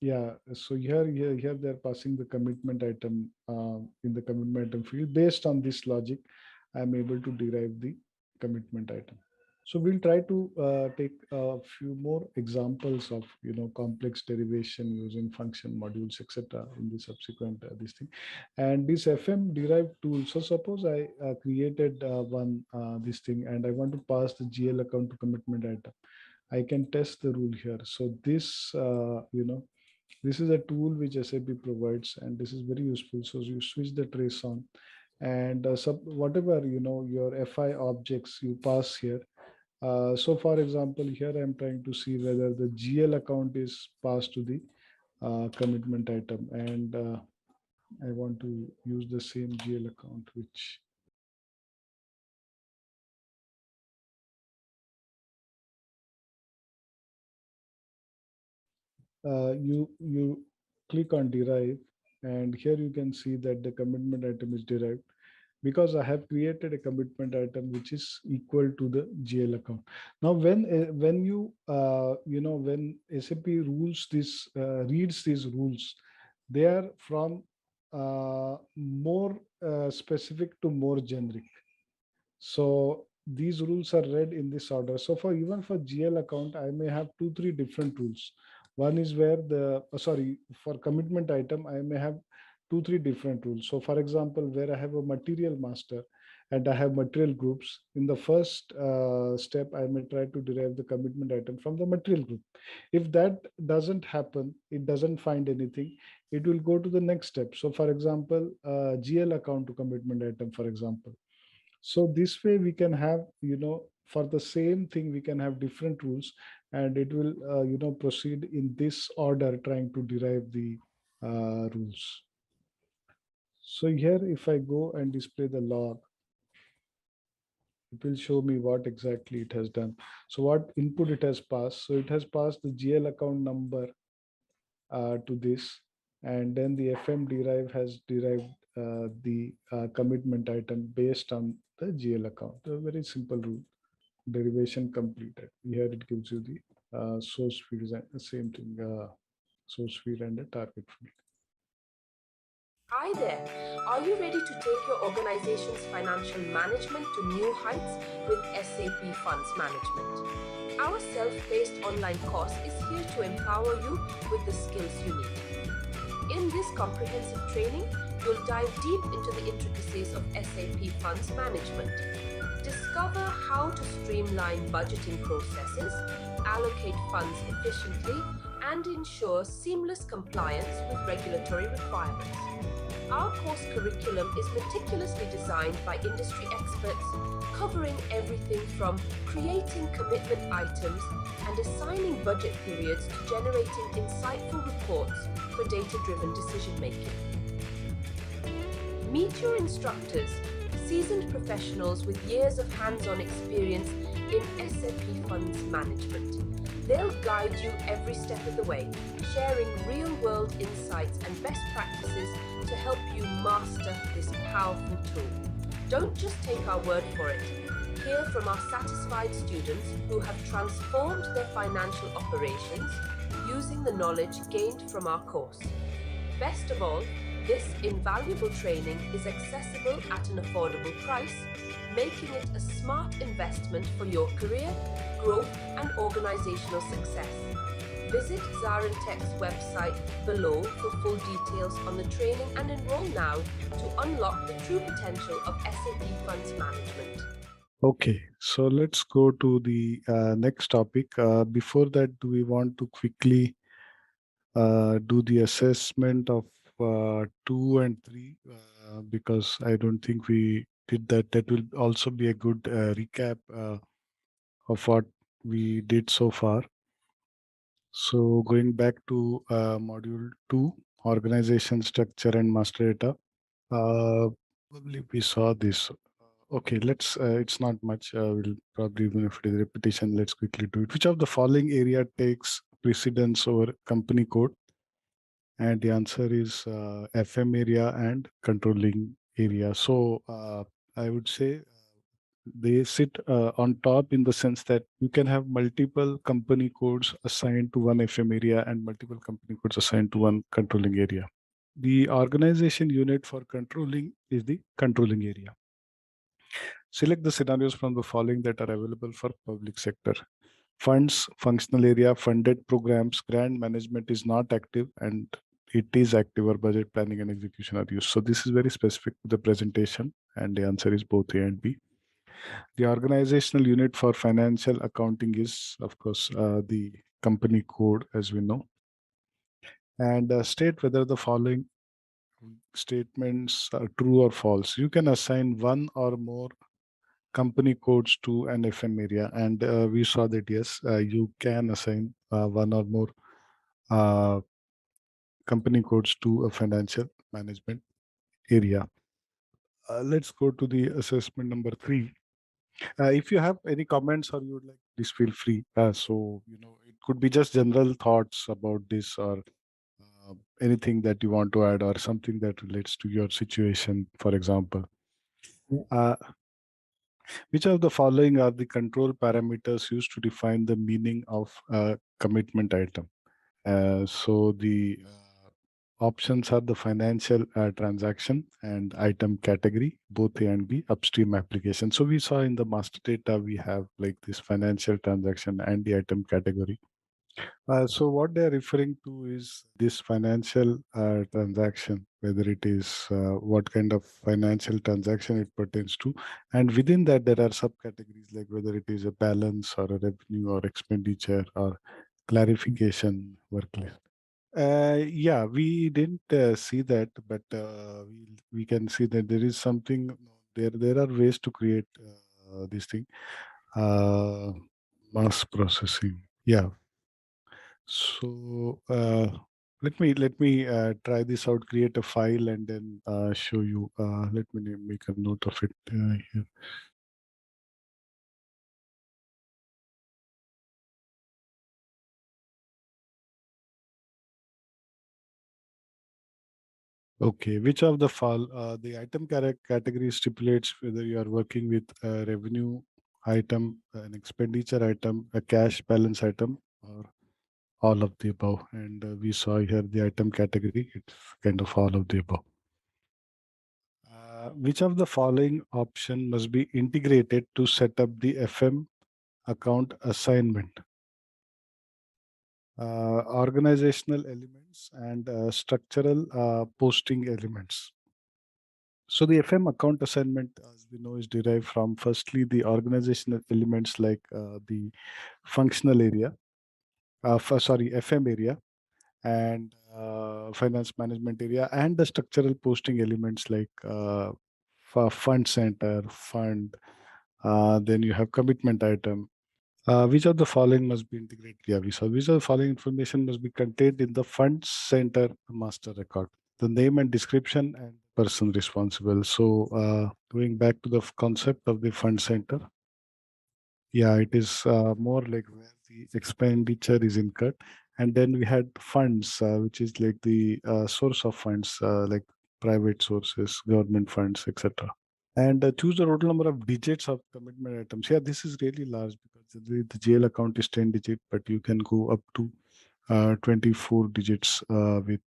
Speaker 2: yeah, so here they're passing the commitment item in the commitment item field. Based on this logic, I'm able to derive the commitment item. So we'll try to take a few more examples of complex derivation using function modules, etc. in the subsequent this thing. And this FM derived tool. So suppose I created one this thing, and I want to pass the GL account to commitment item. I can test the rule here. So this is a tool which SAP provides, and this is very useful. So you switch the trace on, and whatever your FI objects you pass here. So for example, here I'm trying to see whether the GL account is passed to the commitment item, and I want to use the same GL account, which you click on derive, and here you can see that the commitment item is derived because I have created a commitment item which is equal to the GL account. Now, when when SAP rules this reads these rules, they are from more specific to more generic. So these rules are read in this order. So for even for GL account, I may have two, three different rules. One is where for commitment item, I may have two, three different rules. So for example, where I have a material master and I have material groups, in the first step, I may try to derive the commitment item from the material group. If that doesn't happen, it doesn't find anything, it will go to the next step. So for example, GL account to commitment item, for example. So this way we can have, for the same thing, we can have different rules, and it will, proceed in this order, trying to derive the rules. So here, if I go and display the log, it will show me what exactly it has done. So what input it has passed. So it has passed the GL account number to this, and then the FM derive has derived the commitment item based on the GL account. A very simple rule. Derivation completed. Here it gives you the source fields and the same thing, source field and the target field.
Speaker 1: Hi there. Are you ready to take your organization's financial management to new heights with SAP Funds Management? Our self paced online course is here to empower you with the skills you need. In this comprehensive training, you'll dive deep into the intricacies of SAP Funds Management. Discover how to streamline budgeting processes, allocate funds efficiently, and ensure seamless compliance with regulatory requirements. Our course curriculum is meticulously designed by industry experts, covering everything from creating commitment items and assigning budget periods to generating insightful reports for data-driven decision-making. Meet your instructors, seasoned professionals with years of hands-on experience in SAP Funds Management. They'll guide you every step of the way, sharing real-world insights and best practices to help you master this powerful tool. Don't just take our word for it. Hear from our satisfied students who have transformed their financial operations using the knowledge gained from our course. Best of all, this invaluable training is accessible at an affordable price, making it a smart investment for your career, growth, and organizational success. Visit ZaranTech's website below for full details on the training and enroll now to unlock the true potential of SAP Funds Management.
Speaker 2: Okay, so let's go to the next topic. Before that, do we want to quickly do the assessment of 2 and 3? Because I don't think we did that. That will also be a good recap of what we did so far. So going back to module 2, organization structure and master data. Probably we saw this. Okay, let's, it's not much. We'll probably, even if it is repetition, let's quickly do it. Which of the following area takes precedence over company code? And the answer is FM area and controlling area. So I would say they sit on top, in the sense that you can have multiple company codes assigned to one FM area and multiple company codes assigned to one controlling area. The organization unit for controlling is the controlling area. Select the scenarios from the following that are available for public sector. Funds, functional area, funded programs, grant management is not active, and it is active, or budget planning and execution are used. So this is very specific to the presentation, and the answer is both A and B. The organizational unit for financial accounting is, of course, the company code, as we know. And state whether the following statements are true or false. You can assign one or more company codes to an FM area, and we saw that yes, you can assign one or more uh, company codes to a financial management area. Let's go to the assessment number 3. If you have any comments or you would like, please feel free. So, it could be just general thoughts about this, or anything that you want to add, or something that relates to your situation, for example. Uh, which of the following are the control parameters used to define the meaning of a commitment item? So the options are the financial transaction and item category, both A and B, upstream application. So we saw in the master data, we have like this financial transaction and the item category. So what they're referring to is this financial transaction, whether it is what kind of financial transaction it pertains to. And within that, there are subcategories, like whether it is a balance or a revenue or expenditure or clarification workload. Yeah, we didn't see that, but we can see that there is something there. There are ways to create this thing, uh, mass processing. Yeah. So Let me try this out, create a file, and then show you. Let me make a note of it here. Okay, which of the item category stipulates whether you are working with a revenue item, an expenditure item, a cash balance item, or all of the above? And we saw here the item category. It's kind of all of the above. Which of the following option must be integrated to set up the FM account assignment? Organizational elements and structural posting elements. So the FM account assignment, as we know, is derived from firstly the organizational elements like the functional area, FM area, and finance management area, and the structural posting elements like fund center, fund. Then you have commitment item. Which of the following must be integrated? Yeah, we saw which of the following information must be contained in the fund center master record: the name and description and person responsible. So, going back to the concept of the fund center, yeah, it is more like where the expenditure is incurred, and then we had funds, which is like the source of funds, like private sources, government funds, etc. And choose the total number of digits of commitment items. Yeah, this is really large because the jail account is 10 digit, but you can go up to 24 digits with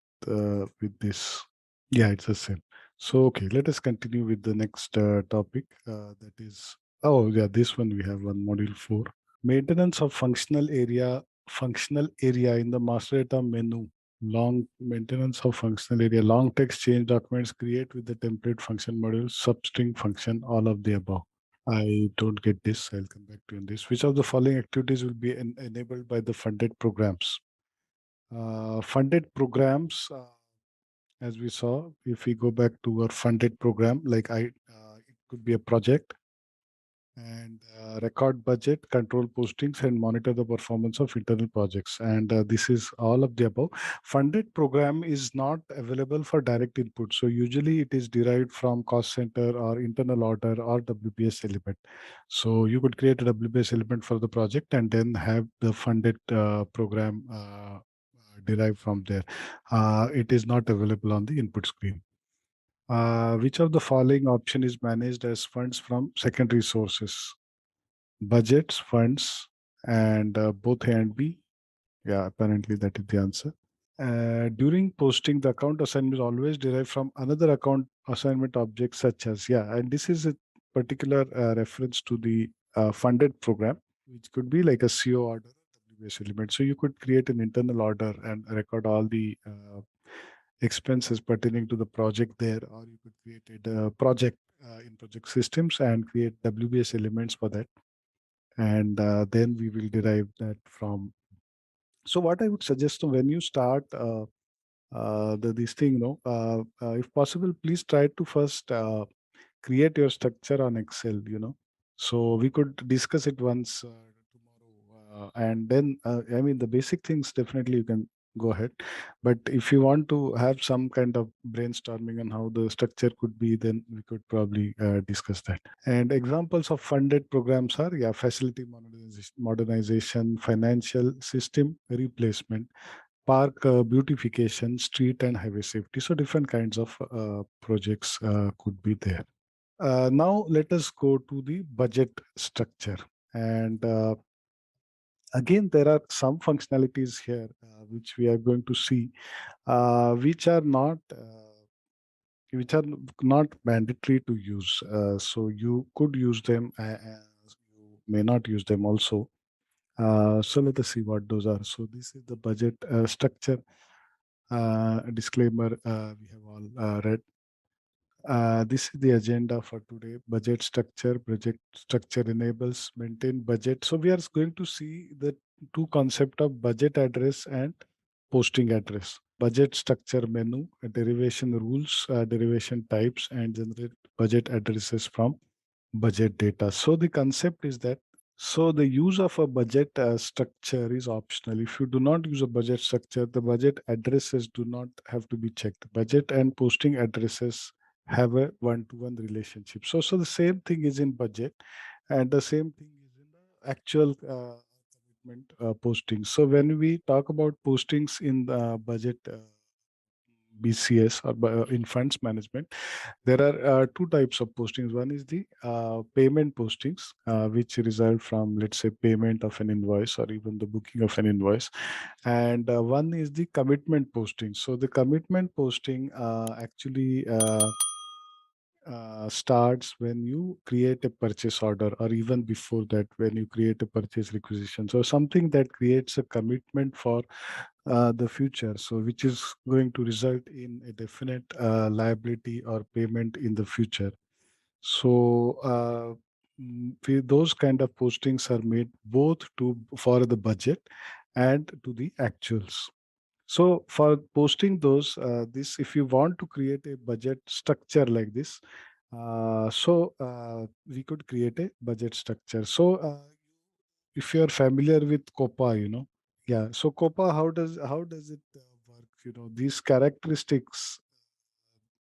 Speaker 2: this. Yeah, it's the same. So, okay, let us continue with the next topic. That is, oh, yeah, this one we have on module 4. Maintenance of functional area in the master data menu. Long maintenance of functional area, long text change documents, create with the template function module, substring function, all of the above. I don't get this. I'll come back to you on this. Which of the following activities will be enabled by the funded programs? Funded programs, as we saw, if we go back to our funded program, it could be a project and record budget, control postings, and monitor the performance of internal projects. And this is all of the above. Funded program is not available for direct input. So usually it is derived from cost center or internal order or WBS element. So you could create a WBS element for the project and then have the funded program derived from there. It is not available on the input screen. Which of the following option is managed as funds from secondary sources? Budgets, funds, and both A and B. Yeah, apparently that is the answer. During posting, the account assignment is always derived from another account assignment object, such as, yeah, and this is a particular reference to the funded program, which could be like a CO order, WS element. So you could create an internal order and record all the expenses pertaining to the project there, or you could create a project in project systems and create WBS elements for that. And then we will derive that from. So what I would suggest, when you start this thing, if possible, please try to first create your structure on Excel, so we could discuss it once tomorrow. And then, I mean, the basic things definitely you can go ahead. But if you want to have some kind of brainstorming on how the structure could be, then we could probably discuss that. And examples of funded programs are, yeah, facility modernization, financial system replacement, park beautification, street and highway safety. So different kinds of projects could be there. Now let us go to the budget structure. And again, there are some functionalities here which we are going to see, which are not mandatory to use. So you could use them, you may not use them also. So let us see what those are. So this is the budget structure. Disclaimer, we have all read. This is the agenda for today. Budget structure. Project structure enables maintain budget. So we are going to see the two concept of budget address and posting address. Budget structure menu, derivation rules, derivation types, and generate budget addresses from budget data. So the concept is that So the use of a budget structure is optional. If you do not use a budget structure, the budget addresses do not have to be checked. Budget and posting addresses have a one-to-one relationship. So the same thing is in budget, and the same thing is in the actual commitment postings. So when we talk about postings in the budget. BCS or in funds management, there are two types of postings. One is the payment postings, which result from, let's say, payment of an invoice or even the booking of an invoice. And one is the commitment posting. So the commitment posting actually starts when you create a purchase order, or even before that, when you create a purchase requisition. So something that creates a commitment for the future, so which is going to result in a definite liability or payment in the future. So those kind of postings are made both to for the budget and to the actuals. So for posting those, this if you want to create a budget structure like this, we could create a budget structure. So if you are familiar with COPA, yeah. So COPA, how does it work? These characteristics,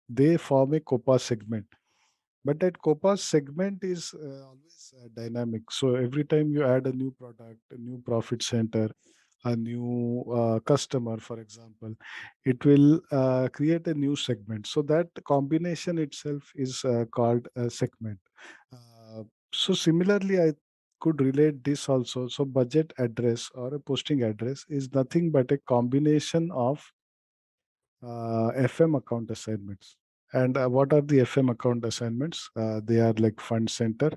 Speaker 2: they form a COPA segment. But that COPA segment is always dynamic. So every time you add a new product, a new profit center, a new customer, for example, it will create a new segment. So that combination itself is called a segment. So similarly, I could relate this also. So budget address or a posting address is nothing but a combination of FM account assignments. And what are the FM account assignments? They are like fund center,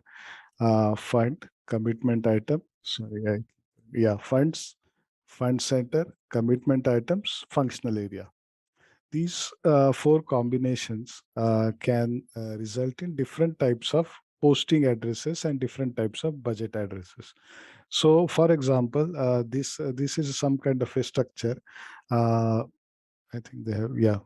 Speaker 2: fund, commitment item. Sorry, yeah, funds, fund center, commitment items, functional area. These four combinations can result in different types of posting addresses and different types of budget addresses. So, for example, this is some kind of a structure. Uh, I think they have, yeah.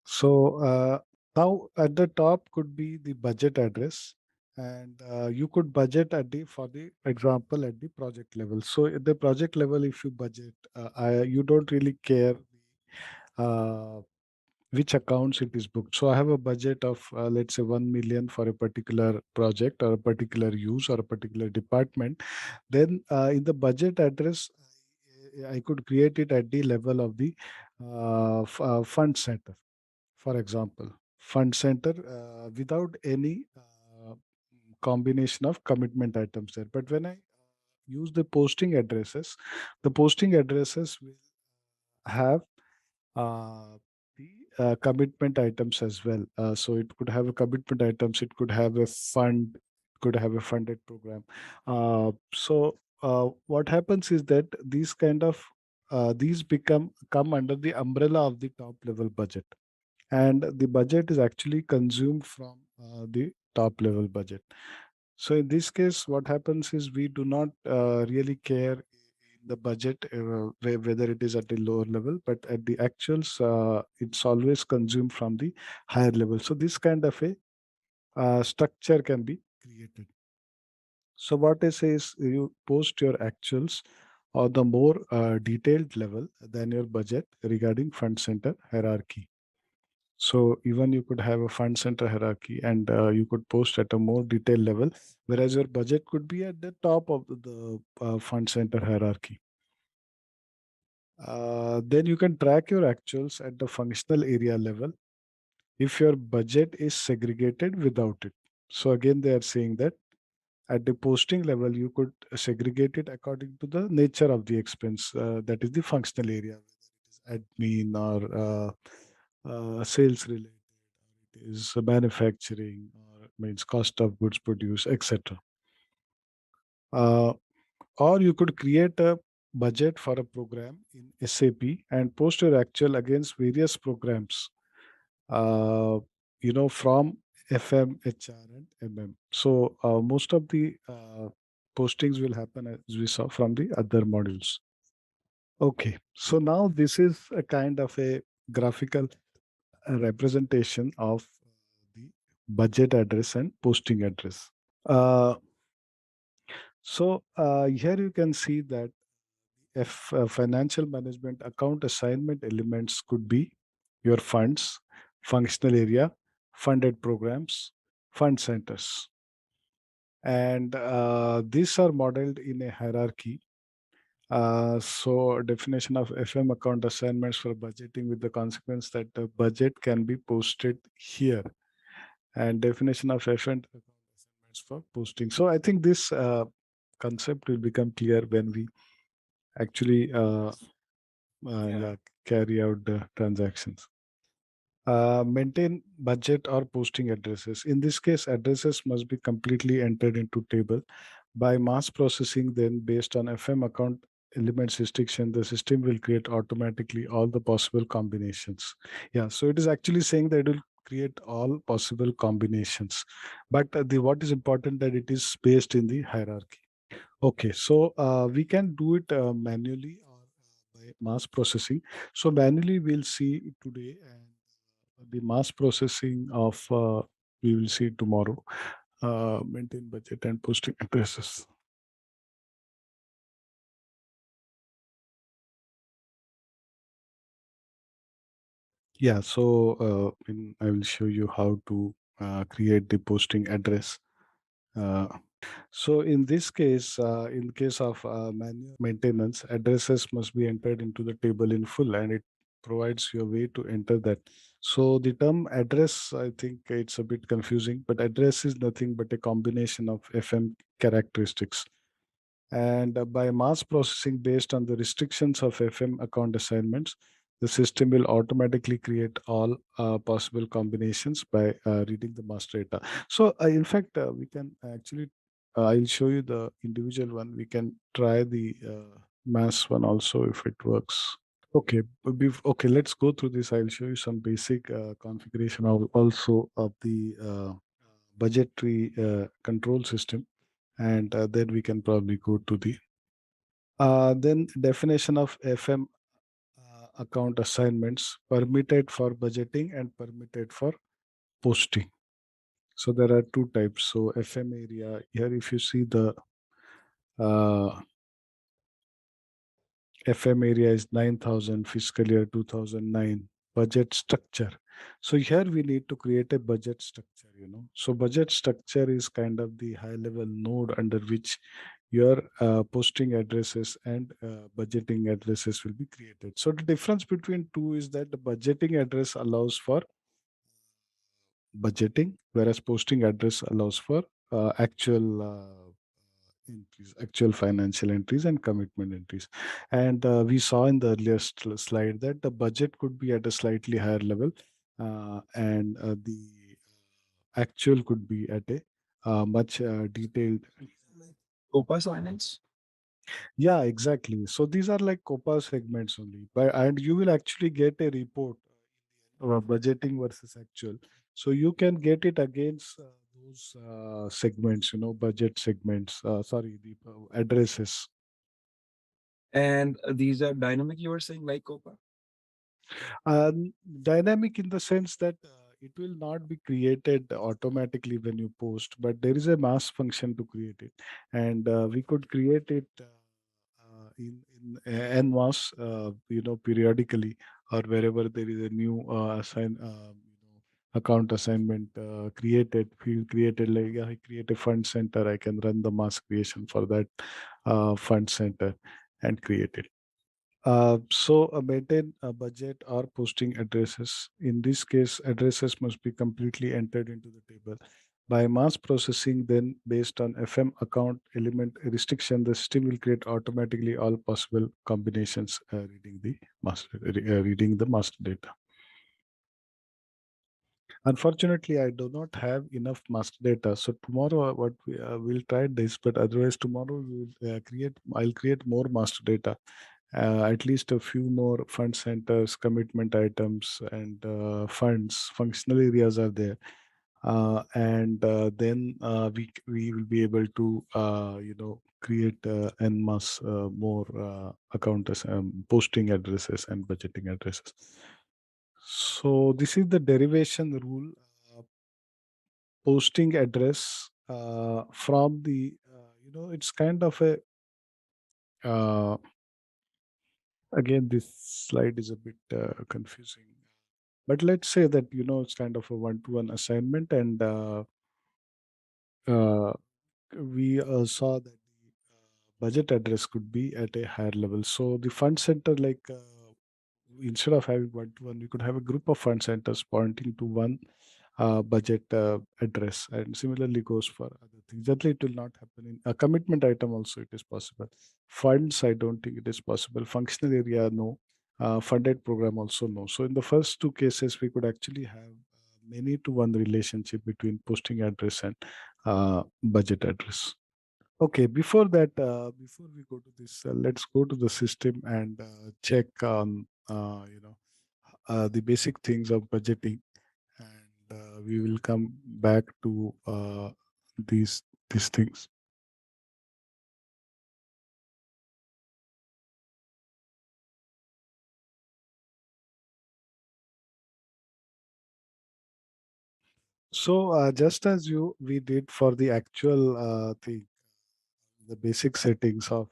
Speaker 2: So now at the top could be the budget address, and you could budget for the example, at the project level. So at the project level, if you budget, you don't really care uh, which accounts it is booked. So I have a budget of, let's say, 1 million for a particular project or a particular use or a particular department. Then in the budget address, I could create it at the level of the fund center, for example, fund center, without any combination of commitment items there. But when I use the posting addresses will have uh, the commitment items as well. So it could have a commitment items, it could have a fund, could have a funded program. What happens is that these become come under the umbrella of the top level budget, and the budget is actually consumed from the top level budget. So in this case, what happens is we do not really care in the budget, whether it is at a lower level, but at the actuals, it's always consumed from the higher level. So this kind of a structure can be created. So what I say is you post your actuals or the more detailed level than your budget regarding fund center hierarchy. So even you could have a fund center hierarchy, and you could post at a more detailed level, whereas your budget could be at the top of the fund center hierarchy. Then you can track your actuals at the functional area level if your budget is segregated without it. So again, they are saying that at the posting level, you could segregate it according to the nature of the expense, that is the functional area, whether it is admin or sales related, or it is manufacturing, or means cost of goods produced, etc. Uh, or you could create a budget for a program in SAP and post your actual against various programs, uh, from FM, HR, and MM. So most of the postings will happen, as we saw, from the other modules. Okay, so now this is a kind of a graphical representation of the budget address and posting address. Uh, So here you can see that if financial management account assignment elements could be your funds, functional area, funded programs, fund centers. And these are modeled in a hierarchy. So definition of FM account assignments for budgeting with the consequence that the budget can be posted here, and definition of FM account assignments for posting. So I think this concept will become clear when we actually
Speaker 3: Yeah.
Speaker 2: yeah, carry out the transactions. Maintain budget or posting addresses. In this case, addresses must be completely entered into table. By mass processing, then based on FM account elements restriction, the system will create automatically all the possible combinations. Yeah, so it is actually saying that it will create all possible combinations. But the what is important that it is based in the hierarchy. Okay, so we can do it manually or by mass processing. So manually we'll see today, and the mass processing of we will see tomorrow. Maintain budget and posting addresses. Yeah, so I will show you how to create the posting address. Uh, So in this case, in case of manual maintenance, addresses must be entered into the table in full, and it provides you a way to enter that. So the term address, I think it's a bit confusing, but address is nothing but a combination of FM characteristics. And by mass processing based on the restrictions of FM account assignments, the system will automatically create all possible combinations by reading the master data. So, in fact, we can actually, I'll show you the individual one. We can try the mass one also if it works. Okay, okay, let's go through this. I'll show you some basic configuration of also of the budgetary control system, and then we can probably go to the then definition of FM account assignments permitted for budgeting and permitted for posting. So there are two types. So FM area here, if you see the uh, FM area is 9,000 fiscal year 2009 budget structure. So here we need to create a budget structure, you know. So budget structure is kind of the high level node under which your posting addresses and budgeting addresses will be created. So the difference between two is that the budgeting address allows for budgeting, whereas posting address allows for actual entries, actual financial entries and commitment entries. And we saw in the earlier slide that the budget could be at a slightly higher level, and the actual could be at a much detailed.
Speaker 4: Copa Finance.
Speaker 2: Yeah, exactly. So these are like COPA segments only, but and you will actually get a report budgeting versus actual. So you can get it against those segments, you know, budget segments. Sorry, the addresses.
Speaker 4: And these are dynamic, you were saying, like Copa.
Speaker 2: Dynamic in the sense that it will not be created automatically when you post, but there is a mass function to create it, and we could create it in en masse, you know, periodically, or wherever there is a new account assignment created, field created. Like I create a fund center, I can run the mass creation for that fund center and create it. Maintain a budget or posting addresses. In this case, addresses must be completely entered into the table. By mass processing, then based on FM account element restriction, the system will create automatically all possible combinations reading the master data. Unfortunately, I do not have enough master data. So tomorrow, what we'll try this, but otherwise tomorrow we will I'll create more master data, at least a few more fund centers, commitment items, and funds. Functional areas are there, and then we will be able to create en masse more posting addresses and budgeting addresses. So this is the derivation rule. Posting address from the it's kind of a uh, again, this slide is a bit confusing. But let's say that it's kind of a one-to-one assignment, and uh, we saw that the budget address could be at a higher level. So the fund center, like instead of having one-to-one, we could have a group of fund centers pointing to one budget address, and similarly goes for other things. Generally, it will not happen in a commitment item. Also, it is possible. Funds, I don't think it is possible. Functional area, no. Funded program, also no. So in the first two cases, we could actually have many to one relationship between posting address and budget address. Okay, before that, before we go to this, let's go to the system and check on the basic things of budgeting, and we will come back to these things. So just as we did for the actual thing, the basic settings of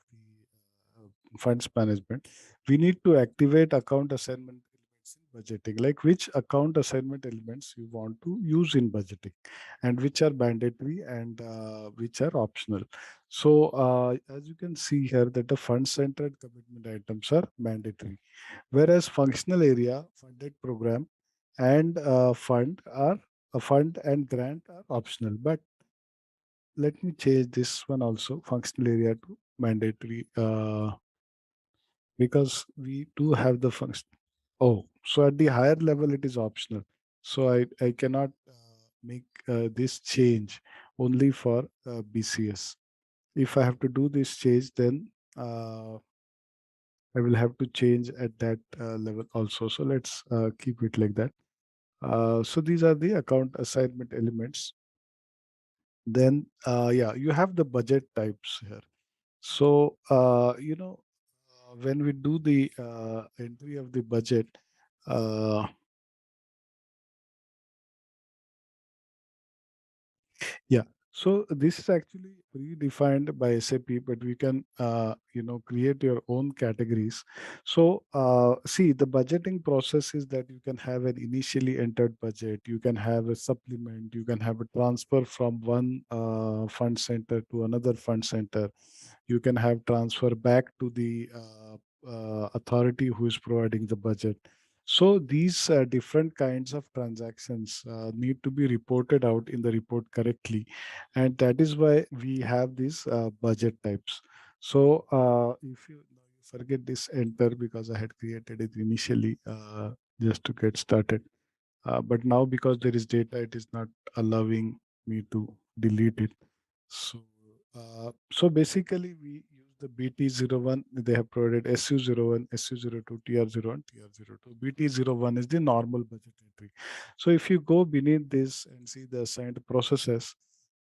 Speaker 2: the funds management, we need to activate account assignment elements in budgeting, like which account assignment elements you want to use in budgeting, and which are mandatory and which are optional. So as you can see here, that the fund centered commitment items are mandatory, whereas functional area, funded program, and fund are a fund and grant are optional. But let me change this one also, functional area to mandatory, because we do have the function. Oh, so at the higher level, it is optional. So I cannot make this change only for BCS. If I have to do this change, then I will have to change at that level also. So let's keep it like that. So these are the account assignment elements. Then, yeah, you have the budget types here. So, when we do the entry of the budget, uh, yeah. So this is actually predefined by SAP, but we can, create your own categories. So, see, the budgeting process is that you can have an initially entered budget, you can have a supplement, you can have a transfer from one fund center to another fund center, you can have transfer back to the authority who is providing the budget. So these different kinds of transactions need to be reported out in the report correctly, and that is why we have these budget types. So if you, now you forget this enter, because I had created it initially just to get started, but now because there is data, it is not allowing me to delete it. So basically, we use the BT01. They have provided SU01, SU02, TR01, TR02. BT01 is the normal budget entry. So if you go beneath this and see the assigned processes,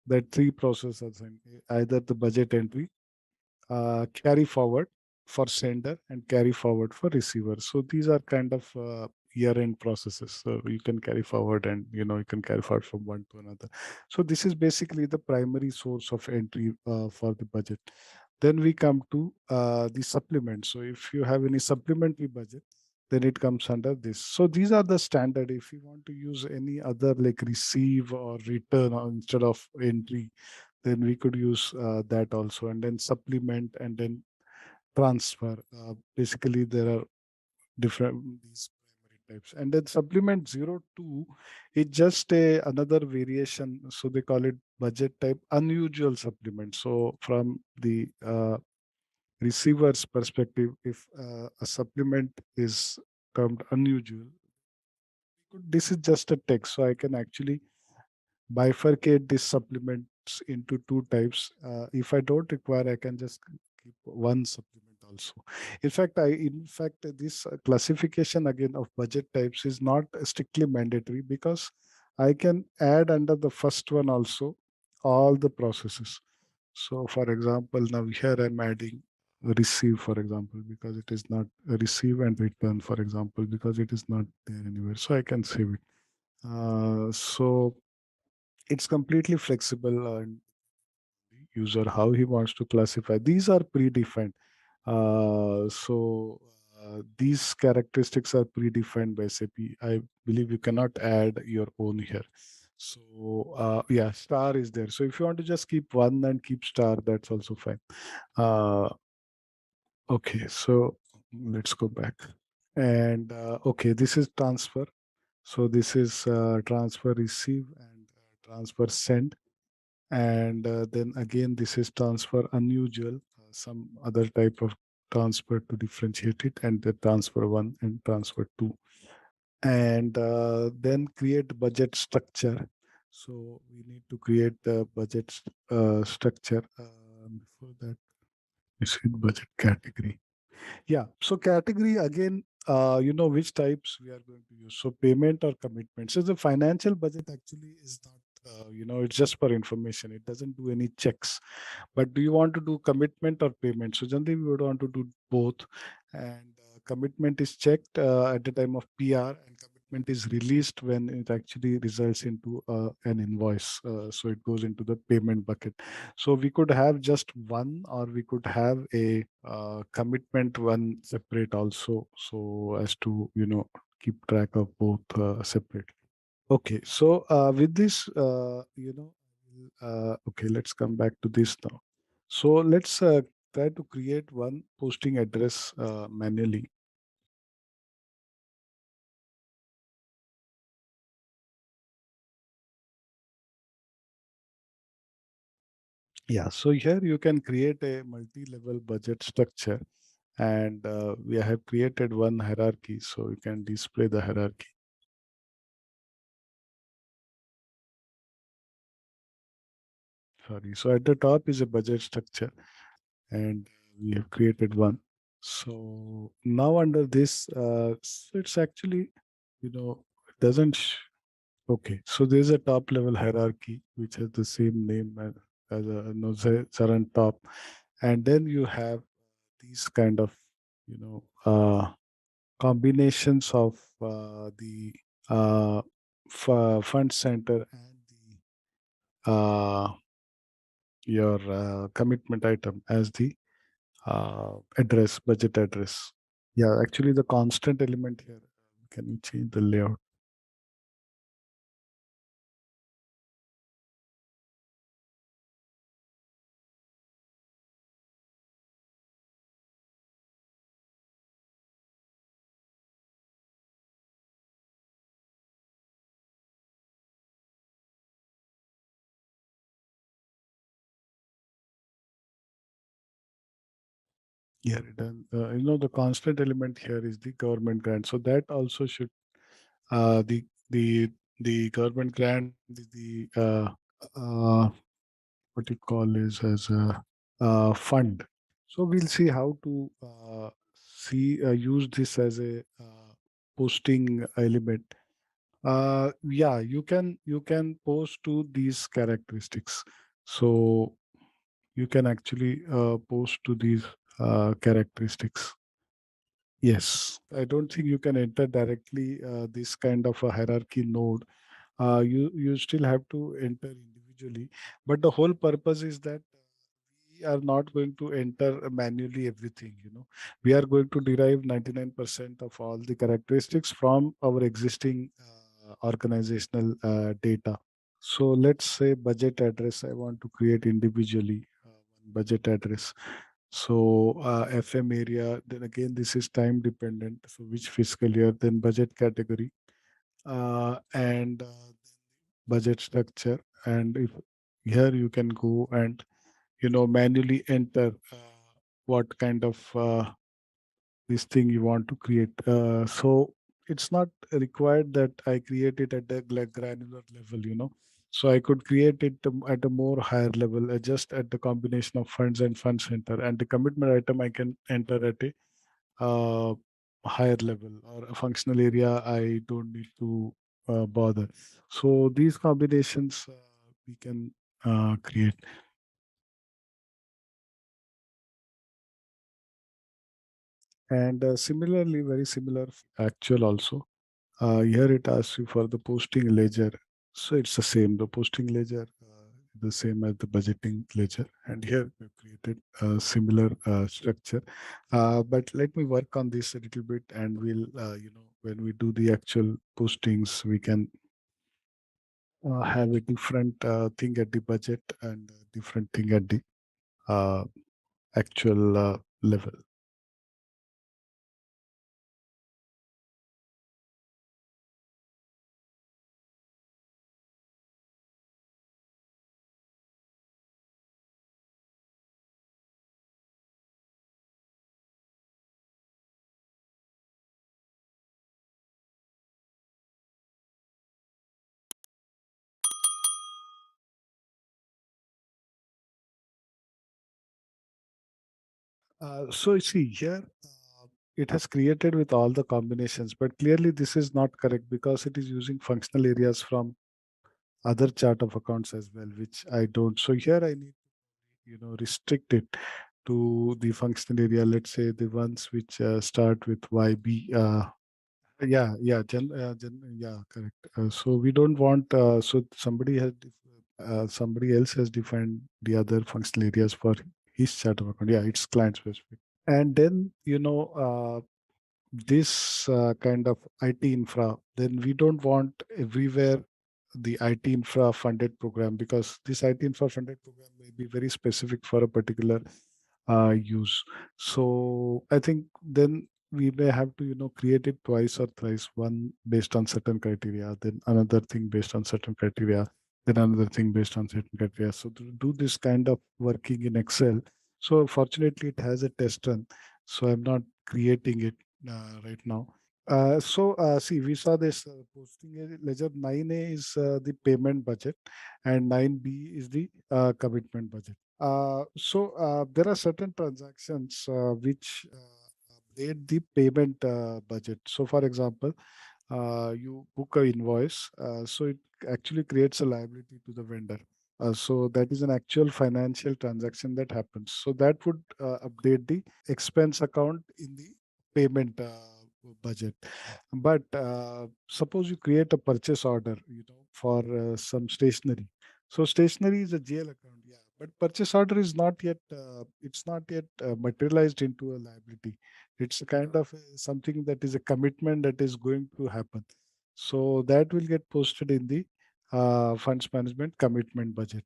Speaker 2: that three processes, either the budget entry, carry forward for sender, and carry forward for receiver. So these are kind of year-end processes. So you can carry forward, and you can carry forward from one to another. So this is basically the primary source of entry for the budget. Then we come to the supplement. So if you have any supplementary budget, then it comes under this. So these are the standard. If you want to use any other, like receive or return instead of entry, then we could use that also, and then supplement, and then transfer. Basically, there are different these primary types, and then supplement 02 is just a another variation. So they call it budget type unusual supplement. So from the receiver's perspective, if a supplement is termed unusual, this is just a text, so I can actually bifurcate these supplements into two types. If I don't require, I can just keep one supplement also. In fact, this classification again of budget types is not strictly mandatory, because I can add under the first one also all the processes. So, for example, now here I'm adding receive, for example, because it is not receive, and return, for example, because it is not there anywhere. So I can save it. So it's completely flexible, and user, how he wants to classify. These are predefined. These characteristics are predefined by SAP. I believe you cannot add your own here. So yeah, star is there. So if you want to just keep one and keep star, that's also fine. Uh, okay, so let's go back. And okay, this is transfer. So this is transfer receive and transfer send. And then again, this is transfer unusual, some other type of transfer to differentiate it, and the transfer one and transfer two. And then create budget structure. So we need to create the budget structure. Before that, we see budget category. Yeah. So category again, which types we are going to use. So payment or commitment. So the financial budget actually is not, it's just for information. It doesn't do any checks. But do you want to do commitment or payment? So generally, we would want to do both. And commitment is checked at the time of PR, and commitment is released when it actually results into an invoice. So it goes into the payment bucket. So we could have just one, or we could have a commitment one separate also. So as to keep track of both separate. Okay, so with this, okay, let's come back to this now. So let's try to create one posting address manually. Yeah, so here you can create a multi-level budget structure, and we have created one hierarchy, so you can display the hierarchy. Sorry, so at the top is a budget structure, and we have created one. So now under this, so it's actually, it doesn't. Okay, so there's a top level hierarchy which has the same name as a Zaran top, and then you have these kind of combinations of the uh, fund center and the your commitment item as the address, budget address. Yeah, actually the constant element here. Can we change the layout? Yeah, it does. The constant element here is the government grant. So that also should uh, the the the government grant the what you call is as a fund. So we'll see how to see use this as a posting element. Yeah, you can post to these characteristics. So you can actually post to these characteristics. Yes, I don't think you can enter directly this kind of a hierarchy node. You still have to enter individually, but the whole purpose is that we are not going to enter manually everything. We are going to derive 99% of all the characteristics from our existing organizational data. So let's say budget address. I want to create individually one budget address. So FM area, then again, this is time dependent. So which fiscal year, then budget category, and budget structure. And if here you can go and, manually enter what kind of this thing you want to create. So it's not required that I create it at a granular level. So I could create it at a more higher level, just at the combination of funds and fund center, and the commitment item I can enter at a higher level, or a functional area I don't need to bother. So these combinations we can create. And similarly, very similar actual also. Here it asks you for the posting ledger. So it's the same. The posting ledger the same as the budgeting ledger. And here we've created a similar structure. But let me work on this a little bit, and we'll, when we do the actual postings, we can have a different thing at the budget and a different thing at the uh, actual level. So you see here, it has created with all the combinations, but clearly this is not correct because it is using functional areas from other chart of accounts as well, which I don't. So here I need, restrict it to the functional area. Let's say the ones which start with YB. Yeah, correct. So we don't want. So somebody else has defined the other functional areas for his chart of account. Yeah, it's client specific. And then, this kind of IT infra, then we don't want everywhere the IT infra funded program, because this IT infra funded program may be very specific for a particular use. So I think then we may have to, create it twice or thrice, one based on certain criteria, then another thing based on certain criteria, then another thing based on certain criteria. So to do this kind of working in Excel, so fortunately it has a test run, so I'm not creating it right now. See, we saw this posting ledger 9A is the payment budget, and 9B is the commitment budget. There are certain transactions which update the payment budget. So, for example, you book a invoice, so it actually creates a liability to the vendor. So that is an actual financial transaction that happens. So that would update the expense account in the payment budget. But suppose you create a purchase order, for some stationery. So stationery is a GL account, yeah. But purchase order is not yet, it's not yet materialized into a liability. It's a kind of something that is a commitment that is going to happen. So that will get posted in the funds management commitment budget.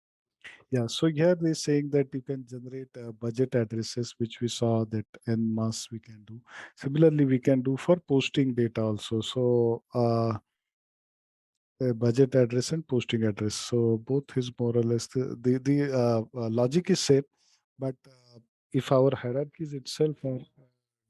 Speaker 2: Yeah. So here they're saying that you can generate budget addresses, which we saw that en masse we can do. Similarly, we can do for posting data also. So budget address and posting address. So both is more or less the logic is same, but if our hierarchies itself are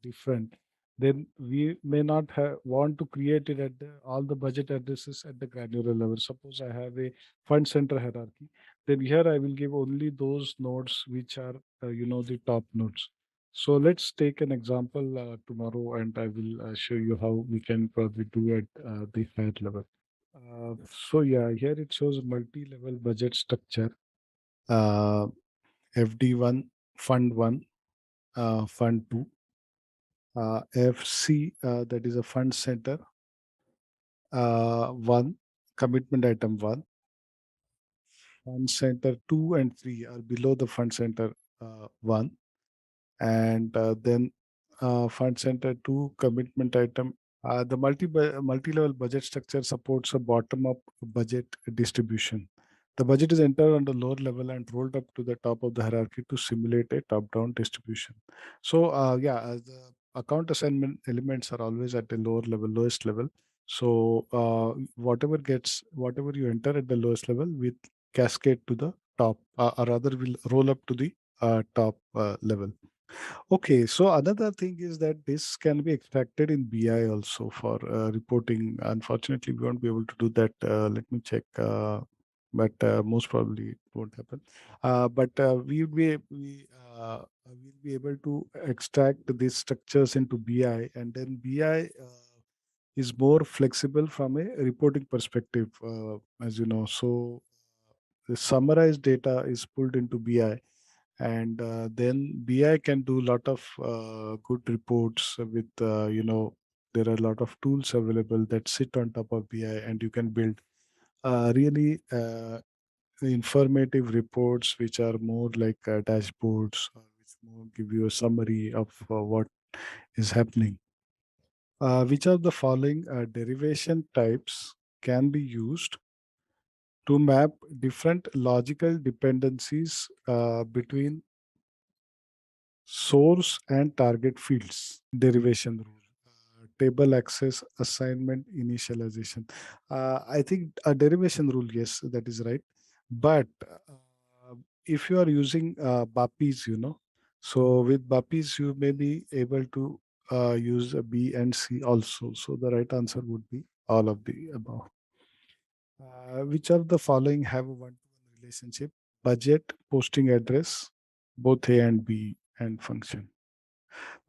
Speaker 2: different, then we may not want to create it at all the budget addresses at the granular level. Suppose I have a fund center hierarchy, then here I will give only those nodes which are the top nodes. So let's take an example tomorrow, and I will show you how we can probably do at the higher level. So yeah, here it shows multi-level budget structure. Uh, FD1, Fund 1, Fund 2, FC, that is a fund center, 1, commitment item 1, fund center 2 and 3 are below the fund center 1, and then fund center 2, commitment item. The multi-level budget structure supports a bottom-up budget distribution. The budget is entered on the lower level and rolled up to the top of the hierarchy to simulate a top-down distribution. So, the account assignment elements are always at the lower level, lowest level. So, whatever you enter at the lowest level will cascade to the top, or rather will roll up to the top level. Okay, so another thing is that this can be extracted in BI also for reporting. Unfortunately, we won't be able to do that. Let me check. But most probably it won't happen. But we'll be able to extract these structures into BI, and then BI is more flexible from a reporting perspective, as you know. So the summarized data is pulled into BI, and then BI can do a lot of good reports with there are a lot of tools available that sit on top of BI, and you can build really informative reports which are more like dashboards, or which more give you a summary of what is happening. Which of the following derivation types can be used to map different logical dependencies between source and target fields? Derivation rule, table access, assignment, initialization. I think a derivation rule, yes, that is right. But if you are using BAPIs, so with BAPIs, you may be able to use a B and C also. So the right answer would be all of the above. Which of the following have a one-to-one relationship? Budget, posting address, both A and B, and function.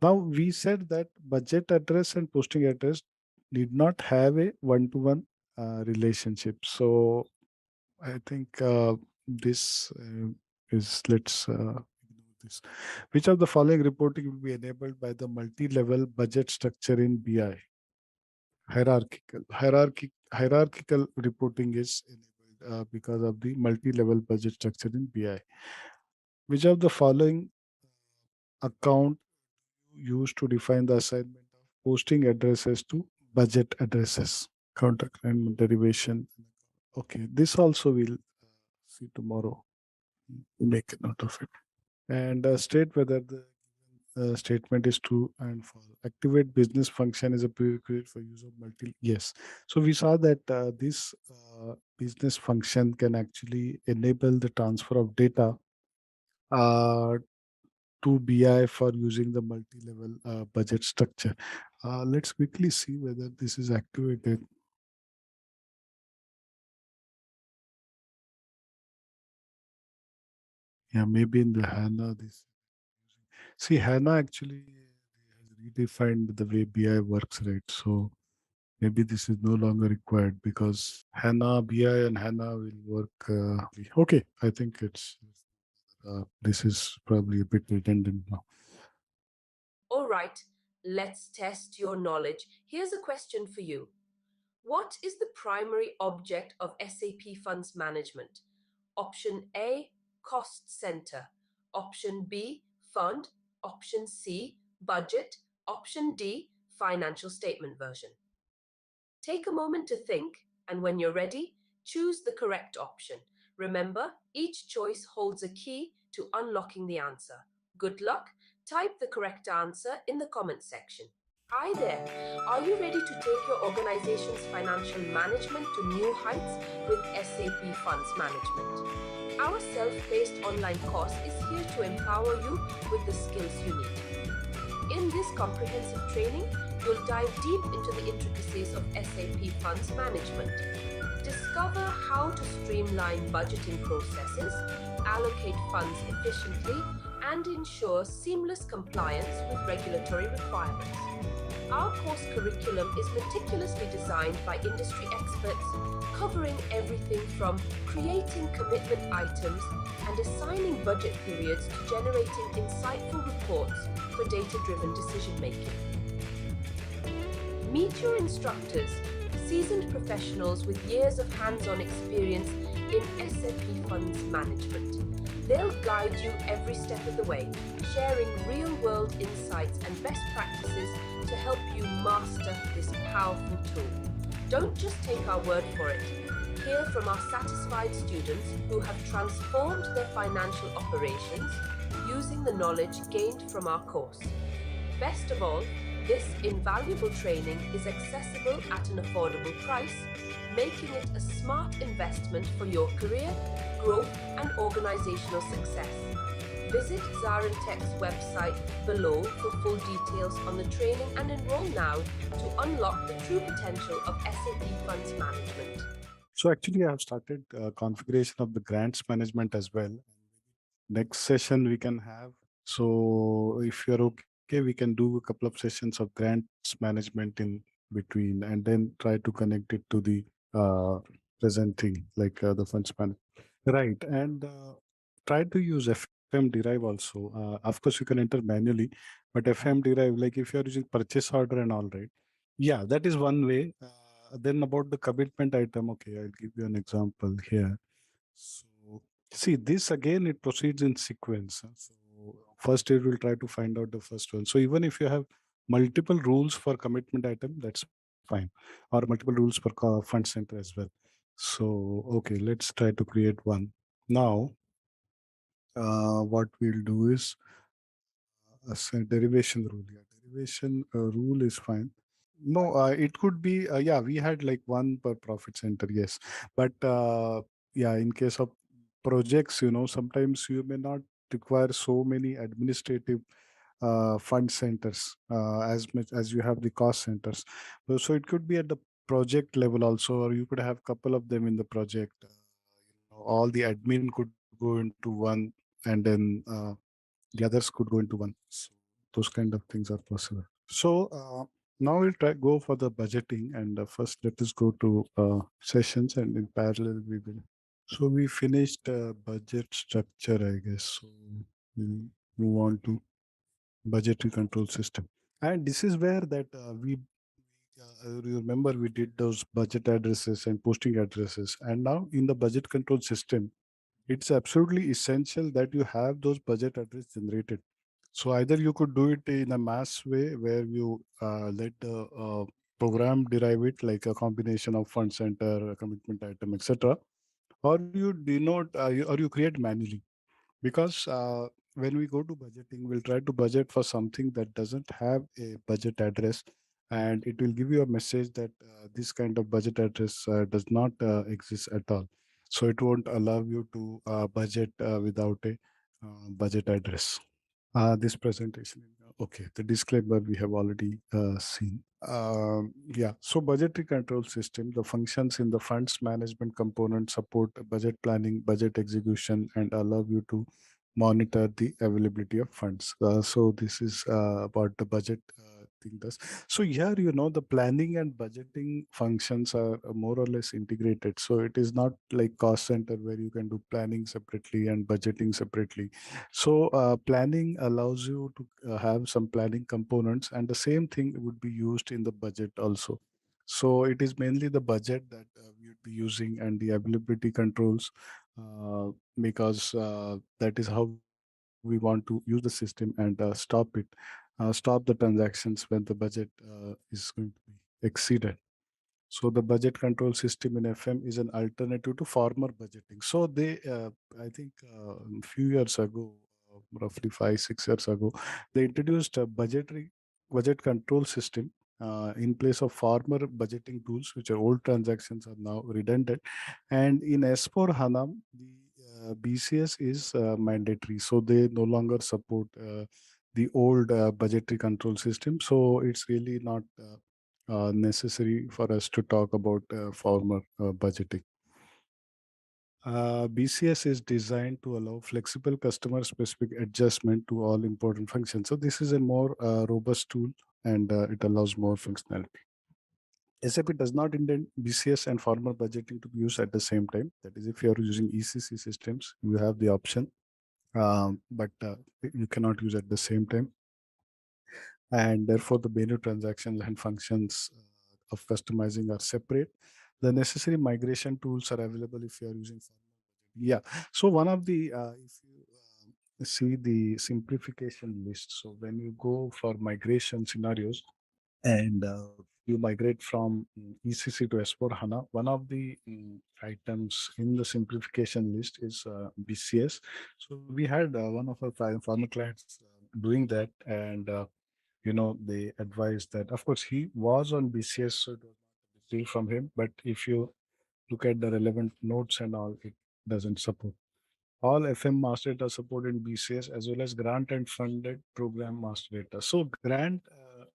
Speaker 2: Now we said that budget address and posting address did not have a one-to-one relationship. So I think this is let's ignore this. Which of the following reporting will be enabled by the multi-level budget structure in BI? Hierarchical reporting is enabled because of the multi-level budget structure in BI. Which of the following account used to define the assignment of posting addresses to budget addresses? Contact and derivation. Okay, this also we'll see tomorrow. Make a note of it. And state whether the statement is true and false. Activate business function is a prerequisite for use of multi. Yes. So we saw that this business function can actually enable the transfer of data uh, to BI for using the multi-level budget structure. Let's quickly see whether this is activated. Yeah, maybe in the HANA this. See, HANA actually has redefined the way BI works, right? So maybe this is no longer required because HANA, BI, and HANA will work. Okay, I think this is probably a bit redundant now.
Speaker 1: All right, let's test your knowledge. Here's a question for you. What is the primary object of SAP Funds Management? Option A, cost center. Option B, fund. Option C, budget. Option D, financial statement version. Take a moment to think, and when you're ready, choose the correct option. Remember, each choice holds a key to unlocking the answer. Good luck. Type the correct answer in the comment section. Hi there. Are you ready to take your organization's financial management to new heights with SAP Funds Management? Our self-paced online course is here to empower you with the skills you need. In this comprehensive training, you'll dive deep into the intricacies of SAP Funds Management. Discover how to streamline budgeting processes, allocate funds efficiently, and ensure seamless compliance with regulatory requirements. Our course curriculum is meticulously designed by industry experts, covering everything from creating commitment items and assigning budget periods to generating insightful reports for data-driven decision-making. Meet your instructors, seasoned professionals with years of hands-on experience in SAP Funds Management. They'll guide you every step of the way, sharing real-world insights and best practices to help you master this powerful tool. Don't just take our word for it. Hear from our satisfied students who have transformed their financial operations using the knowledge gained from our course. Best of all, this invaluable training is accessible at an affordable price, making it a smart investment for your career, growth, and organizational success. Visit ZaranTech's website below for full details on the training and enroll now to unlock the true potential of SAP Funds Management.
Speaker 2: So actually, I have started configuration of the grants management as well. Next session we can have. So if you're okay, we can do a couple of sessions of grants management in between, and then try to connect it to the uh, present thing, like the funds management. Right, and try to use FM Derive also. Of course, you can enter manually, but FM Derive, like if you're using purchase order and all, right? Yeah, that is one way. Then about the commitment item, okay, I'll give you an example here. So See, this again, it proceeds in sequence. So first it will try to find out the first one. So even if you have multiple rules for commitment item, that's fine. Or multiple rules for fund center as well. So, okay, let's try to create one. Now, what we'll do is a derivation rule. Yeah, derivation rule is fine. No, it could be, yeah, we had like one per profit center, yes. But yeah, in case of projects, sometimes you may not require so many administrative fund centers as much as you have the cost centers. So it could be at the project level also, or you could have couple of them in the project. All the admin could go into one, and then the others could go into one. So those kind of things are possible. So now we'll try go for the budgeting, and first let us go to sessions, and in parallel we will. So we finished budget structure, I guess. So we'll move on to budgetary control system, and this is where that we. You remember we did those budget addresses and posting addresses, and now in the budget control system, it's absolutely essential that you have those budget address generated. So either you could do it in a mass way where you let the program derive it like a combination of fund center, a commitment item, etc., or you denote or you create manually. Because when we go to budgeting, we'll try to budget for something that doesn't have a budget address, and it will give you a message that this kind of budget address does not exist at all. So it won't allow you to budget without a budget address. This presentation. Okay, the disclaimer we have already seen. Yeah, so budgetary control system, the functions in the funds management component support budget planning, budget execution, and allow you to monitor the availability of funds. So this is about the budget thing does. So here, the planning and budgeting functions are more or less integrated. So it is not like cost center where you can do planning separately and budgeting separately. So planning allows you to have some planning components, and the same thing would be used in the budget also. So it is mainly the budget that we would be using, and the availability controls, because that is how we want to use the system and stop the transactions when the budget is going to be exceeded. So the budget control system in FM is an alternative to former budgeting. So I think, a few years ago, roughly 5, 6 years ago, they introduced a budget control system in place of former budgeting tools, which are old transactions are now redundant. And in S4 HANA, the BCS is mandatory, so they no longer support the old budgetary control system. So it's really not necessary for us to talk about former budgeting. BCS is designed to allow flexible customer specific adjustment to all important functions. So this is a more robust tool, and it allows more functionality. SAP does not intend BCS and formal budgeting to be used at the same time. That is, if you are using ECC systems, you have the option, but you cannot use at the same time. And therefore, the menu transactions and functions of customizing are separate. The necessary migration tools are available if you are using formal budgeting. Yeah. So one of the, if you see the simplification list, so when you go for migration scenarios, and you migrate from ECC to S4 HANA, one of the items in the simplification list is BCS. So we had one of our former clients doing that, and they advised that, of course, he was on BCS, so it was not a big deal from him. But if you look at the relevant notes and all, it doesn't support. All FM master data support in BCS, as well as grant and funded program master data. So grant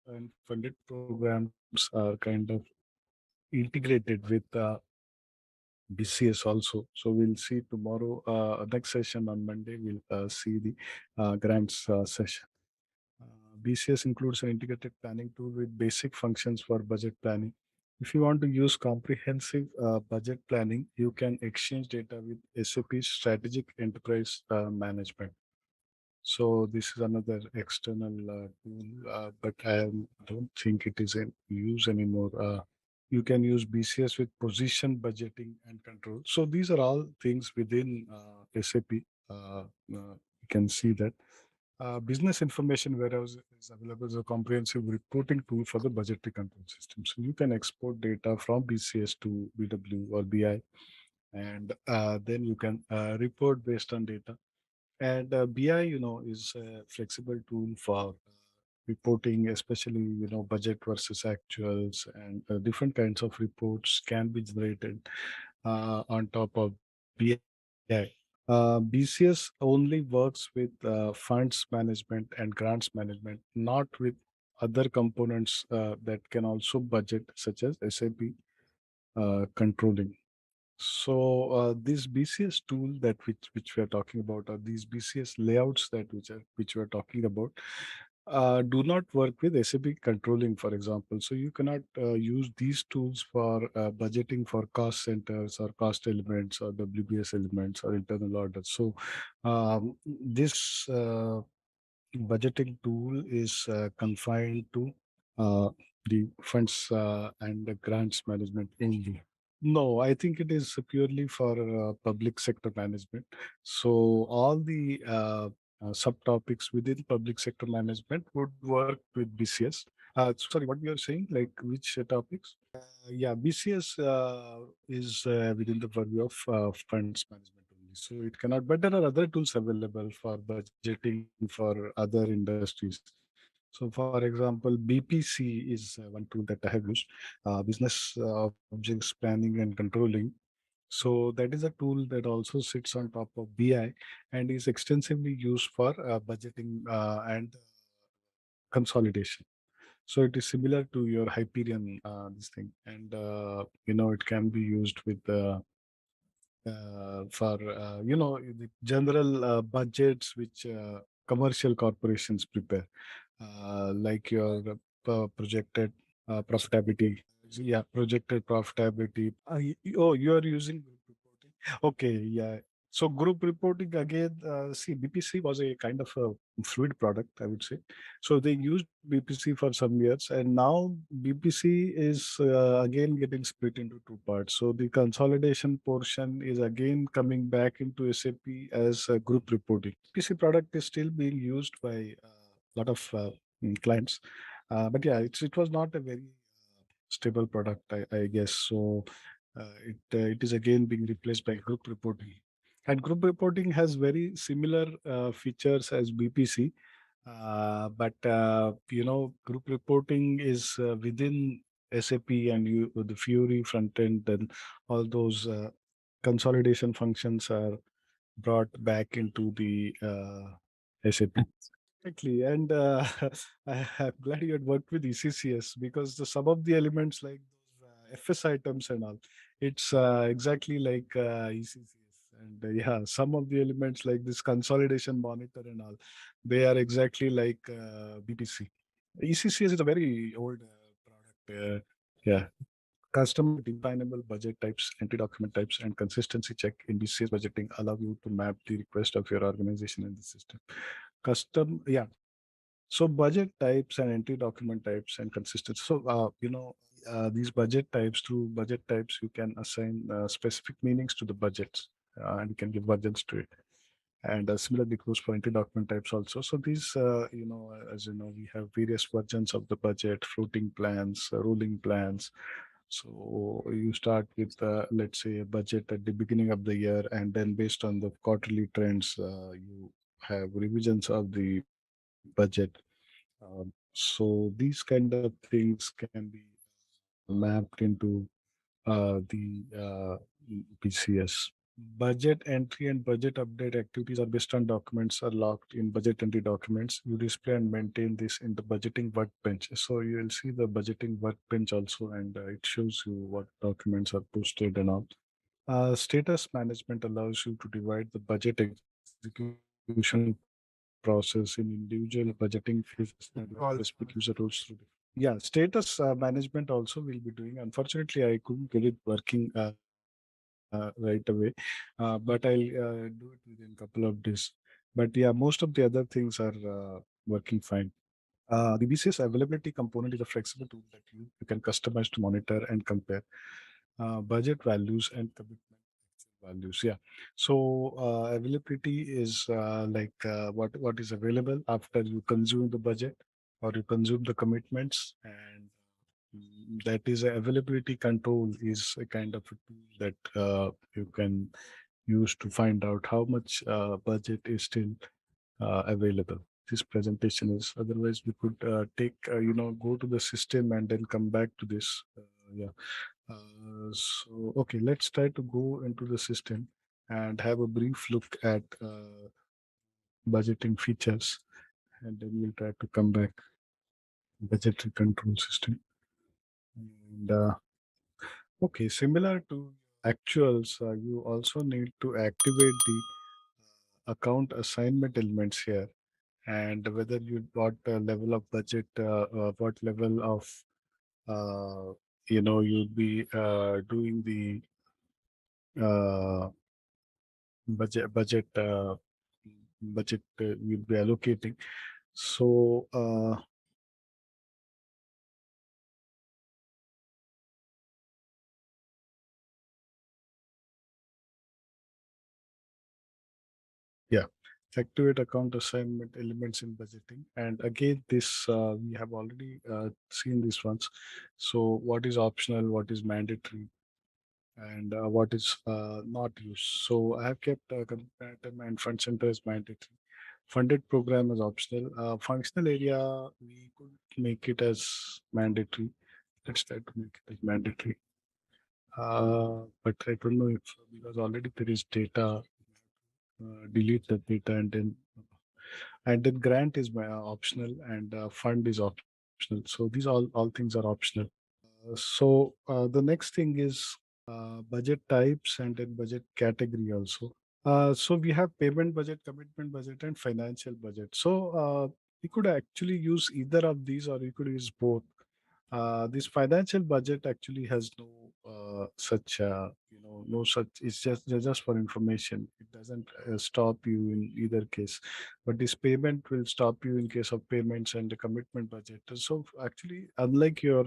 Speaker 2: and funded programs are kind of integrated with BCS also. So we'll see tomorrow, next session on Monday, we'll see the grants session. BCS includes an integrated planning tool with basic functions for budget planning. If you want to use comprehensive budget planning, you can exchange data with SAP Strategic Enterprise Management. So this is another external tool, but I don't think it is in use anymore. You can use BCS with position budgeting and control. So these are all things within SAP. You can see that. Business Information Warehouse is available as a comprehensive reporting tool for the budgetary control system. So you can export data from BCS to BW or BI, and then you can report based on data. And BI, is a flexible tool for reporting, especially budget versus actuals, and different kinds of reports can be generated on top of BI. BCS only works with funds management and grants management, not with other components that can also budget, such as SAP controlling. So this BCS tool that which we are talking about, or these BCS layouts that which we are talking about, do not work with SAP controlling, for example. So you cannot use these tools for budgeting for cost centers or cost elements or WBS elements or internal orders. So this budgeting tool is confined to uh, the funds and the grants management only. No, I think it is purely for public sector management. So all the subtopics within public sector management would work with BCS. Sorry, what we are saying, like which topics? Yeah, BCS is within the purview of funds management only. So it cannot, but there are other tools available for budgeting for other industries. So, for example, BPC is one tool that I have used, Business Objects Planning and Controlling. So that is a tool that also sits on top of BI and is extensively used for budgeting and consolidation. So it is similar to your Hyperion, this thing, and it can be used with for the general budgets which commercial corporations prepare, like your projected profitability. Yeah, projected profitability. Oh, you are using group reporting. Okay, yeah. So group reporting again. See, BPC was a kind of a fluid product, I would say. So they used BPC for some years, and now BPC is again getting split into two parts. So the consolidation portion is again coming back into SAP as group reporting. BPC product is still being used by a lot of clients, but yeah, it was not a very stable product, I guess. So it is again being replaced by group reporting, and group reporting has very similar features as BPC, but group reporting is within SAP, and the Fury front end and all those consolidation functions are brought back into the SAP. Exactly, and I'm glad you had worked with ECCS, because some of the elements like those FS items and all, it's exactly like ECCS. And yeah, some of the elements like this consolidation monitor and all, they are exactly like BPC. ECCS is a very old product. Yeah, customer definable budget types, entry document types, and consistency check in BCS budgeting allow you to map the request of your organization in the system. Yeah, so budget types and entry document types and consistency. So, these budget types, through budget types, you can assign specific meanings to the budgets, and you can give versions to it. And similarly goes for entry document types also. So these, as you know, we have various versions of the budget, floating plans, rolling plans. So you start with, let's say, a budget at the beginning of the year, and then based on the quarterly trends, you have revisions of the budget. So these kind of things can be mapped into the PCS. Budget entry and budget update activities are based on documents are locked in budget entry documents. You display and maintain this in the budgeting workbench. So you will see the budgeting workbench also, and it shows you what documents are posted and all. Status management allows you to divide the budget execution process in individual budgeting phases and specific user roles through yeah, status management also we'll be doing. Unfortunately, I couldn't get it working right away, but I'll do it within a couple of days. But yeah, most of the other things are working fine. The BCS availability component is a flexible tool that you can customize to monitor and compare budget values and commitment values. Yeah. So availability is what is available after you consume the budget or you consume the commitments, and that is availability control is a kind of a tool that you can use to find out how much budget is still available. This presentation is otherwise we could take go to the system and then come back to this. Yeah. So okay, let's try to go into the system and have a brief look at budgeting features, and then we'll try to come back budgetary control system. And okay, similar to actuals, you also need to activate the account assignment elements here, and whether you what level of budget, what level of you'll be doing the uh, budget you'll be allocating. So yeah, activate account assignment elements in budgeting. And again, this we have already seen these ones. So what is optional, what is mandatory, and what is not used. So I have kept comparative and fund center as mandatory. Funded program is optional. Functional area, we could make it as mandatory. Let's try to make it as mandatory. But I don't know if because already there is data, delete the data and then grant is optional and fund is optional. So these all things are optional. The next thing is budget types and then budget category also. So we have payment budget, commitment budget, and financial budget. So we could actually use either of these, or you could use both. This financial budget actually has no such no such. It's just for information. It doesn't stop you in either case. But this payment will stop you in case of payments and the commitment budget. So actually, unlike your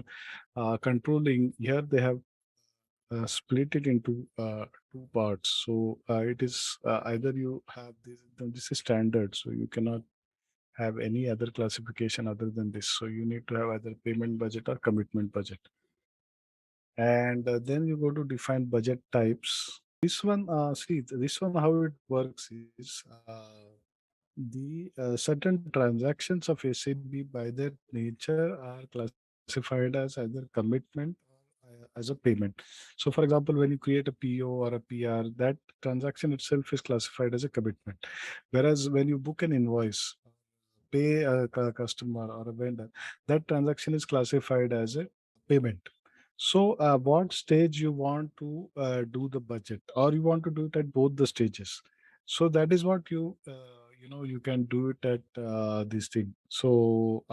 Speaker 2: controlling, here they have split it into two parts. So it is either you have this. This is standard, so you cannot have any other classification other than this. So you need to have either payment budget or commitment budget. And then you go to define budget types. This one, see, this one, how it works is the certain transactions of SAB by their nature are classified as either commitment or as a payment. So, for example, when you create a PO or a PR, that transaction itself is classified as a commitment. Whereas when you book an invoice, pay a customer or a vendor, that transaction is classified as a payment. So, what stage you want to do the budget, or you want to do it at both the stages? So that is what you can do it at this thing. So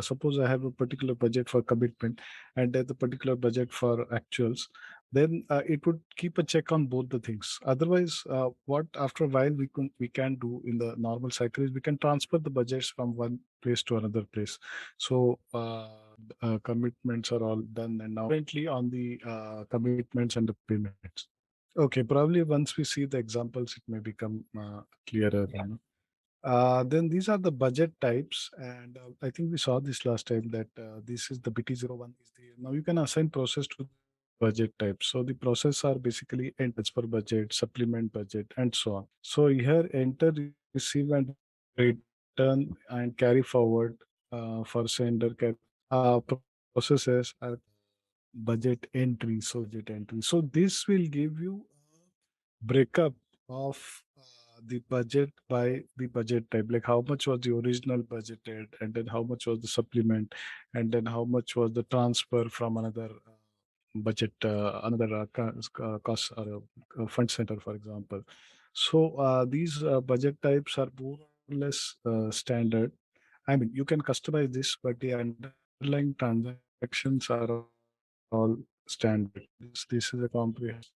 Speaker 2: suppose I have a particular budget for commitment and the particular budget for actuals, then it would keep a check on both the things. Otherwise, what after a while we can do in the normal cycle is we can transfer the budgets from one place to another place. So commitments are all done, and now currently on the commitments and the payments. Okay, probably once we see the examples, it may become clearer. Then these are the budget types, and I think we saw this last time that this is the BT01 is the now you can assign process to the budget type. So the process are basically enter as per budget, supplement budget, and so on. So here enter, receive, and return and carry forward for sender processes are budget entry. So budget entry. So this will give you breakup of the budget by the budget type, like how much was the original budgeted, and then how much was the supplement, and then how much was the transfer from another budget, another cost or fund center, for example. So these budget types are more or less standard. I mean, you can customize this, but the underlying transactions are all standard. This is a comprehensive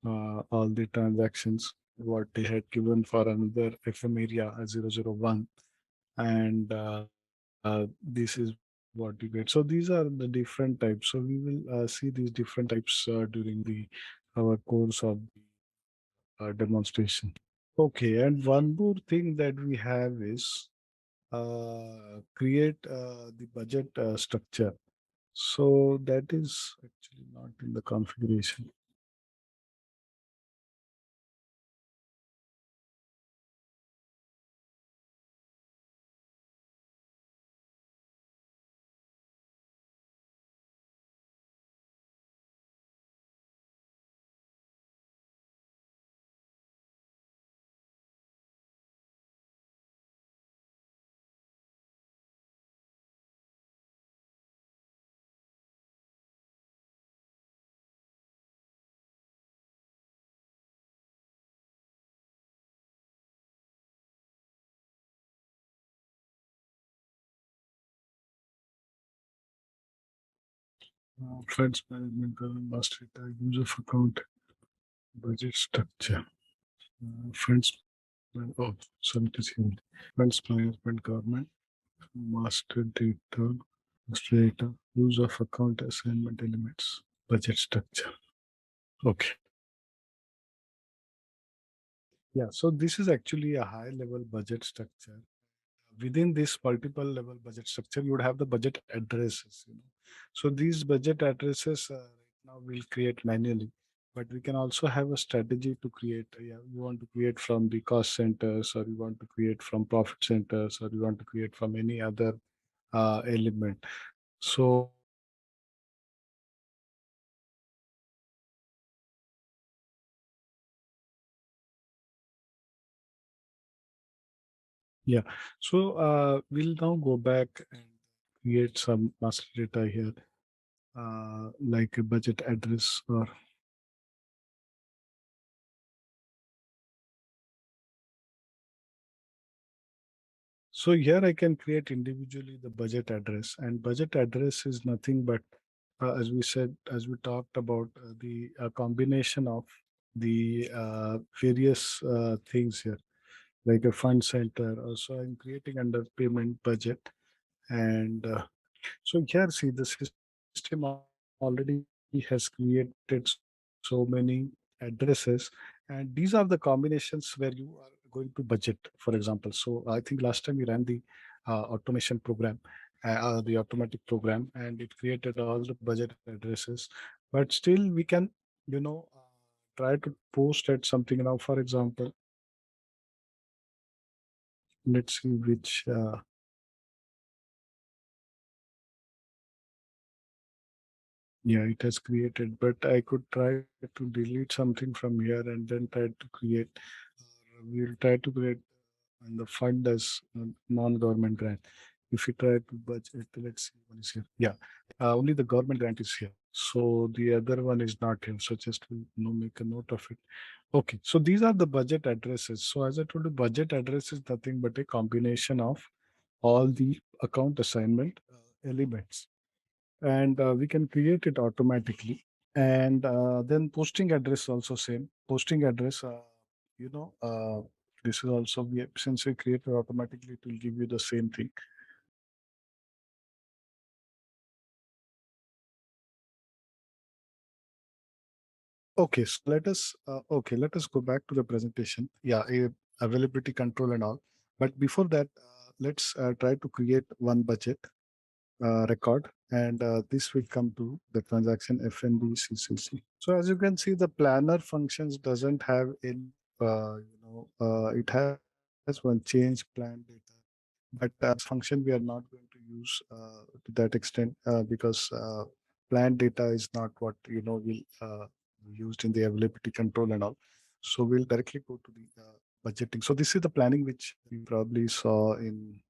Speaker 2: all the transactions what they had given for another FM area 001, and this is what you get. So these are the different types. So we will see these different types during the our course of the demonstration. Okay, and one more thing that we have is create the budget structure. So that is actually not in the configuration. Funds management, master data, use of account, budget structure, funds. Oh, sorry to see. Funds management, government, master data, use of account assignment elements, budget structure. Okay. Yeah, so this is actually a high level budget structure. Within this multiple level budget structure, you would have the budget addresses. So these budget addresses right now we'll create manually, but we can also have a strategy to create. Yeah, you want to create from the cost centers, or you want to create from profit centers, or you want to create from any other element. So yeah, so we'll now go back and create some master data here, like a budget address or so here I can create individually the budget address, and budget address is nothing but, as we said, as we talked about, the combination of the various things here, like a fund center. So I'm creating under payment budget, and so here, see, the system already has created so many addresses, and these are the combinations where you are going to budget, for example. So I think last time we ran the automation program, the automatic program, and it created all the budget addresses. But still, we can, you know, try to post at something now. For example, let's see which. Yeah, it has created, but I could try to delete something from here and then try to create. We'll try to create and the fund as non-government grant. If you try to budget, let's see what is here. Yeah, only the government grant is here. So the other one is not here. So just to make a note of it. Okay, so these are the budget addresses. So as I told you, budget address is nothing but a combination of all the account assignment elements, and we can create it automatically. And then posting address also same posting address. You know, this is also since we create it automatically, it will give you the same thing. Okay, so let us go back to the presentation. Yeah, availability control and all. But before that, let's try to create one budget record, and this will come to the transaction FNB CCC. So as you can see, the planner functions doesn't have any, it has one change plan data, but function we are not going to use to that extent, because plan data is not what will used in the availability control and all. So we'll directly go to the budgeting. So this is the planning which you probably saw in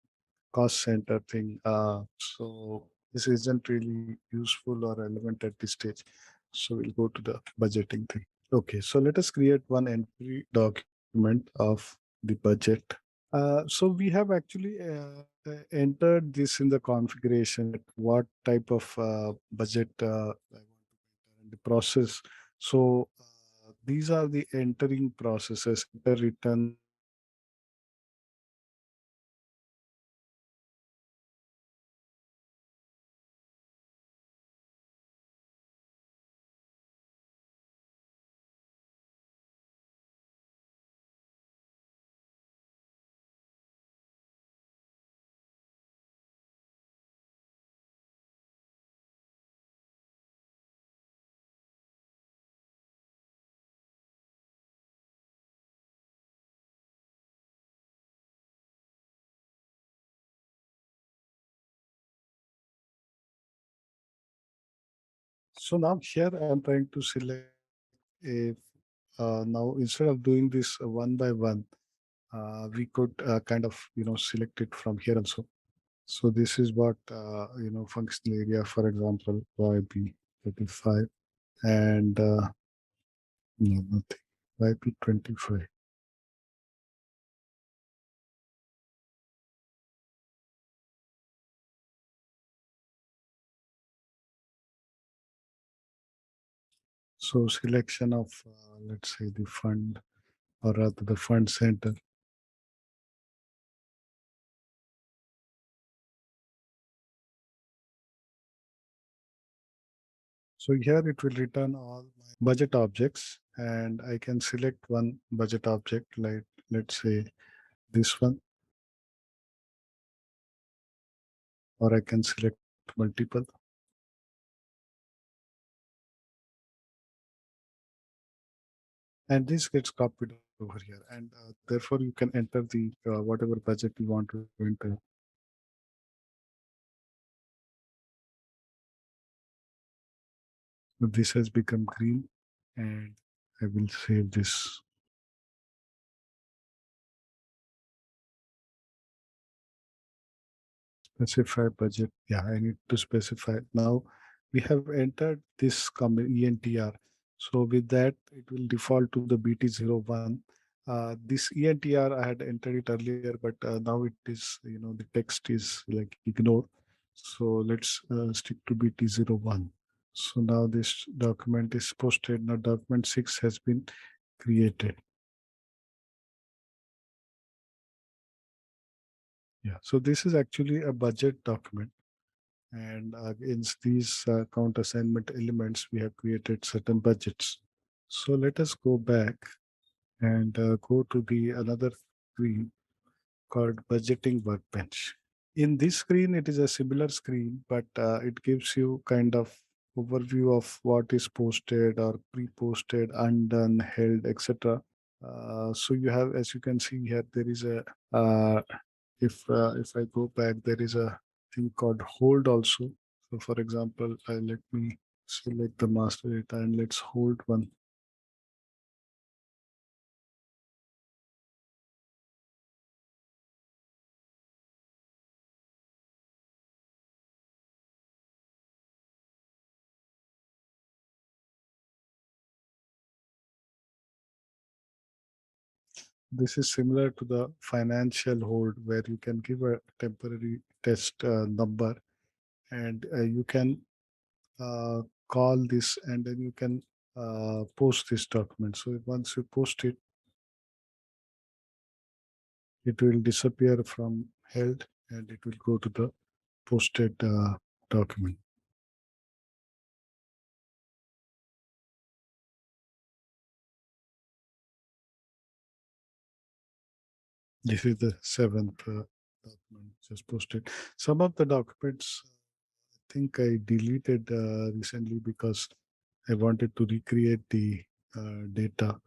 Speaker 2: cost center thing. So this isn't really useful or relevant at this stage. So we'll go to the budgeting thing. Okay, so let us create one entry document of the budget. So we have actually entered this in the configuration, what type of budget I want to enter in the process. So these are the entering processes: enter return, So now here I'm trying to select a now instead of doing this one by one, we could kind of select it from here also. So this is what functional area, for example, YB35 and no, nothing, YB25. So selection of let's say the fund, or rather the fund center. So here it will return all my budget objects, and I can select one budget object, like let's say this one, or I can select multiple. And this gets copied over here, and therefore you can enter the whatever budget you want to enter. So this has become green, and I will save this. Specify budget. Yeah, I need to specify. Now we have entered this ENTR. So with that, it will default to the BT01. This ENTR, I had entered it earlier, but now it is, the text is like ignored. So let's stick to BT01. So now this document is posted. Now document 6 has been created. Yeah, so this is actually a budget document. And against these account assignment elements, we have created certain budgets. So let us go back and go to the another screen called budgeting workbench. In this screen, it is a similar screen, but it gives you kind of overview of what is posted or pre-posted, undone, held, etc. So you have, as you can see here, there is a if I go back, there is a thing called hold also. So for example, let me select the master data and let's hold one. This is similar to the financial hold where you can give a temporary test number, and you can uh, call this, and then you can post this document. So once you post it, it will disappear from held and it will go to the posted document. This is the seventh document just posted. Some of the documents, I think I deleted recently because I wanted to recreate the data.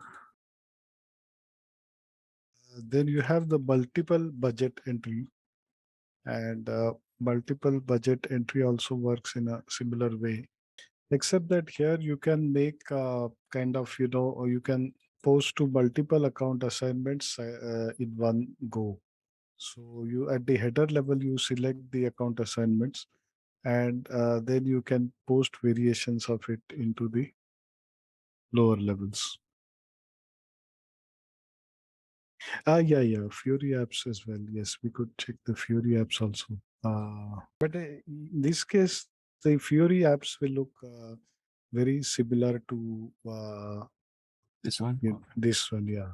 Speaker 2: Then you have the multiple budget entry, and multiple budget entry also works in a similar way, except that here you can make kind of, or you can post to multiple account assignments in one go. So you at the header level, you select the account assignments, and then you can post variations of it into the lower levels. Yeah, Fury apps as well. Yes, we could check the Fury apps also. But in this case, the Fury apps will look very similar to
Speaker 4: This one?
Speaker 2: this one. Yeah.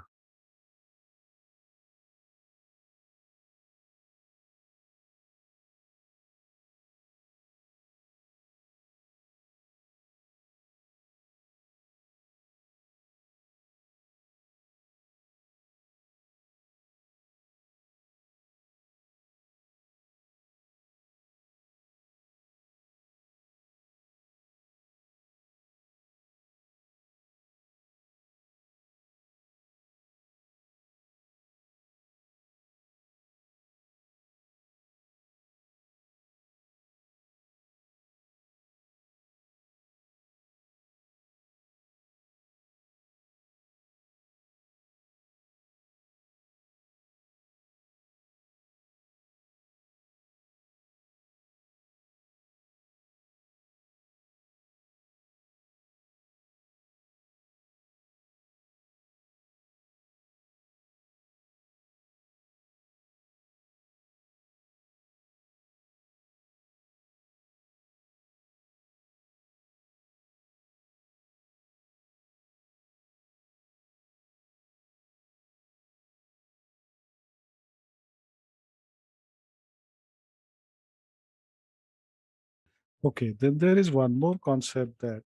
Speaker 2: Okay, then there is one more concept that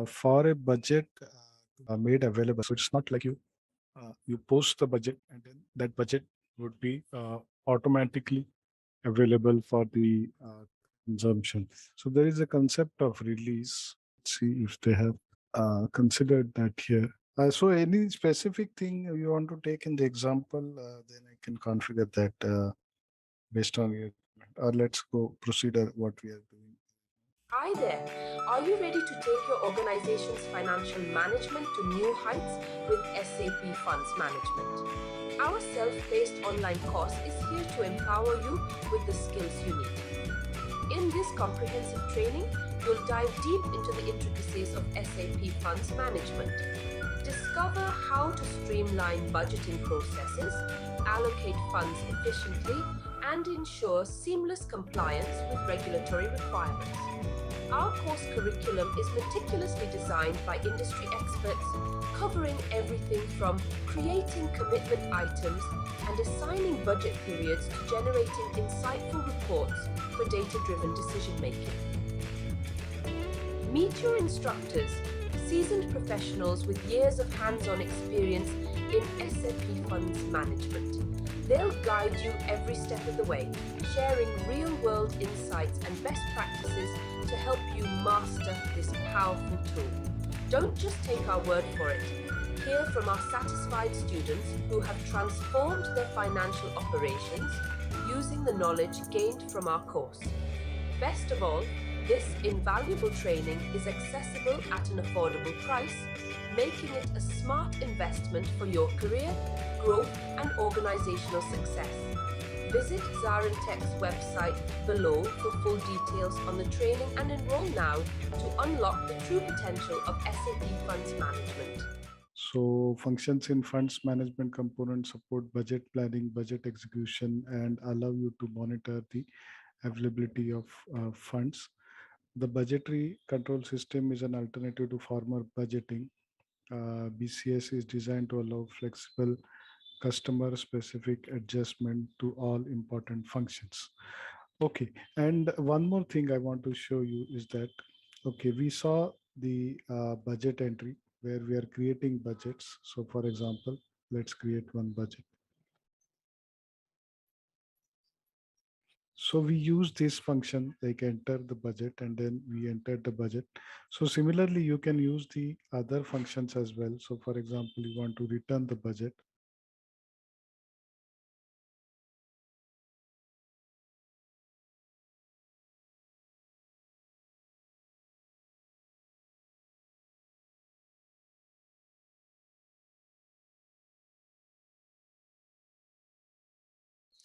Speaker 2: for a budget made available. So it's not like you post the budget and then that budget would be automatically available for the consumption. So there is a concept of release. Let's see if they have considered that here. So any specific thing you want to take in the example, then I can configure that based on your, or let's go procedure what we are doing.
Speaker 1: Hi there. Are you ready to take your organization's financial management to new heights with SAP Funds Management? Our self paced online course is here to empower you with the skills you need. In this comprehensive training, you'll dive deep into the intricacies of SAP Funds Management. Discover how to streamline budgeting processes, allocate funds efficiently, and ensure seamless compliance with regulatory requirements. Our course curriculum is meticulously designed by industry experts, covering everything from creating commitment items and assigning budget periods to generating insightful reports for data driven decision making. Meet your instructors, seasoned professionals with years of hands on experience in SAP Funds Management. They'll guide you every step of the way, sharing real world insights and best practices to help you master this powerful tool. Don't just take our word for it. Hear from our satisfied students who have transformed their financial operations using the knowledge gained from our course. Best of all, this invaluable training is accessible at an affordable price, making it a smart investment for your career, growth, and organizational success. Visit ZaranTech's website below for full details on the training and enroll now to unlock the true potential of SAP Funds Management.
Speaker 2: So functions in funds management component support budget planning, budget execution, and allow you to monitor the availability of funds. The budgetary control system is an alternative to formal budgeting. BCS is designed to allow flexible customer specific adjustment to all important functions. Okay, and one more thing I want to show you is that, okay, we saw the budget entry where we are creating budgets. So for example, let's create one budget. So we use this function like enter the budget and then we enter the budget. So similarly, you can use the other functions as well. So for example, you want to return the budget.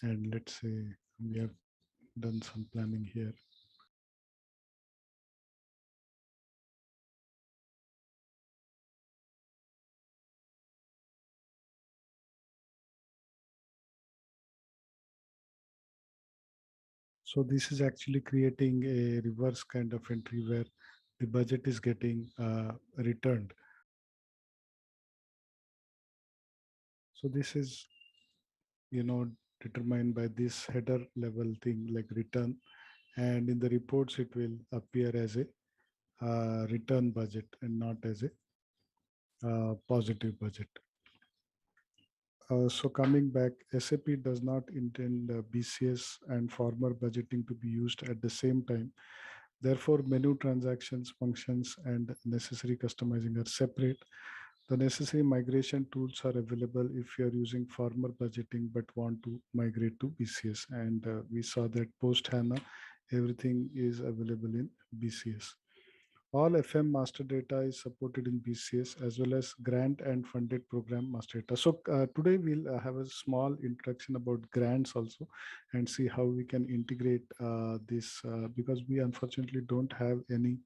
Speaker 2: And let's say we have done some planning here. So this is actually creating a reverse kind of entry where the budget is getting returned. So this is, determined by this header level thing like return. And in the reports, it will appear as a return budget and not as a positive budget. So coming back, SAP does not intend BCS and former budgeting to be used at the same time. Therefore, menu transactions, functions, and necessary customizing are separate. The necessary migration tools are available if you are using former budgeting but want to migrate to BCS. And we saw that post HANA, everything is available in BCS. All FM master data is supported in BCS as well as grant and funded program master data. So today we'll have a small introduction about grants also and see how we can integrate this because we unfortunately don't have any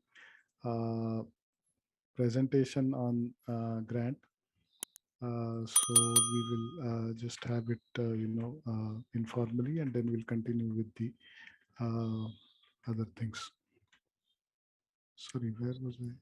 Speaker 2: uh, presentation on grant. So we will just have it, informally, and then we'll continue with the other things. Sorry, where was I?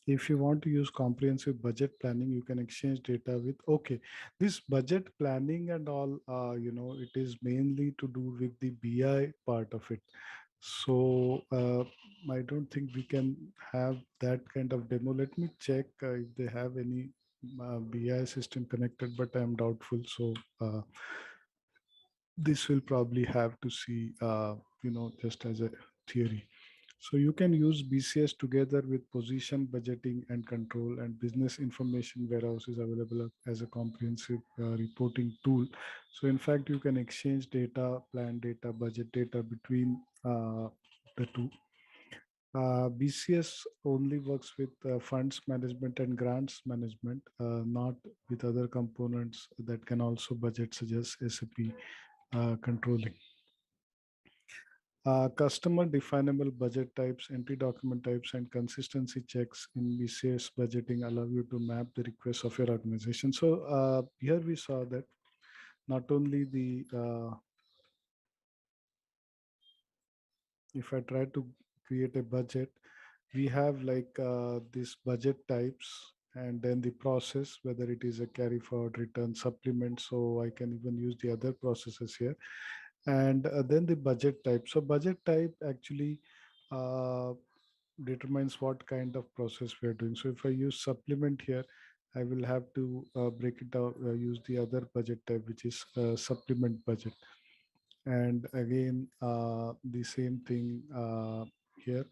Speaker 2: If you want to use comprehensive budget planning, you can exchange data with, okay, this budget planning and all, it is mainly to do with the BI part of it. So I don't think we can have that kind of demo. Let me check if they have any BI system connected, but I'm doubtful. So this will probably have to see, just as a theory. So you can use BCS together with position budgeting and control, and business information warehouse is available as a comprehensive reporting tool. So in fact, you can exchange data, plan data, budget data between the two. BCS only works with funds management and grants management, not with other components that can also budget, such as SAP controlling. Customer definable budget types, entry document types, and consistency checks in BCS budgeting allow you to map the requests of your organization. So here we saw that not only if I try to create a budget, we have like this budget types, and then the process, whether it is a carry forward, return, supplement. So I can even use the other processes here. And then the budget type. So budget type actually uh, determines what kind of process we are doing. So if I use supplement here, I will have to break it down, use the other budget type, which is supplement budget. And again, the same thing here.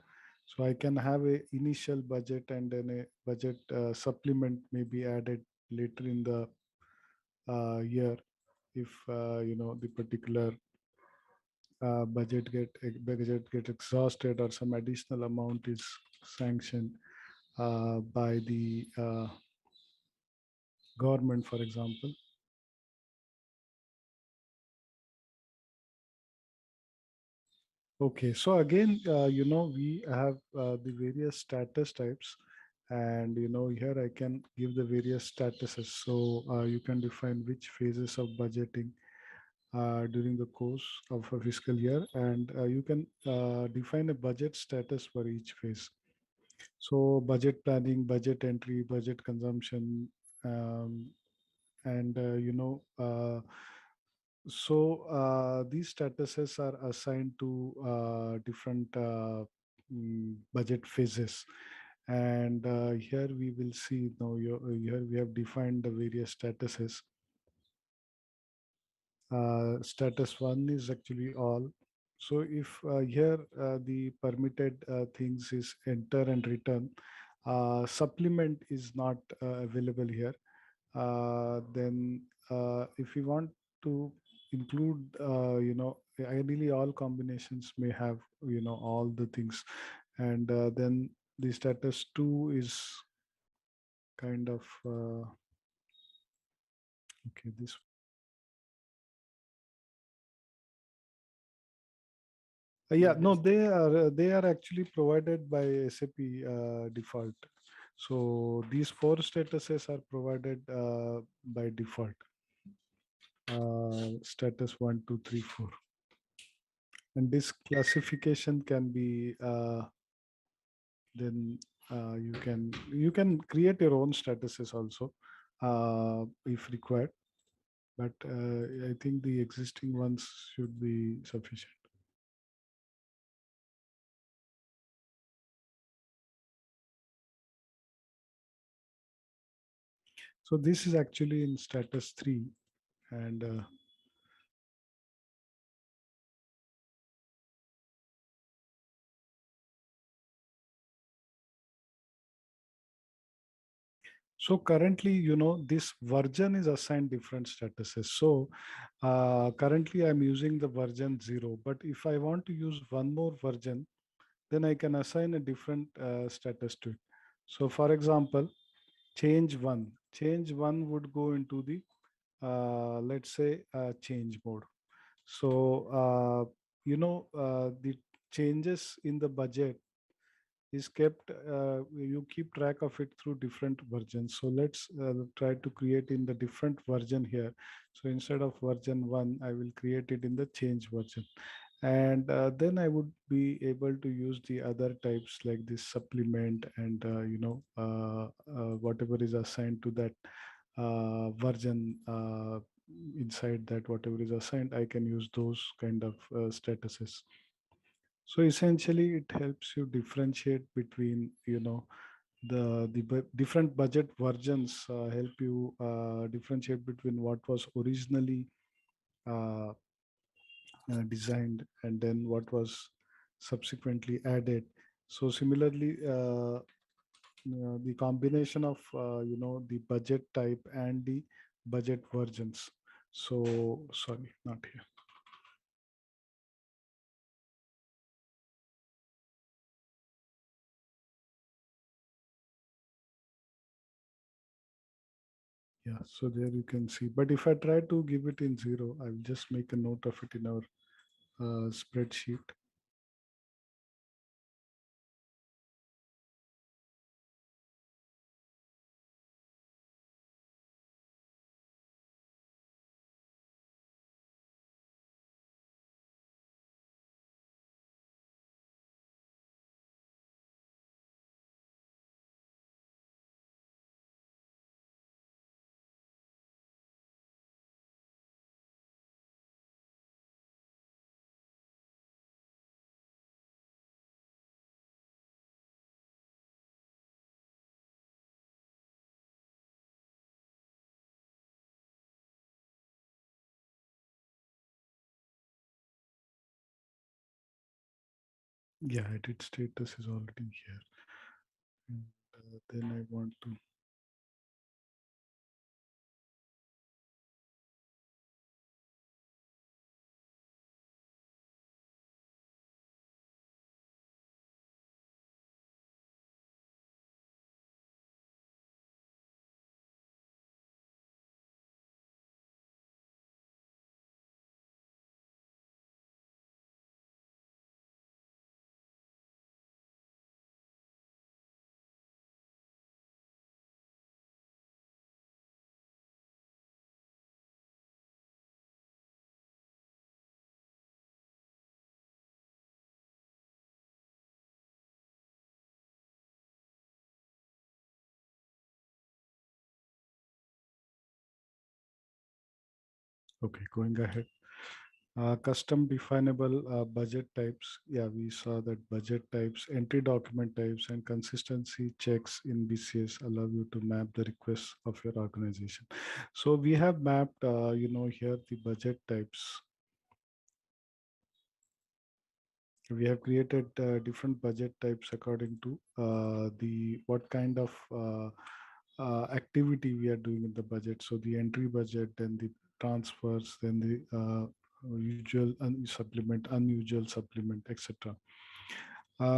Speaker 2: So I can have a initial budget, and then a budget supplement may be added later in the year if the particular budget get exhausted, or some additional amount is sanctioned by the government, for example. Okay, so again, we have the various status types, and here I can give the various statuses. So you can define which phases of budgeting during the course of a fiscal year, and you can define a budget status for each phase. So budget planning, budget entry, budget consumption, um, and these statuses are assigned to different budget phases. And here we will see now, here we have defined the various statuses. Status one is actually all. So if here the permitted things is enter and return, supplement is not available here. Then if we want to include, ideally all combinations may have, all the things. And then the status two is kind of, okay, this. Yeah, no, they are actually provided by SAP default. So these four statuses are provided by default. Status 1, 2, 3, 4. And this classification can be then you can create your own statuses also if required. But I think the existing ones should be sufficient. So this is actually in status 3, and so currently, this version is assigned different statuses. So currently I'm using the version 0, but if I want to use one more version, then I can assign a different status to it. So for example, change one would go into the, let's say, change mode. So, the changes in the budget is kept, you keep track of it through different versions. So let's try to create in the different version here. So instead of version 1, I will create it in the change version. And then I would be able to use the other types like this supplement and whatever is assigned to that version, inside that whatever is assigned, I can use those kind of statuses. So essentially it helps you differentiate between, different budget versions, help you differentiate between what was originally uh, designed and then what was subsequently added. So similarly, the combination of the budget type and the budget versions. So sorry, not here. Yeah, so there you can see. But if I try to give it in zero, I'll just make a note of it in our spreadsheet. Yeah, edit status is already here. And then I want to, okay, going ahead. Custom definable budget types. Yeah, we saw that budget types, entry document types, and consistency checks in BCS allow you to map the requests of your organization. So we have mapped, here the budget types. We have created different budget types according to the what kind of activity we are doing in the budget. So the entry budget, then the transfers, then the usual supplement, unusual supplement, etc.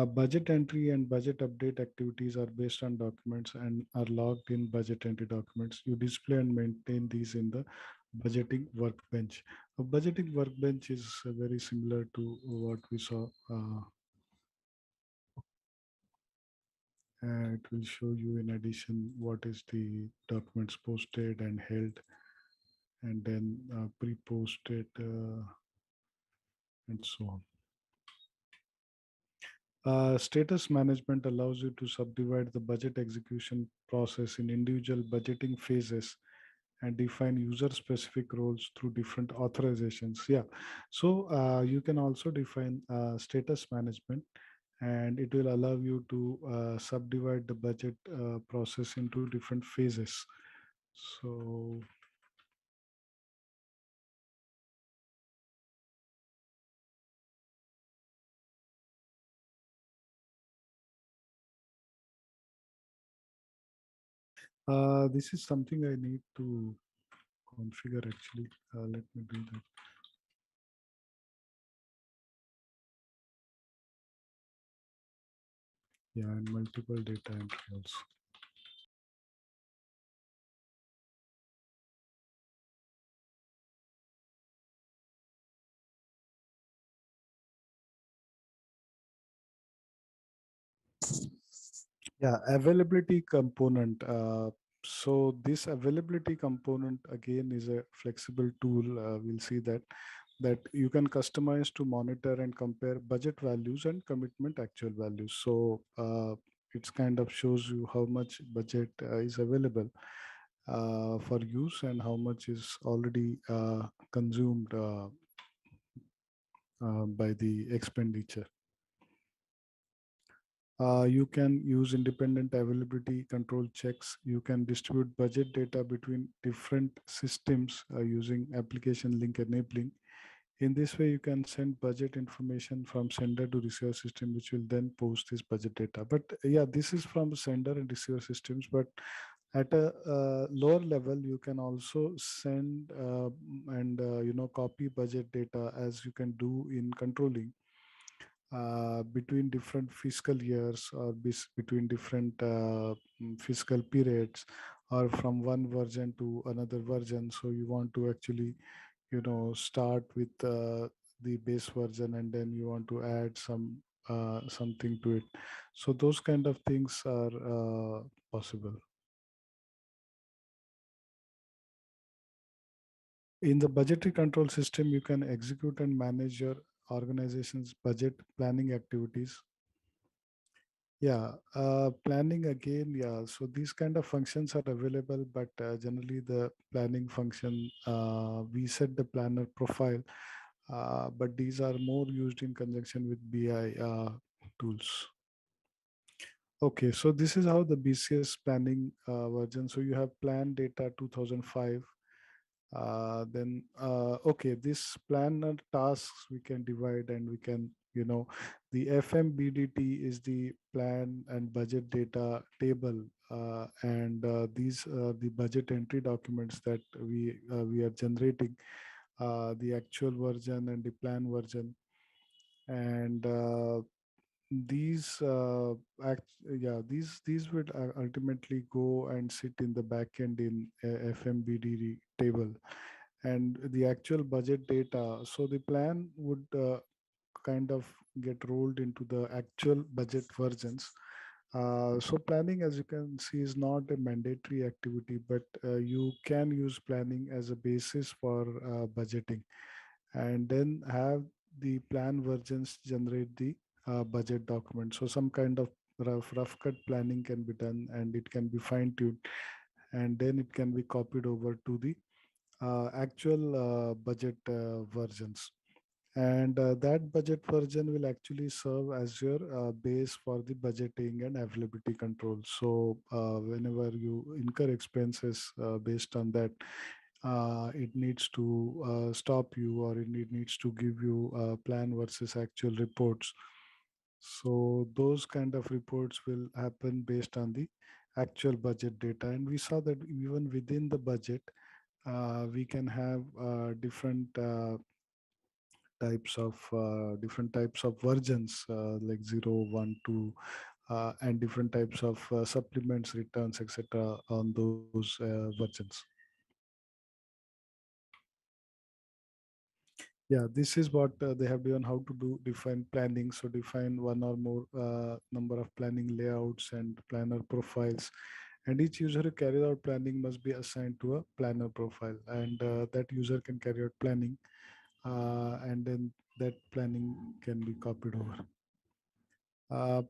Speaker 2: Budget entry and budget update activities are based on documents and are logged in budget entry documents. You display and maintain these in the budgeting workbench. A budgeting workbench is very similar to what we saw. It will show you in addition what is the documents posted and held, and then pre-posted, and so on. Status management allows you to subdivide the budget execution process in individual budgeting phases and define user specific roles through different authorizations. Yeah, so you can also define status management, and it will allow you to subdivide the budget process into different phases. So this is something I need to configure actually. Let me do that. Yeah, and multiple data entry also. Yeah, availability component. So this availability component again is a flexible tool. We'll see that. that you can customize to monitor and compare budget values and commitment actual values. So it's kind of shows you how much budget is available for use and how much is already consumed by the expenditure. You can use independent availability control checks. You can distribute budget data between different systems using application link enabling. In this way, you can send budget information from sender to receiver system, which will then post this budget data. But yeah, this is from sender and receiver systems. But at a lower level, you can also send and copy budget data as you can do in controlling between different fiscal years or between different fiscal periods or from one version to another version. So you want to actually start with the base version and then you want to add something to it. So those kind of things are possible. In the budgetary control system, you can execute and manage your organization's budget planning activities. Yeah, planning again, yeah. So these kind of functions are available, but generally the planning function, we set the planner profile, but these are more used in conjunction with BI tools. Okay, so this is how the BCS planning version. So you have plan data 2005. Then okay, this planner tasks we can divide and we can the FMBDT is the plan and budget data table, and these are the budget entry documents that we are generating, the actual version and the plan version. And these these would ultimately go and sit in the backend in a FMBD table, and the actual budget data. So the plan would kind of get rolled into the actual budget versions. So planning, as you can see, is not a mandatory activity, but you can use planning as a basis for budgeting, and then have the plan versions generate the budget document. So some kind of rough cut planning can be done, and it can be fine tuned, and then it can be copied over to the actual budget versions. And that budget version will actually serve as your base for the budgeting and availability control. So whenever you incur expenses based on that, it needs to stop you, or it needs to give you plan versus actual reports. So those kind of reports will happen based on the actual budget data. And we saw that even within the budget, we can have different types of versions, like 0, 1, 2, and different types of supplements, returns, etc. on those versions. Yeah, this is what they have done, how to do define planning. So define one or more number of planning layouts and planner profiles, and each user who carries out planning must be assigned to a planner profile, and that user can carry out planning, and then that planning can be copied over.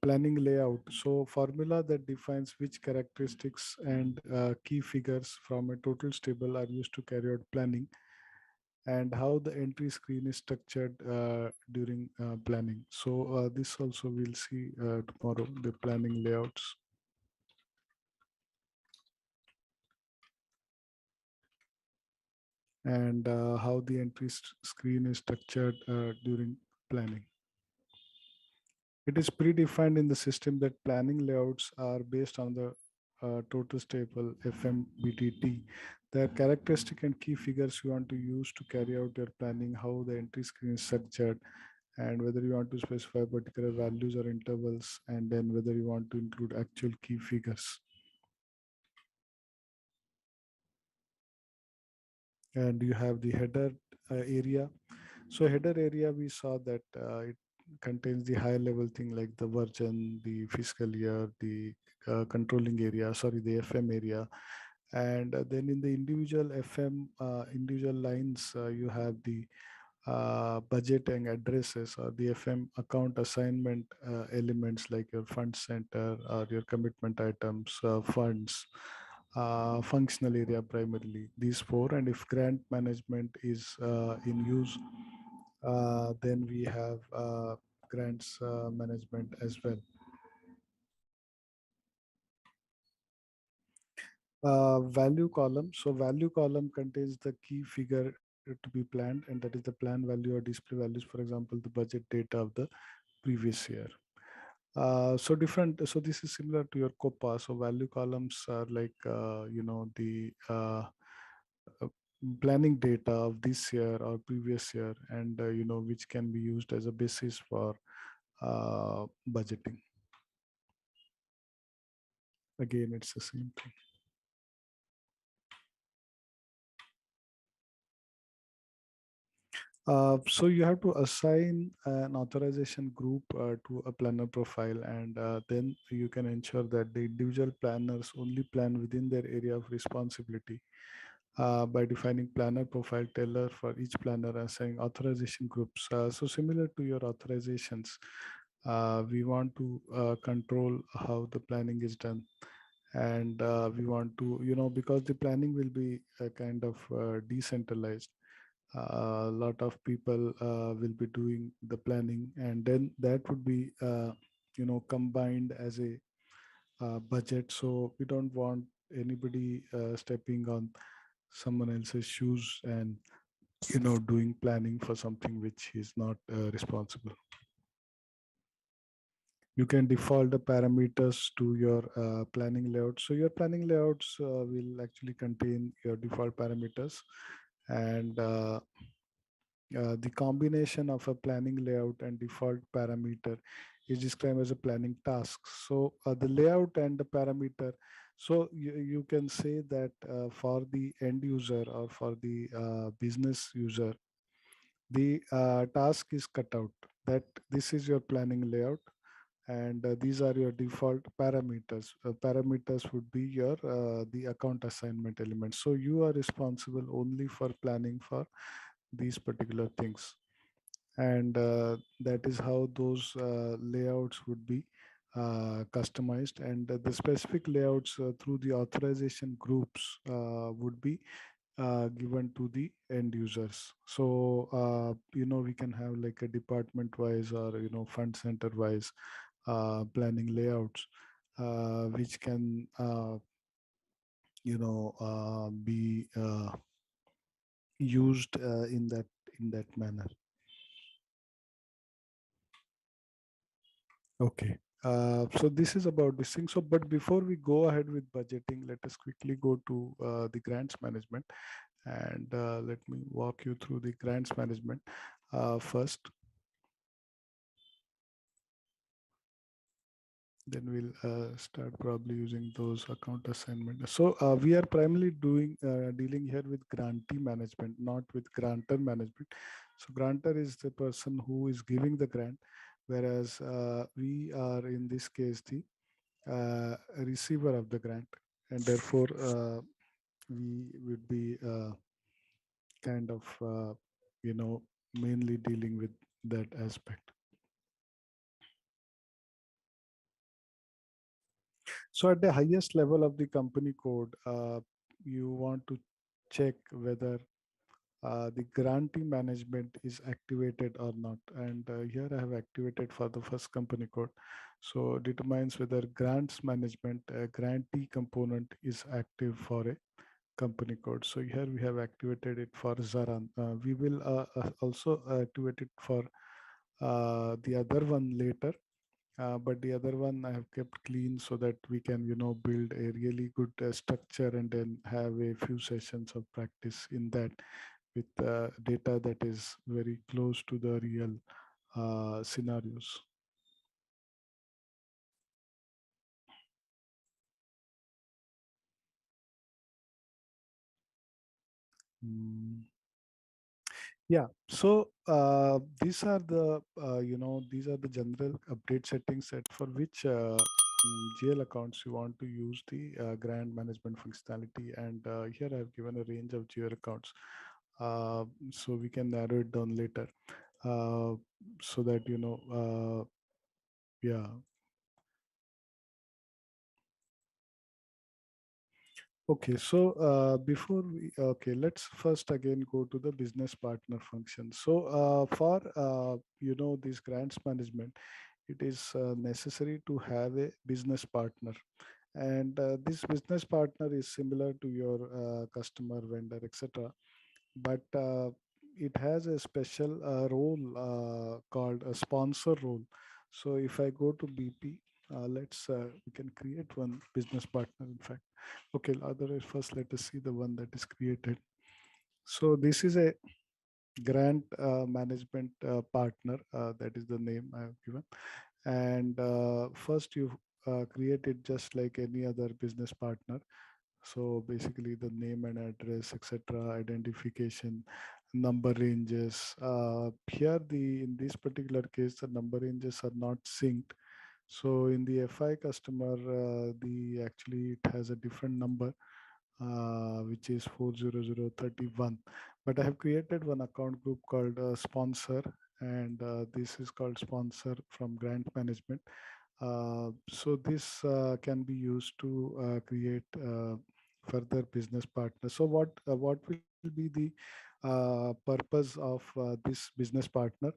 Speaker 2: Planning layout. So formula that defines which characteristics and key figures from a total table are used to carry out planning, and how the entry screen is structured during planning. So this also we'll see tomorrow, the planning layouts, and how the entry screen is structured during planning. It is predefined in the system that planning layouts are based on the total table FMBTT. The characteristic and key figures you want to use to carry out your planning, how the entry screen is structured, and whether you want to specify particular values or intervals, and then whether you want to include actual key figures. And you have the header area. So header area, we saw that it contains the high level thing like the version, the fiscal year, the controlling area, sorry, the FM area. And then in the individual FM, individual lines, you have the budgeting addresses or the FM account assignment elements like your fund center or your commitment items, funds, functional area primarily, these four. And if grant management is in use, then we have grants management as well. Value column. So value column contains the key figure to be planned, and that is the plan value or display values, for example, the budget data of the previous year. So different. So this is similar to your COPA. So value columns are like the uh, planning data of this year or previous year, and which can be used as a basis for budgeting. Again, it's the same thing. So you have to assign an authorization group to a planner profile, and then you can ensure that the individual planners only plan within their area of responsibility by defining planner profile tailor for each planner and assigning authorization groups. So similar to your authorizations, we want to control how the planning is done, and we want to, because the planning will be kind of decentralized. A lot of people will be doing the planning, and then that would be combined as a budget. So we don't want anybody stepping on someone else's shoes and doing planning for something which is not responsible. You can default the parameters to your planning layout. So your planning layouts will actually contain your default parameters, and the combination of a planning layout and default parameter is described as a planning task. So the layout and the parameter. So you can say that for the end user or for the business user, the task is cut out. That this is your planning layout, and these are your default parameters. Parameters would be your the account assignment elements. So you are responsible only for planning for these particular things, and that is how those layouts would be customized, and the specific layouts through the authorization groups would be given to the end users. So we can have like a department wise or fund center wise planning layouts which can be used in that manner. Okay. So this is about this thing. So, but before we go ahead with budgeting, let us quickly go to the grants management, and let me walk you through the grants management first. Then we'll start probably using those account assignment. So we are primarily dealing here with grantee management, not with grantor management. So grantor is the person who is giving the grant, whereas we are in this case the a receiver of the grant, and therefore we would be kind of mainly dealing with that aspect. So at the highest level of the company code, you want to check whether the grantee management is activated or not. And here I have activated for the first company code. So determines whether grants management grantee component is active for a company code. So here we have activated it for Zaran. We will also activate it for the other one later. But the other one I have kept clean so that we can, build a really good structure and then have a few sessions of practice in that with data that is very close to the real scenarios. Mm. Yeah. So these are the these are the general update settings set for which GL accounts you want to use the grant management functionality. And here I have given a range of GL accounts. so we can narrow it down later, uh, so that yeah. Okay, so let's first again go to the business partner function. So for this grants management, it is necessary to have a business partner, and this business partner is similar to your customer, vendor, etc. But it has a special role called a sponsor role. So if I go to BP, let's we can create one business partner. In fact, okay. Otherwise, first let us see the one that is created. So this is a grant management partner. That is the name I have given. And first you create it just like any other business partner. So basically the name and address, etc., identification, number ranges. Here in this particular case, the number ranges are not synced. So in the FI customer, the actually it has a different number, which is 40031. But I have created one account group called sponsor, and this is called sponsor from grant management. So this can be used to create further business partners. So what will be the purpose of this business partner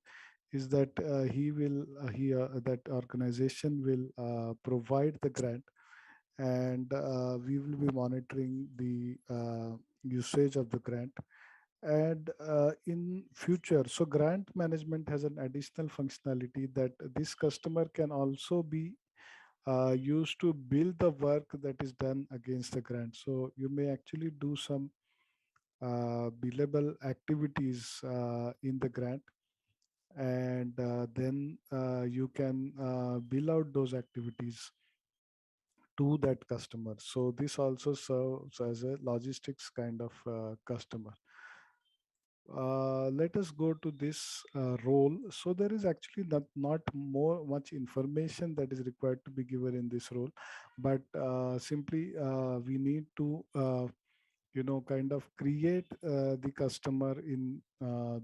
Speaker 2: is that that organization will provide the grant, and we will be monitoring the usage of the grant. And in future, so grant management has an additional functionality that this customer can also be used to bill the work that is done against the grant. So you may actually do some billable activities in the grant, and then you can bill out those activities to that customer. So this also serves as a logistics kind of customer. Let us go to this role. So there is actually not more much information that is required to be given in this role, but simply we need to kind of create the customer in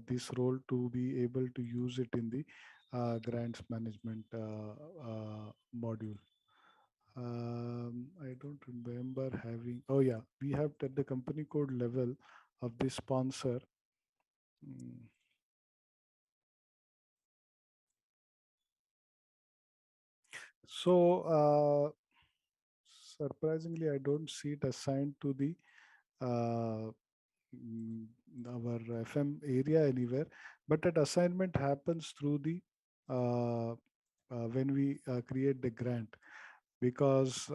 Speaker 2: this role to be able to use it in the grants management module. I don't remember having. Oh yeah, we have at the company code level of this sponsor. Mm. So surprisingly, I don't see it assigned to the uh, mm, our FM area anywhere, but that assignment happens through the when we create the grant, because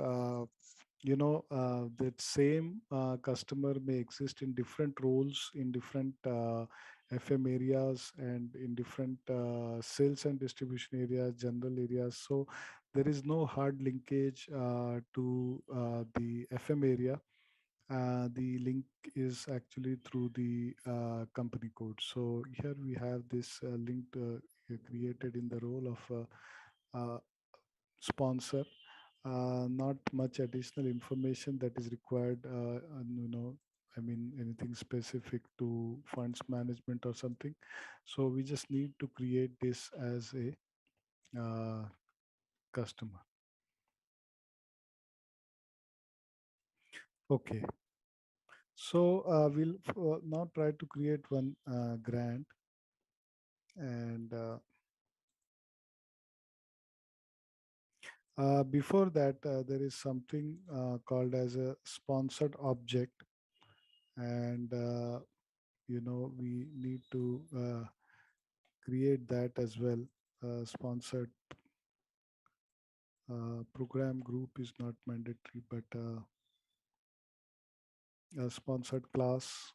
Speaker 2: that same customer may exist in different roles in different FM areas and in different sales and distribution areas, general areas. So there is no hard linkage to the FM area. The link is actually through the company code. So here we have this link created in the role of sponsor. Not much additional information that is required, I mean, anything specific to funds management or something. So we just need to create this as a customer. Okay. So we'll now try to create one grant, and before that, there is something called as a sponsored object, and we need to create that as well. Sponsored program group is not mandatory, but a sponsored class.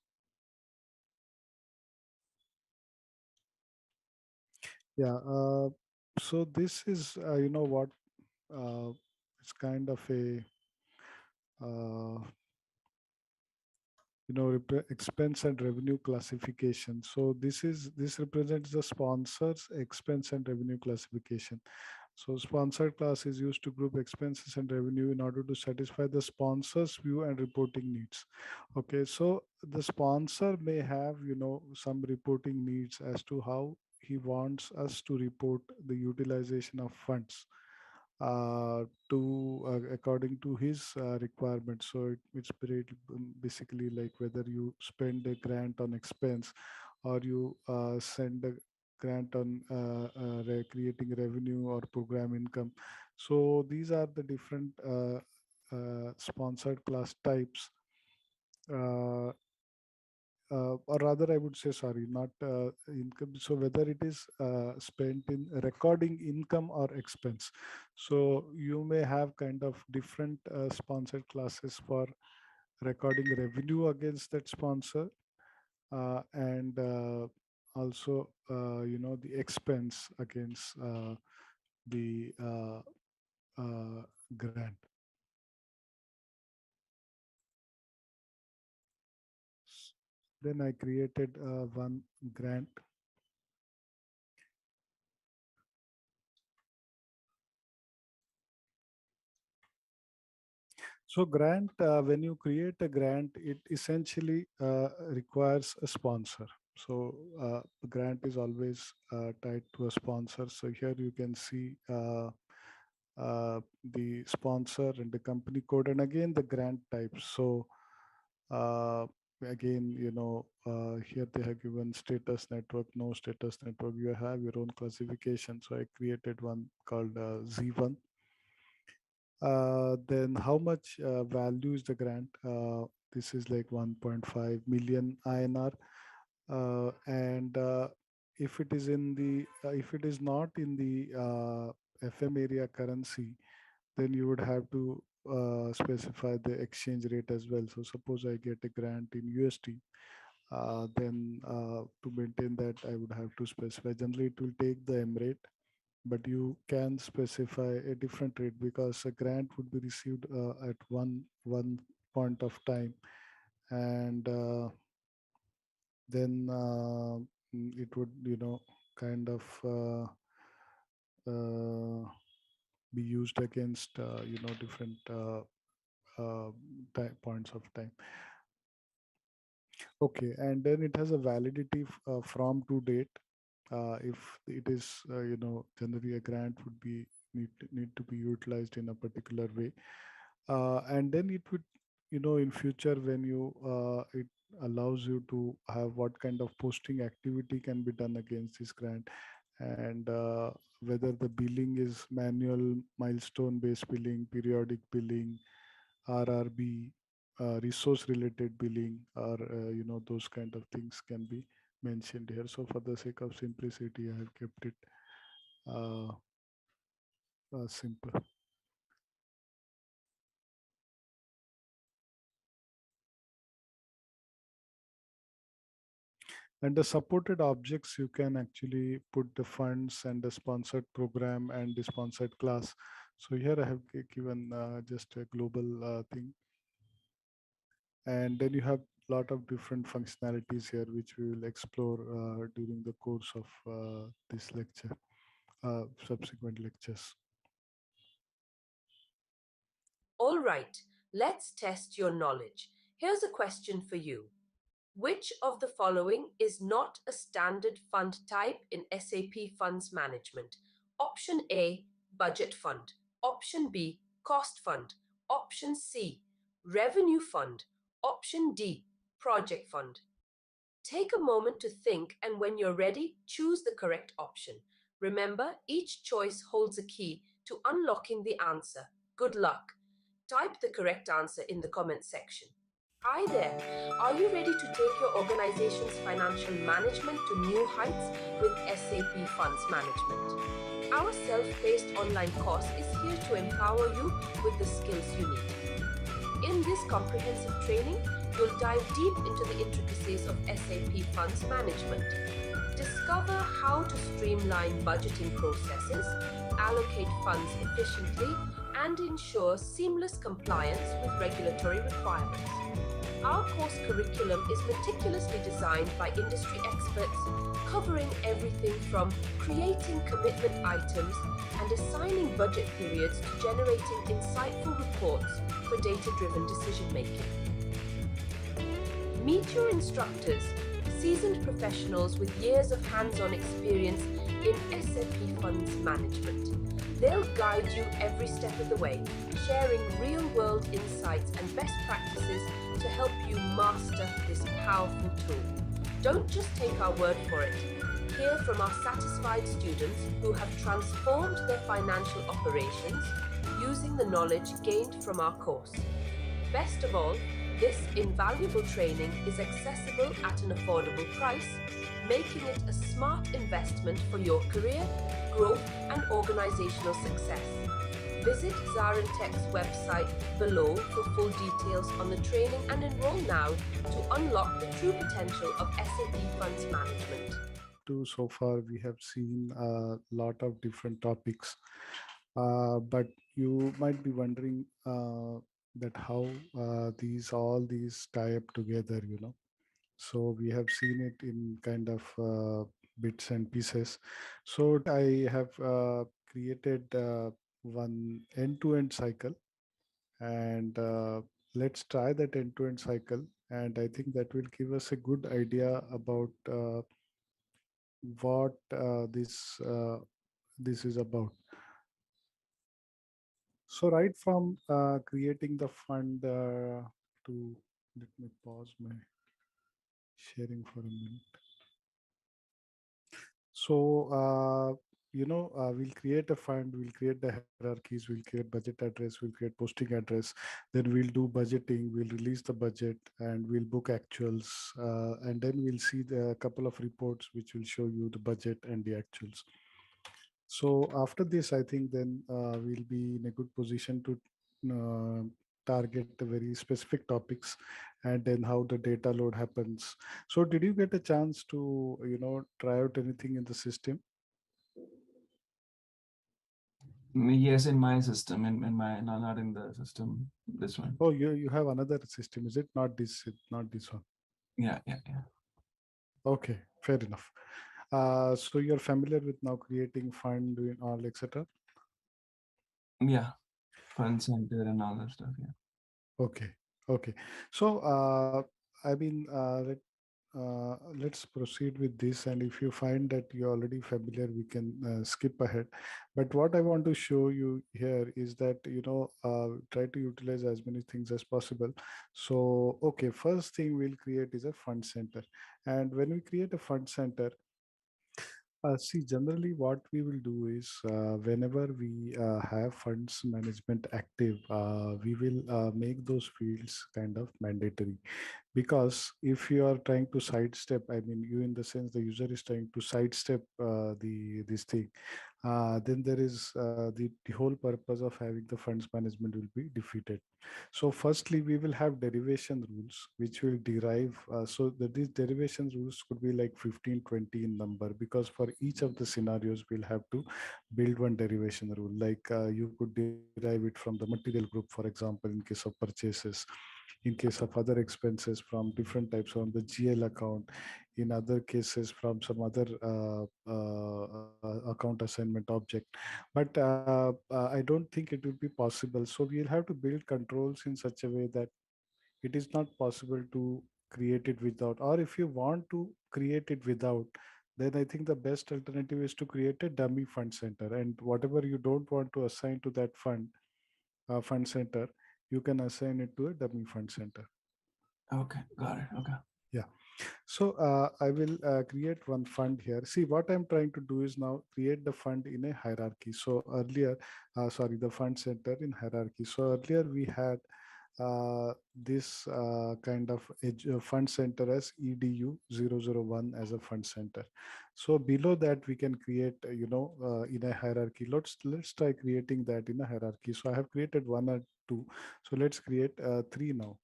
Speaker 2: Yeah. So this is, what, it's kind of a expense and revenue classification. So this represents the sponsor's expense and revenue classification. So sponsored class is used to group expenses and revenue in order to satisfy the sponsor's view and reporting needs. Okay, so the sponsor may have, some reporting needs as to how he wants us to report the utilization of funds to according to his requirements. So it's basically like whether you spend a grant on expense or you send a grant on creating revenue or program income. So these are the different sponsored class types. Uh, or rather, I would say, sorry, not income. So whether it is spent in recording income or expense. So you may have kind of different sponsored classes for recording revenue against that sponsor, and also, the expense against the grant. Then I created one grant. So grant, when you create a grant, it essentially requires a sponsor. So the grant is always tied to a sponsor. So here you can see the sponsor and the company code, and again the grant type. So uh, again, here they have given status network, no status network. You have your own classification. So I created one called Z1. Then how much value is the grant? This is like 1.5 million INR. And if it is in the if it is not in the FM area currency, then you would have to specify the exchange rate as well. So suppose I get a grant in USD, then to maintain that I would have to specify. Generally, it will take the M rate, but you can specify a different rate because a grant would be received at one point of time, and then it would kind of be used against different points of time. Okay, and then it has a validity from to date. If it is, generally a grant would be need to be utilized in a particular way, and then it would, in future when you it allows you to have what kind of posting activity can be done against this grant, and whether the billing is manual, milestone based billing, periodic billing, RRB, resource related billing, or those kind of things can be mentioned here. So for the sake of simplicity, I have kept it uh, simple. And the supported objects, you can actually put the funds and the sponsored program and the sponsored class. So here I have given just a global thing. And then you have a lot of different functionalities here, which we will explore during the course of this lecture, subsequent lectures.
Speaker 1: All right, let's test your knowledge. Here's a question for you. Which of the following is not a standard fund type in SAP Funds Management? Option A, budget fund. Option B, cost fund. Option C, revenue fund. Option D, project fund. Take a moment to think, and when you're ready, choose the correct option. Remember, each choice holds a key to unlocking the answer. Good luck. Type the correct answer in the comment section. Hi there. Are you ready to take your organization's financial management to new heights with SAP Funds Management? Our self-paced online course is here to empower you with the skills you need. In this comprehensive training, you'll dive deep into the intricacies of SAP Funds Management. Discover how to streamline budgeting processes, allocate funds efficiently, and ensure seamless compliance with regulatory requirements. Our course curriculum is meticulously designed by industry experts, covering everything from creating commitment items and assigning budget periods to generating insightful reports for data-driven decision making. Meet your instructors, seasoned professionals with years of hands-on experience in SAP Funds Management. They'll guide you every step of the way, sharing real-world insights and best practices to help you master this powerful tool. Don't just take our word for it. Hear from our satisfied students who have transformed their financial operations using the knowledge gained from our course. Best of all, this invaluable training is accessible at an affordable price, making it a smart investment for your career, growth, and organizational success. Visit ZaranTech's website below for full details on the training and enroll now to unlock the true potential of SAP Funds Management.
Speaker 2: To so far, we have seen a lot of different topics, but you might be wondering that how these tie up together, So we have seen it in kind of bits and pieces. So I have created one end-to-end cycle, and let's try that end-to-end cycle. And I think that will give us a good idea about what this is about. So right from creating the fund to let me pause my sharing for a minute. So, we'll create a fund, we'll create the hierarchies, we'll create budget address, we'll create posting address, then we'll do budgeting, we'll release the budget, and we'll book actuals, and then we'll see the couple of reports which will show you the budget and the actuals. So after this, I think then we'll be in a good position to uh, target the very specific topics and then how the data load happens. So did you get a chance to, try out anything in the system?
Speaker 4: Yes, in my system, in my not in the system. This one.
Speaker 2: Oh, you have another system, is it? Not this one.
Speaker 4: Yeah, yeah, yeah.
Speaker 2: Okay, fair enough. So you're familiar with now creating fund, doing all, etc.
Speaker 4: Yeah, fund center and all that stuff. Yeah.
Speaker 2: Okay, okay. So let's proceed with this. And if you find that you're already familiar, we can skip ahead. But what I want to show you here is that, try to utilize as many things as possible. So, okay, first thing we'll create is a fund center. And when we create a fund center, see, generally what we will do is whenever we have funds management active, we will make those fields kind of mandatory, because if you are trying to sidestep, I mean you in the sense the user is trying to sidestep this thing, then there is the whole purpose of having the funds management will be defeated. So firstly we will have derivation rules which will derive, so that these derivation rules could be like 15, 20 in number, because for each of the scenarios we'll have to build one derivation rule. Like you could derive it from the material group, for example, in case of purchases, in case of other expenses from different types on the GL account, in other cases from some other account assignment object. But I don't think it will be possible. So we'll have to build controls in such a way that it is not possible to create it without, or if you want to create it without, then I think the best alternative is to create a dummy fund center, and whatever you don't want to assign to that fund center, you can assign it to a dummy fund center.
Speaker 4: Okay, got it. Okay.
Speaker 2: Yeah. So I will create one fund here. See, what I'm trying to do is now create the fund in a hierarchy. So earlier, sorry, the fund center in hierarchy. So earlier we had this kind of fund center as EDU 001 as a fund center. So below that we can create, in a hierarchy. Let's try creating that in a hierarchy. So I have created one or two. So let's create three now.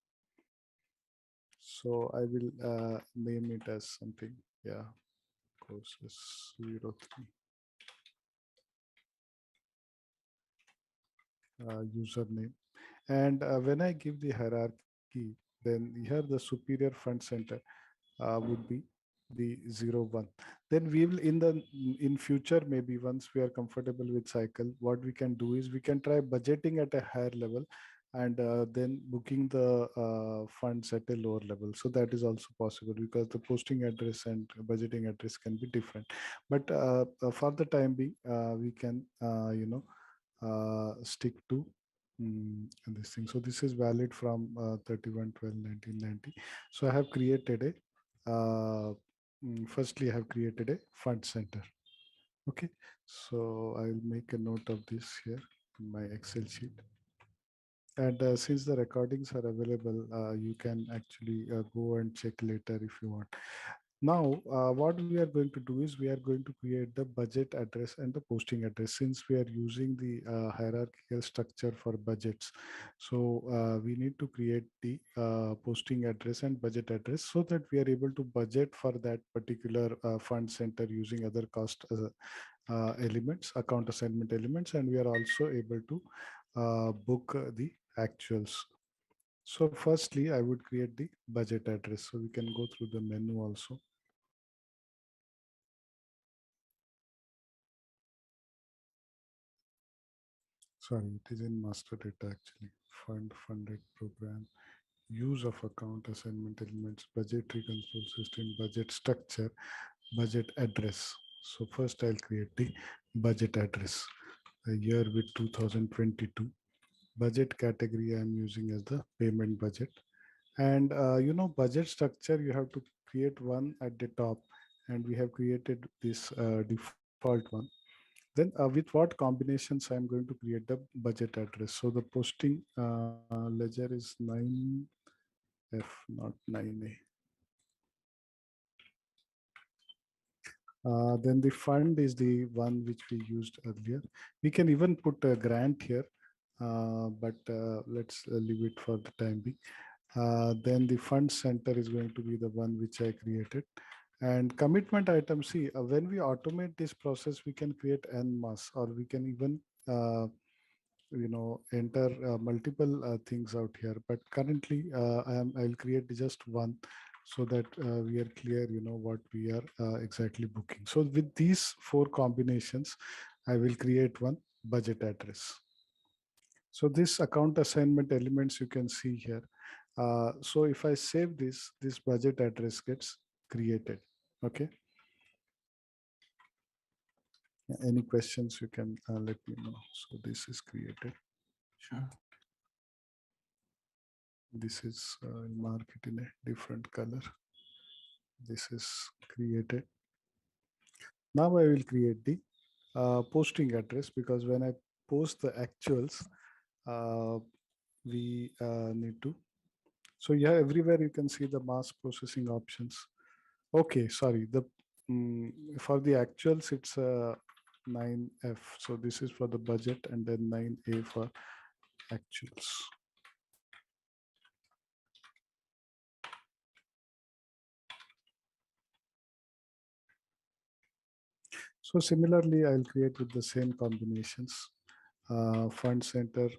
Speaker 2: So I will name it as something. Yeah, courses 03. username. And when I give the hierarchy, then here the superior fund center would be the 01. Then we will in future, maybe once we are comfortable with cycle, what we can do is we can try budgeting at a higher level, and then booking the funds at a lower level. So that is also possible, because the posting address and budgeting address can be different. But for the time being, we can stick to this thing. So this is valid from 31/12/1990. So I have created a firstly I have created a fund center. Okay, so I'll make a note of this here in my Excel sheet. And since the recordings are available, you can actually go and check later if you want. Now, what we are going to do is we are going to create the budget address and the posting address, since we are using the hierarchical structure for budgets. So we need to create the posting address and budget address, so that we are able to budget for that particular fund center using other cost elements, account assignment elements, and we are also able to book the actuals. So firstly, I would create the budget address. So we can go through the menu also. Sorry, it is in master data actually. Fund, funded program, use of account assignment elements, budgetary control system, budget structure, budget address. So first I'll create the budget address. A year with 2022. Budget category I'm using as the payment budget. And budget structure, you have to create one at the top, and we have created this default one. Then with what combinations I'm going to create the budget address. So the posting ledger is 9F, not 9A. Then the fund is the one which we used earlier. We can even put a grant here, but let's leave it for the time being. Then the fund center is going to be the one which I created. And commitment item, see, when we automate this process, we can create en masse, or we can even enter multiple things out here. But currently, I'll create just one, so that we are clear, what we are exactly booking. So with these four combinations, I will create one budget address. So this account assignment elements you can see here. So if I save this budget address gets created. Okay. Any questions, you can let me know. So this is created.
Speaker 4: Sure.
Speaker 2: This is mark it in a different color. This is created. Now I will create the posting address, because when I post the actuals, we need to. So yeah, everywhere you can see the mass processing options. Okay, sorry. For the actuals, it's 9F. So this is for the budget, and then 9A for actuals. So similarly, I'll create with the same combinations, fund center,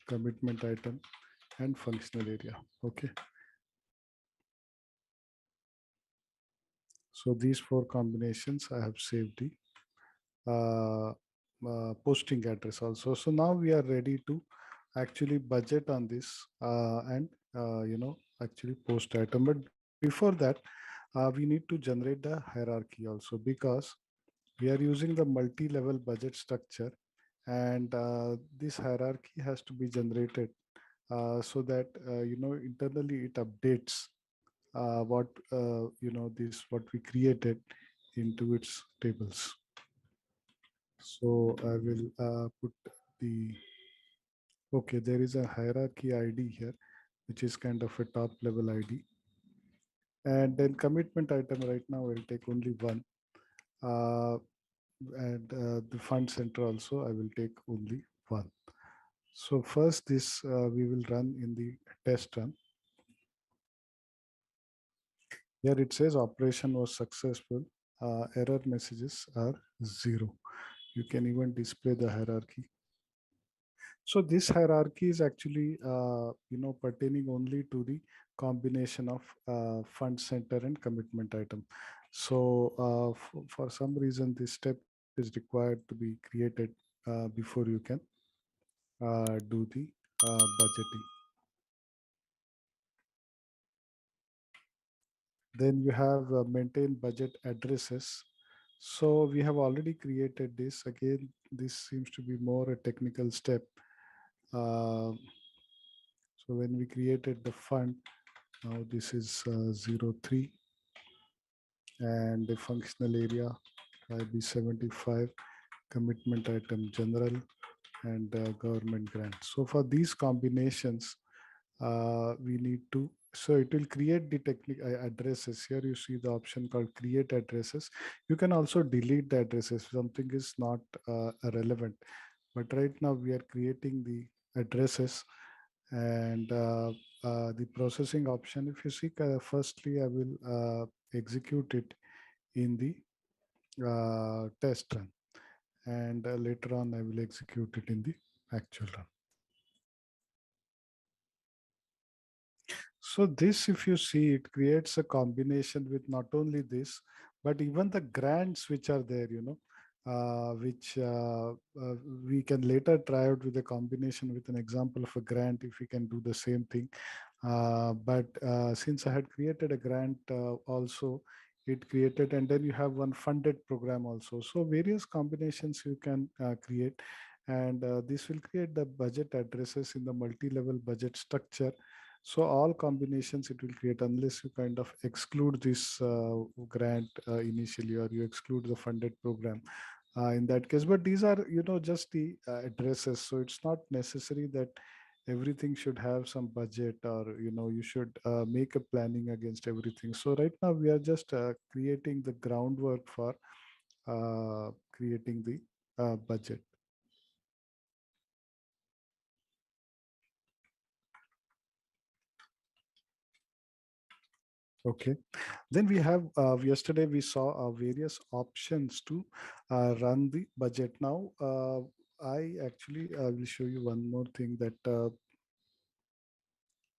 Speaker 2: commitment item, and functional area. Okay. So these four combinations, I have saved the posting address also. So now we are ready to actually budget on this and actually post item. But before that, we need to generate the hierarchy also, because we are using the multi-level budget structure, and this hierarchy has to be generated so that internally it updates what this what we created into its tables. So I will put the, okay, there is a hierarchy ID here, which is kind of a top level ID. And then commitment item right now will take only one. And the fund center also, I will take only one. So first this we will run in the test run. Here it says operation was successful. Error messages are 0. You can even display the hierarchy. So this hierarchy is actually, pertaining only to the combination of fund center and commitment item. So for some reason, this step is required to be created before you can do the budgeting. Then you have maintain budget addresses. So we have already created this. Again, this seems to be more a technical step. Uh, so when we created the fund, now this is 03, and the functional area IB75, commitment item general, and government grant. So for these combinations, we need to, so it will create the technical addresses. Here you see the option called create addresses. You can also delete the addresses if something is not relevant, but right now we are creating the addresses. And the processing option, if you see, firstly I will execute it in the test run, and later on I will execute it in the actual run. So this, if you see, it creates a combination with not only this, but even the grants which are there, which we can later try out with a combination with an example of a grant if we can do the same thing. But since I had created a grant also, it created, and then you have one funded program also. So various combinations you can create, and this will create the budget addresses in the multi-level budget structure. So all combinations it will create, unless you kind of exclude this grant initially, or you exclude the funded program in that case. But these are, just the addresses. So it's not necessary that everything should have some budget, or, you should make a planning against everything. So right now we are just creating the groundwork for creating the budget. Okay. Then we have, yesterday we saw various options to run the budget. Now, I actually will show you one more thing that,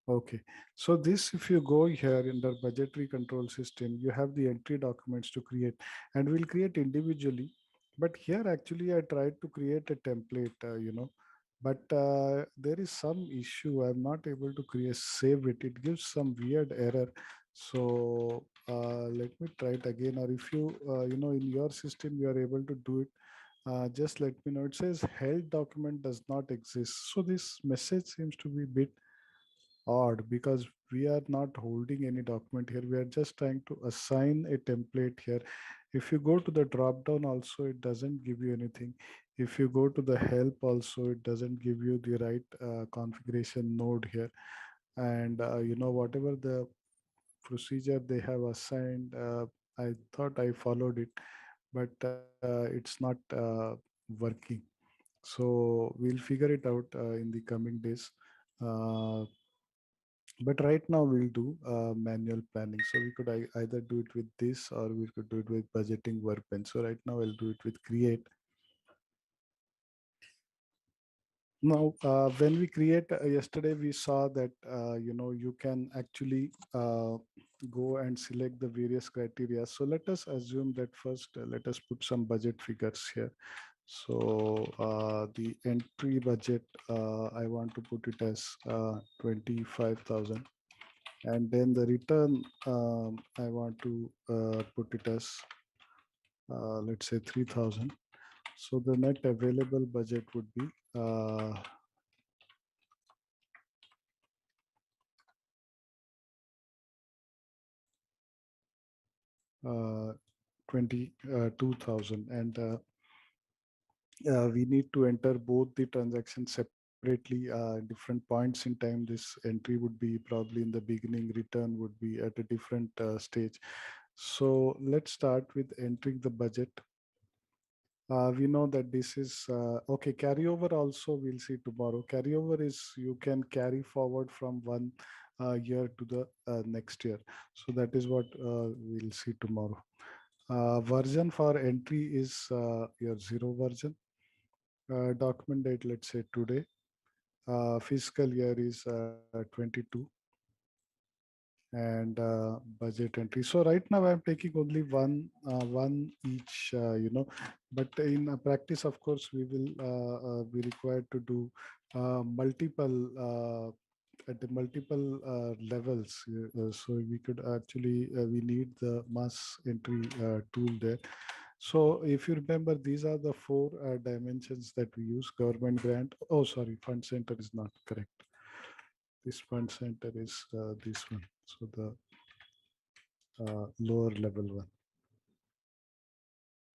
Speaker 2: okay. So this, if you go here in the budgetary control system, you have the entry documents to create, and we'll create individually. But here actually I tried to create a template, but there is some issue. I'm not able to create, save it. It gives some weird error. So let me try it again. Or if you, in your system, you are able to do it, just let me know. It says held document does not exist. So this message seems to be bit odd, because we are not holding any document here. We are just trying to assign a template here. If you go to the drop down also, it doesn't give you anything. If you go to the help also, it doesn't give you the right configuration node here. And whatever the procedure they have assigned, I thought I followed it, but it's not working. So we'll figure it out in the coming days. Uh, but right now we'll do manual planning. So we could either do it with this, or we could do it with budgeting workbench. So right now I'll do it with create. Now, when we create, yesterday we saw that, you can actually go and select the various criteria. So let us assume that first, let us put some budget figures here. So the entry budget, I want to put it as 25,000. And then the return, I want to put it as, let's say 3,000. So the net available budget would be 22,000. And we need to enter both the transactions separately, different points in time. This entry would be probably in the beginning, return would be at a different stage. So let's start with entering the budget. We know that this is okay. Carryover also we'll see tomorrow. Carryover is, you can carry forward from one year to the next year. So that is what we'll see tomorrow. Version for entry is your zero version. Document date, let's say today. Fiscal year is 22, and budget entry. So right now I'm taking only one each, but in practice, of course, we will be required to do multiple at the multiple levels. So we could actually we need the mass entry tool there. So if you remember, these are the four dimensions that we use: government grant. Oh, sorry, fund center is not correct. This fund center is this one. So the lower level one.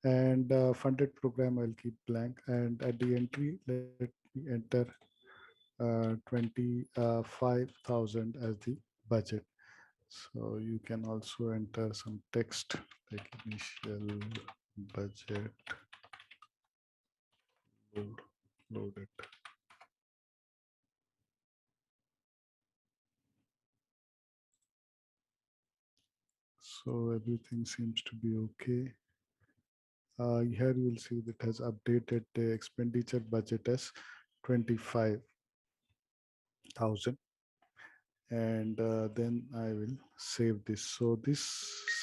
Speaker 2: And funded program, I'll keep blank. And at the entry, let me enter 25,000 as the budget. So you can also enter some text like initial budget load, loaded. So everything seems to be okay. Here you will see that has updated the expenditure budget as 25,000, and then I will save this. So this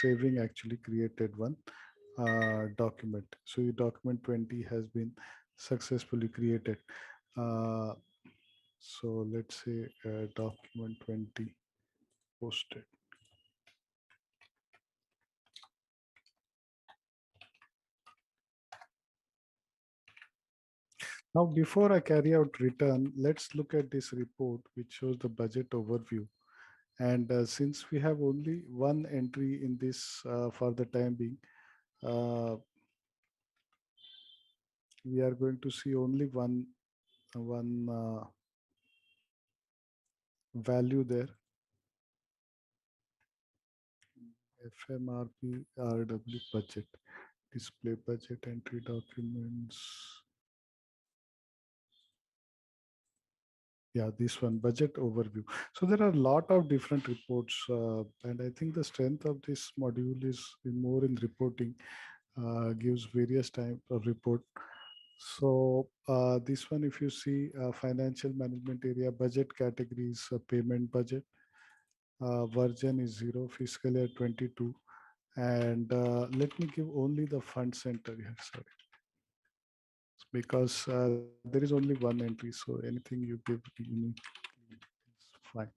Speaker 2: saving actually created one document. So your document 20 has been successfully created. Uh, so let's say document 20 posted. Now, before I carry out return, let's look at this report, which shows the budget overview. And since we have only one entry in this for the time being, uh, we are going to see only one value there, FMRP RW budget, display budget entry documents. Yeah, this one, budget overview. So there are a lot of different reports, and I think the strength of this module is more in reporting, gives various type of report. So this one, if you see financial management area, budget categories, payment budget, version is 0, fiscal year 22. And let me give only the fund center here, sorry, because there is only one entry. So anything you give unique is fine.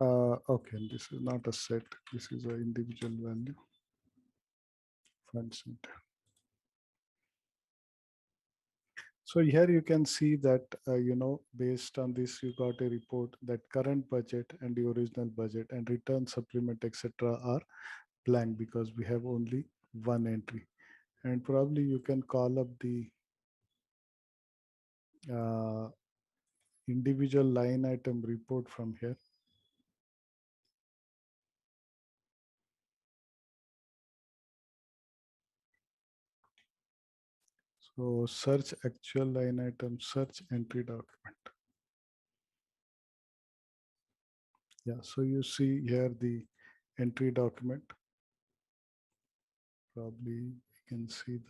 Speaker 2: Okay, this is not a set. This is an individual value, fund center. So here you can see that, based on this, you got a report that current budget and the original budget and return supplement, etc. are blank because we have only one entry. And probably you can call up the uh, individual line item report from here. So search actual line item, search entry document. Yeah, so you see here the entry document. Probably you can see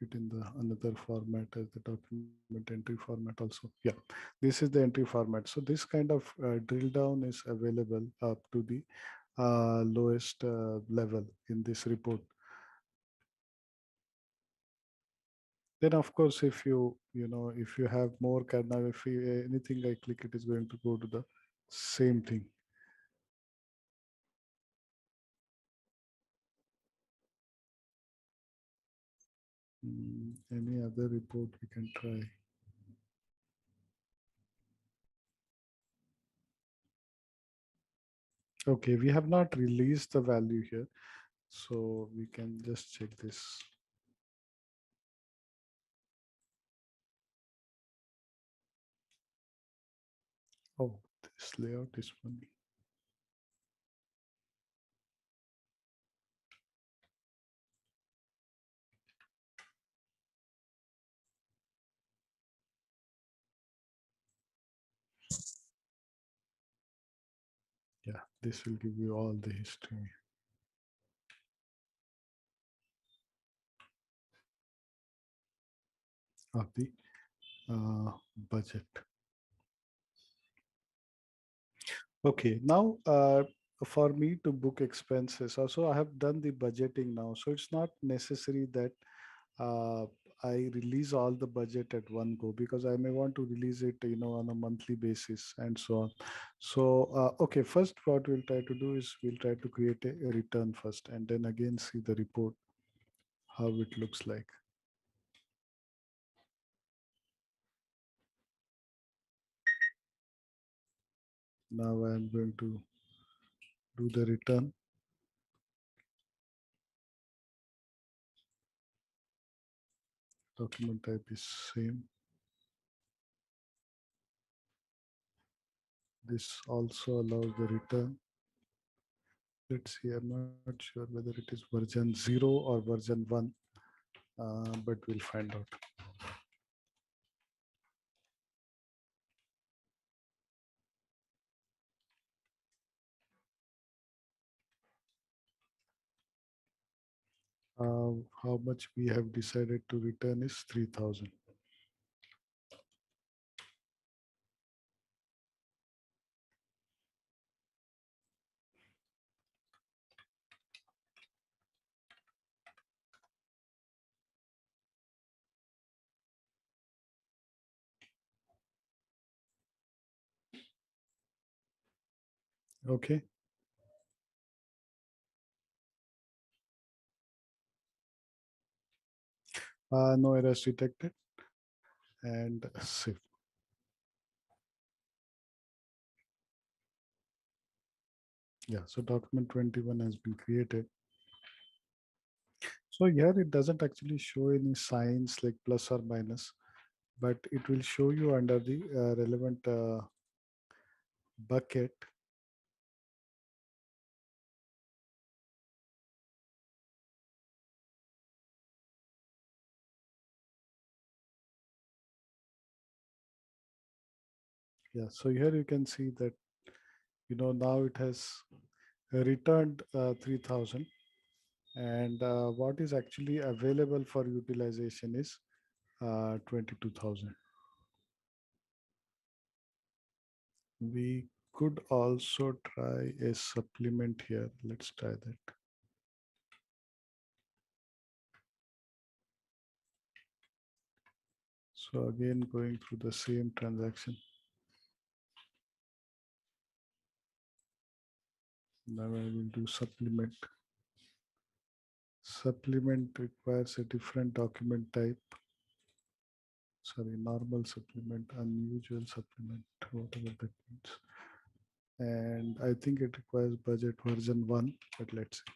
Speaker 2: it in the another format as the document entry format also. Yeah, this is the entry format. So this kind of drill down is available up to the lowest level in this report. Then of course, if if you have more now if anything I click, it is going to go to the same thing. Any other report we can try? Okay, we have not released the value here, so we can just check this. Oh, this layout is funny. Yeah, this will give you all the history. of the budget. Okay, now for me to book expenses, also I have done the budgeting now, so it's not necessary that uh, I release all the budget at one go, because I may want to release it, on a monthly basis and so on. So, okay, first what we'll try to do is we'll try to create a return first, and then again see the report, how it looks like. Now I'm going to do the return. Document type is same. This also allows the return. Let's see, I'm not sure whether it is version 0 or version 1, but we'll find out. How much we have decided to return is 3,000. Okay. No errors detected, and save. Yeah, so document 21 has been created. So here it doesn't actually show any signs like plus or minus, but it will show you under the relevant bucket. Yeah, so here you can see that, now it has returned 3,000, and what is actually available for utilization is 22,000. We could also try a supplement here. Let's try that. So again, going through the same transaction. Now I will do supplement. Supplement requires a different document type. Sorry, normal supplement, unusual supplement, whatever that means. And I think it requires budget version 1, but let's see.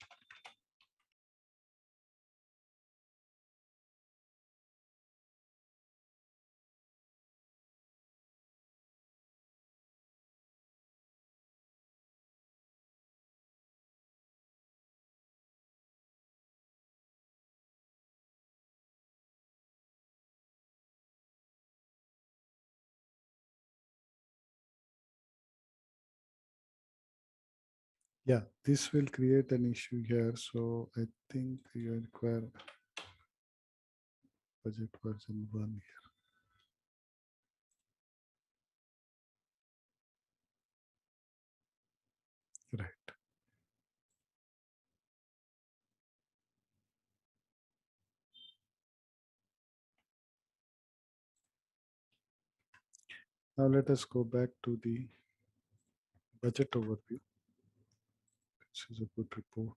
Speaker 2: Yeah, this will create an issue here. So I think you require budget version 1 here. Right. Now let us go back to the budget overview. This is a good report.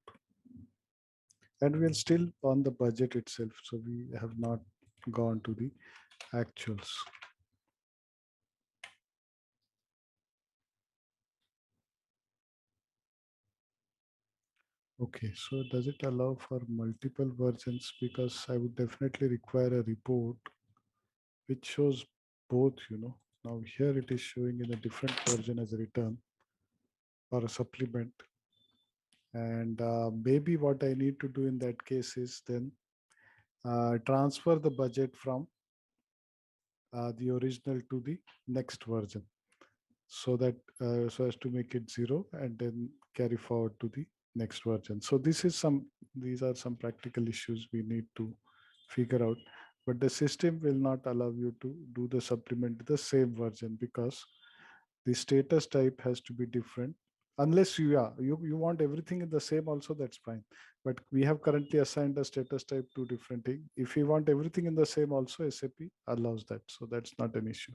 Speaker 2: And we're still on the budget itself. So we have not gone to the actuals. Okay, so does it allow for multiple versions? Because I would definitely require a report which shows both, Now here it is showing in a different version as a return or a supplement. And maybe what I need to do in that case is then transfer the budget from the original to the next version, so that so as to make it 0 and then carry forward to the next version. So these are some practical issues we need to figure out. but the system will not allow you to do the supplement the same version because the status type has to be different. Unless you, yeah, you want everything in the same also, that's fine. But we have currently assigned a status type to different thing. If you want everything in the same also, SAP allows that. So that's not an issue.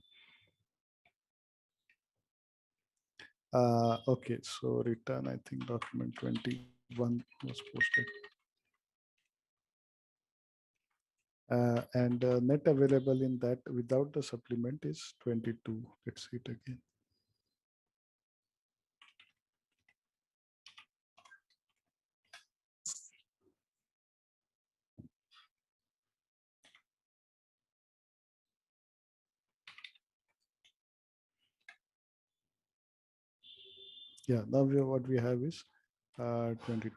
Speaker 2: Okay, so return, I think document 21 was posted. And net available in that without the supplement is 22. Let's see it again. Yeah, now what we have is 22.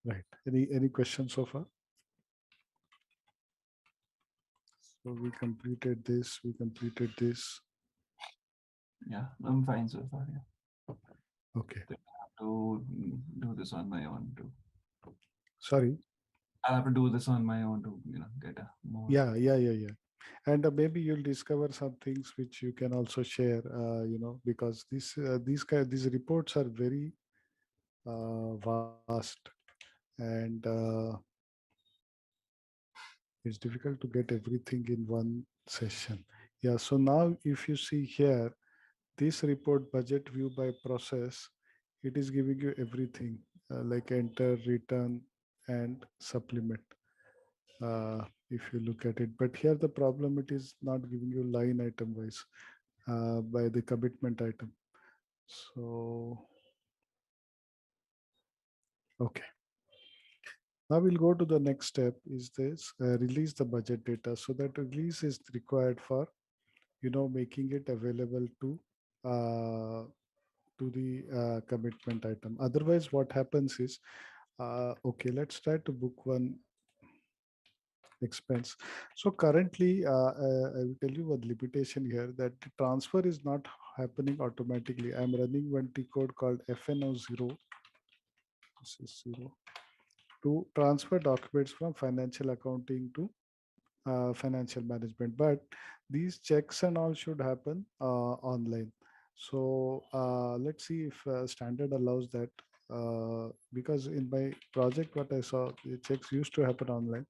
Speaker 2: Right. Any questions so far? So we completed this. We completed this.
Speaker 4: Yeah, I'm fine so far. Yeah.
Speaker 2: Okay.
Speaker 4: I have to do this on my own too.
Speaker 2: Sorry.
Speaker 4: I have to do this on my own to get a more.
Speaker 2: Yeah. And maybe you'll discover some things which you can also share. Because these reports are very vast, and it's difficult to get everything in one session. Yeah. So now, if you see here, this report budget view by process, it is giving you everything like enter, return, and supplement. If you look at it, but here the problem, it is not giving you line item wise by the commitment item. So okay, now we'll go to the next step is this release the budget data. So that release is required for making it available uh, to the commitment item. Otherwise what happens is okay, let's try to book one expense. So currently, I will tell you one limitation here, that the transfer is not happening automatically. I'm running one T code called FNO0. This is 0 to transfer documents from financial accounting to financial management. But these checks and all should happen online. So let's see if standard allows that. Because in my project, what I saw, the checks used to happen online.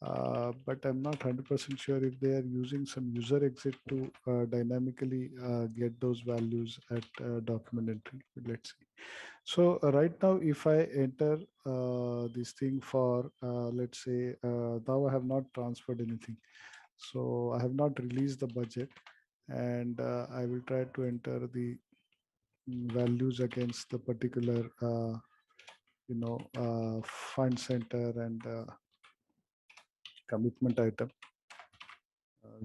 Speaker 2: But I'm not 100% sure if they are using some user exit to dynamically get those values at document entry. Let's see. So right now, if I enter this thing for, let's say, now I have not transferred anything. So I have not released the budget, and I will try to enter the values against the particular, fund center and commitment item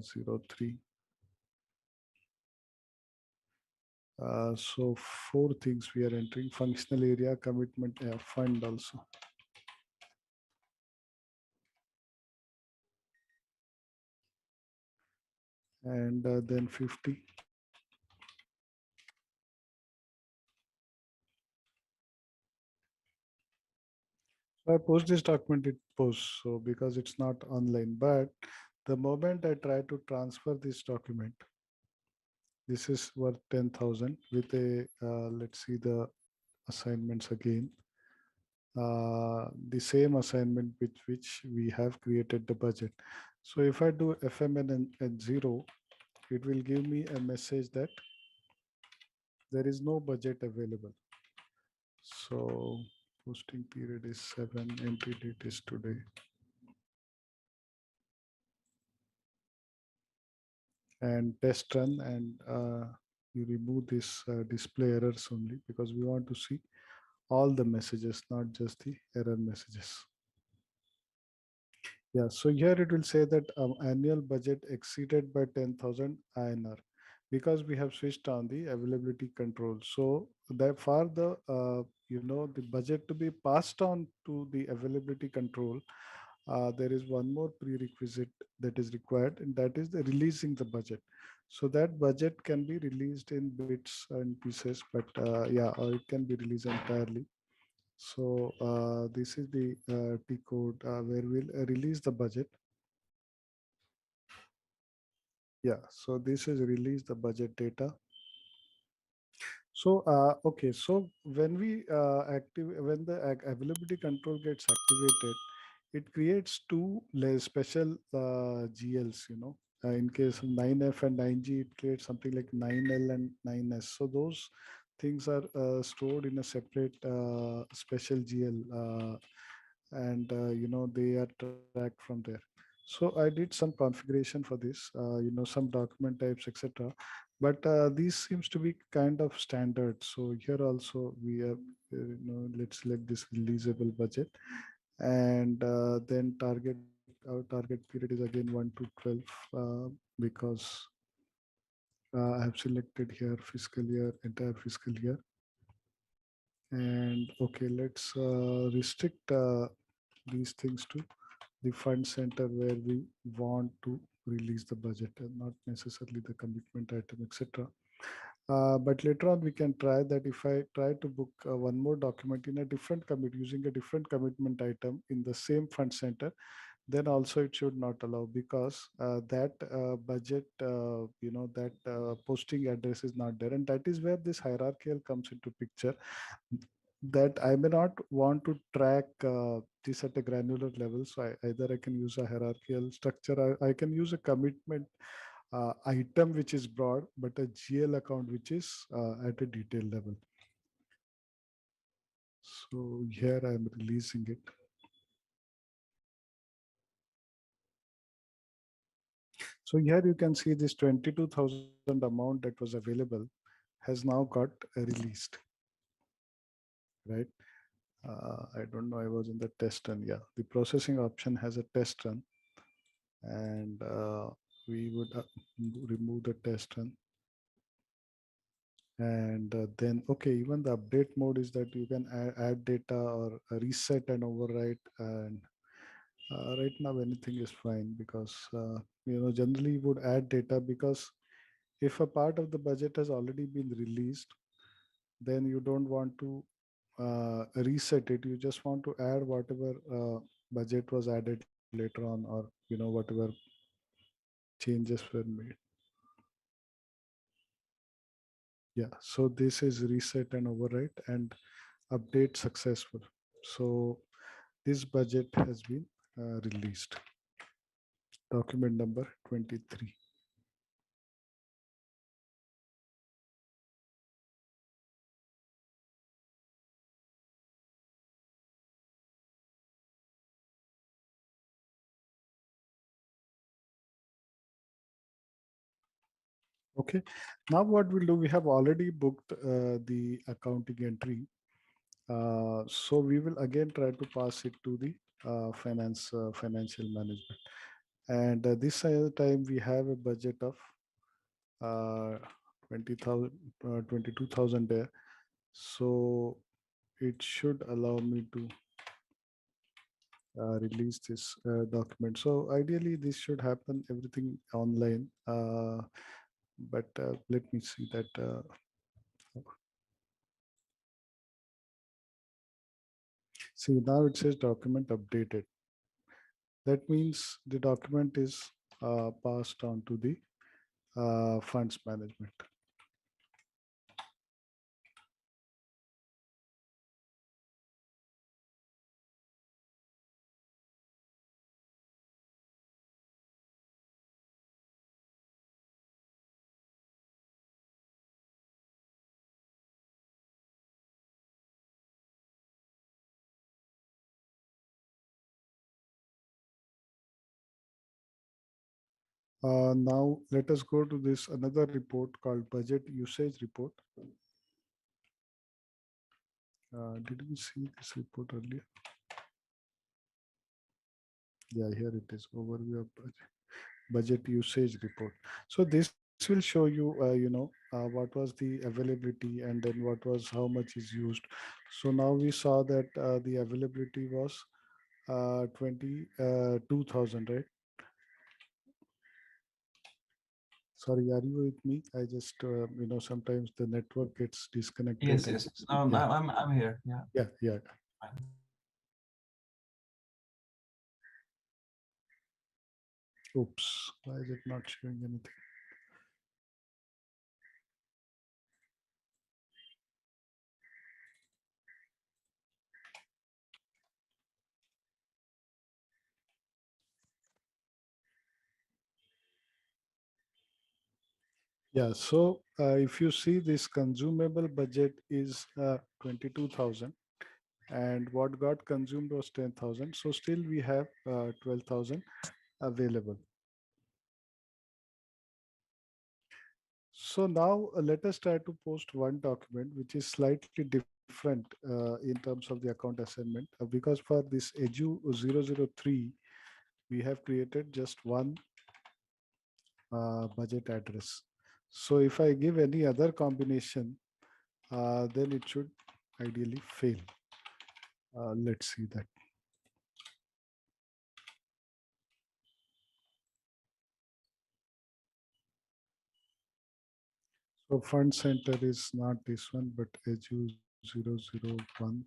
Speaker 2: 03. So four things we are entering: functional area, commitment, fund also. And then 50. So I post this document, it posts. So because it's not online, but the moment I try to transfer this document, this is worth 10,000 with a, let's see the assignments again. The same assignment with which we have created the budget. So if I do FMN and 0, it will give me a message that there is no budget available. So posting period is 7, entry date is today. And test run, and you remove this display errors only, because we want to see all the messages, not just the error messages. Yeah, so here it will say that annual budget exceeded by 10,000 INR, because we have switched on the availability control. So that for the the budget to be passed on to the availability control, there is one more prerequisite that is required, and that is the releasing the budget. So that budget can be released in bits and pieces, but yeah, or it can be released entirely. So this is the T code where we'll release the budget. Yeah, so this is release the budget data. So okay, so when we when the availability control gets activated, it creates two special GLs. In case of 9F and 9G, it creates something like 9L and 9S. So those things are stored in a separate special GL, and they are tracked from there. So I did some configuration for this, some document types, etc. But these seems to be kind of standard. So here also we have, let's select this releasable budget, and then our target period is again 1 to 12, because I have selected here fiscal year, entire fiscal year. And okay, let's restrict these things to the fund center where we want to release the budget, and not necessarily the commitment item, etc. But later on, we can try that. If I try to book one more document in a different commit using a different commitment item in the same fund center, then also it should not allow, because that budget, that posting address is not there. And that is where this hierarchical comes into picture, that I may not want to track this at a granular level. So either I can use a hierarchical structure, or I can use a commitment item which is broad, but a GL account which is at a detail level. So here I'm releasing it. So here you can see this 22,000 amount that was available has now got released, right? I don't know, I was in the test run. Yeah, the processing option has a test run, and we would remove the test run. And then, okay, even the update mode is that you can add data or reset and overwrite. And right now, anything is fine, because, generally you would add data, because if a part of the budget has already been released, then you don't want to reset it. You just want to add whatever budget was added later on, or whatever changes were made. Yeah, so this is reset and overwrite and update successful. So this budget has been released. Document number 23. Okay, now what we'll do, we have already booked the accounting entry. So we will again try to pass it to the financial management. And this time we have a budget of uh, 20,000, 22,000 there. So it should allow me to release this document. So ideally this should happen everything online. But let me see that. See, now it says document updated. That means the document is passed on to the funds management. Now let us go to this another report called budget usage report. Did we see this report earlier? Yeah, here it is, overview of budget usage report. So this will show you, what was the availability, and then what was, how much is used. So now we saw that the availability was 22,000, right? Sorry, are you with me? I just, sometimes the network gets disconnected.
Speaker 4: Yes, yes. No,
Speaker 2: Yeah,
Speaker 4: I'm here. Yeah.
Speaker 2: yeah, yeah. Oops, why is it not showing anything? Yeah, so if you see this consumable budget is 22,000 and what got consumed was 10,000. So still we have 12,000 available. So now let us try to post one document which is slightly different in terms of the account assignment because for this edu 003 we have created just one budget address. So if I give any other combination, then it should ideally fail. Let's see that. So fund center is not this one, but edu 001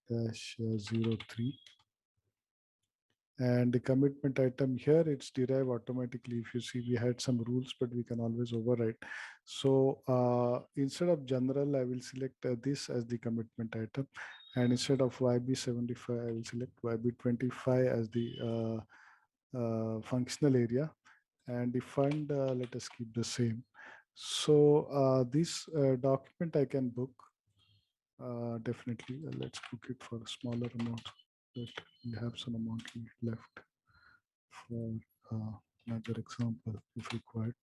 Speaker 2: 03. And the commitment item here, it's derived automatically. If you see, we had some rules, but we can always override. So instead of general, I will select this as the commitment item. And instead of YB75, I will select YB25 as the functional area. And the fund, let us keep the same. So this document I can book. Definitely, let's book it for a smaller amount so that we have some amount left for another example if required.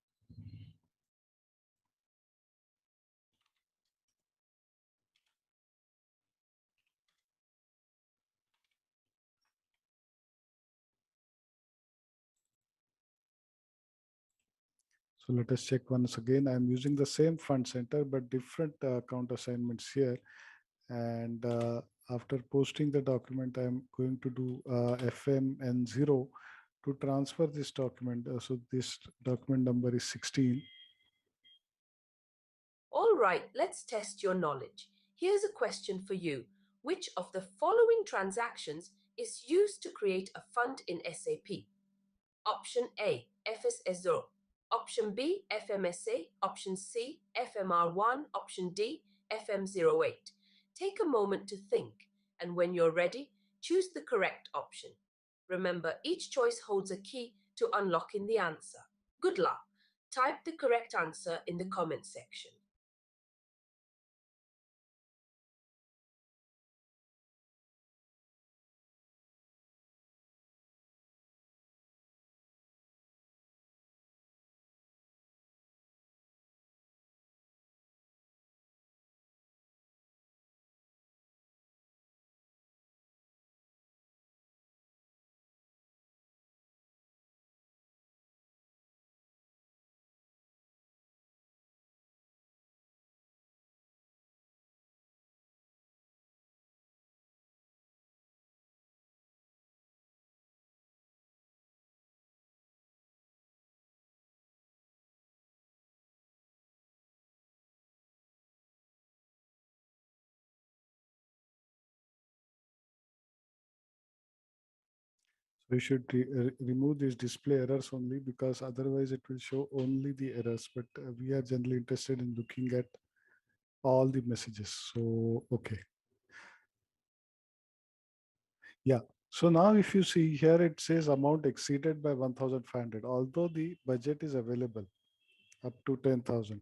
Speaker 2: So let us check once again. I'm using the same fund center but different account assignments here. And after posting the document, I'm going to do FMN0 to transfer this document. So this document number is 16.
Speaker 1: All right, let's test your knowledge. Here's a question for you. Which of the following transactions is used to create a fund in SAP? Option A, FSS0. Option B, FMSA. Option C, FMR1. Option D, FM08. Take a moment to think, and when you're ready, choose the correct option. Remember, each choice holds a key to unlocking the answer. Good luck. Type the correct answer in the comment section.
Speaker 2: So you should remove these display errors only because otherwise it will show only the errors. But we are generally interested in looking at all the messages. So, okay. Yeah. So now if you see here, it says amount exceeded by 1,500, although the budget is available up to 10,000.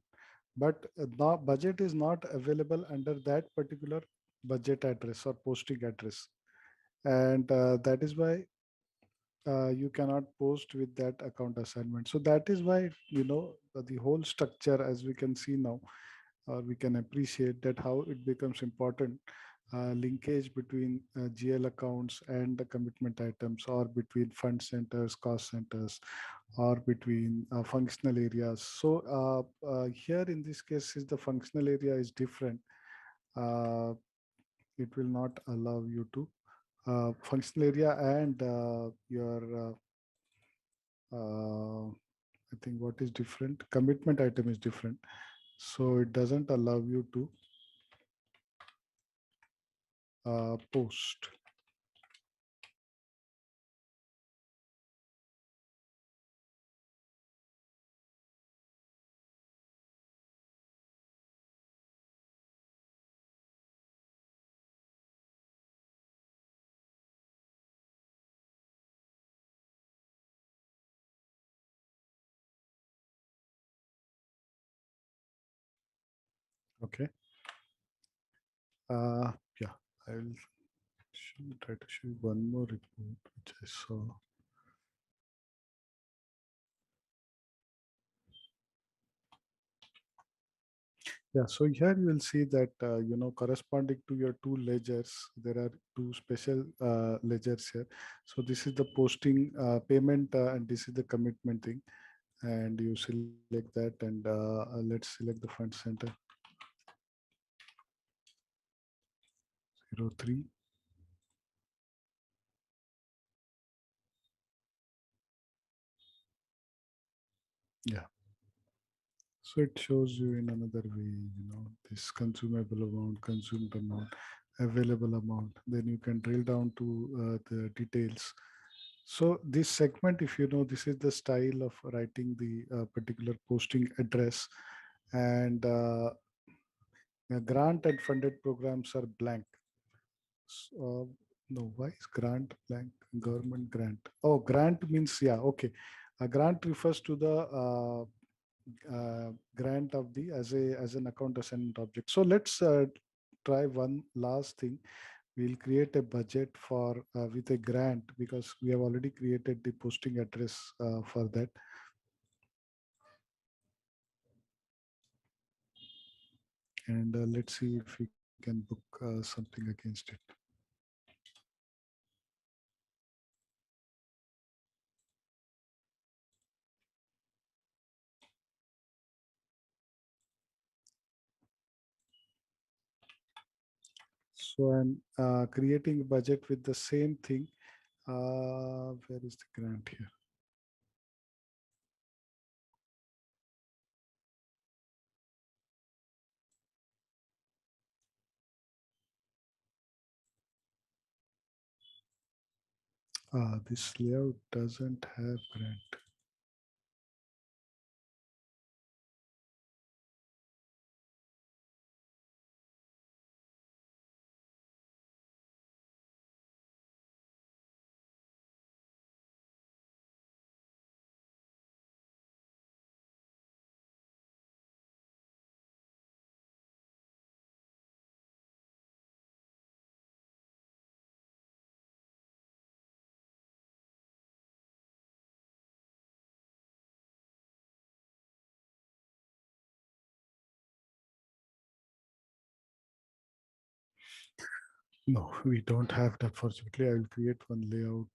Speaker 2: But the budget is not available under that particular budget address or posting address. And that is why you cannot post with that account assignment. So that is why, the whole structure, as we can see now, or we can appreciate that how it becomes important linkage between GL accounts and the commitment items, or between fund centers, cost centers, or between functional areas. So here in this case, is the functional area is different. Uh, it will not allow you to functional area and your I think what is different, commitment item is different. So it doesn't allow you to post. Okay. Uh, yeah, I will try to show you one more report which I saw. Yeah, so here you will see that corresponding to your two ledgers, there are two special ledgers here. So this is the posting payment, and this is the commitment thing. And you select that, and let's select the fund center 03. Yeah. So it shows you in another way, this consumable amount, consumed amount, available amount. Then you can drill down to the details. So this segment, if you know, this is the style of writing the particular posting address, and grant and funded programs are blank. No, why is grant blank? Government grant. Oh, grant means, yeah, okay. A grant refers to the grant of the as an account assignment object. So let's try one last thing. We'll create a budget for with a grant, because we have already created the posting address for that. And let's see if we can book something against it. So I'm creating a budget with the same thing. Where is the grant here? This layout doesn't have grant. No, we don't have that. Fortunately, I will create one layout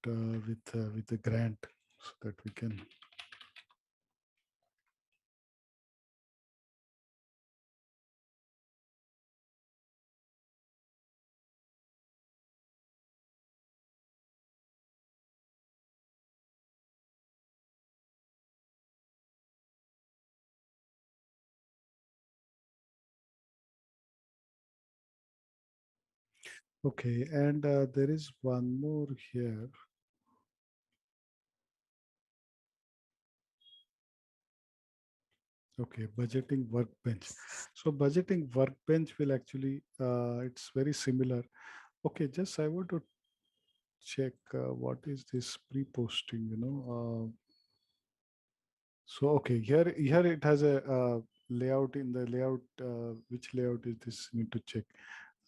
Speaker 2: with a grant so that we can. Okay, and there is one more here. Okay, budgeting workbench. So budgeting workbench will actually, it's very similar. Okay, just I want to check what is this pre-posting. So okay, here it has a layout. In the layout, which layout is this? Need to check.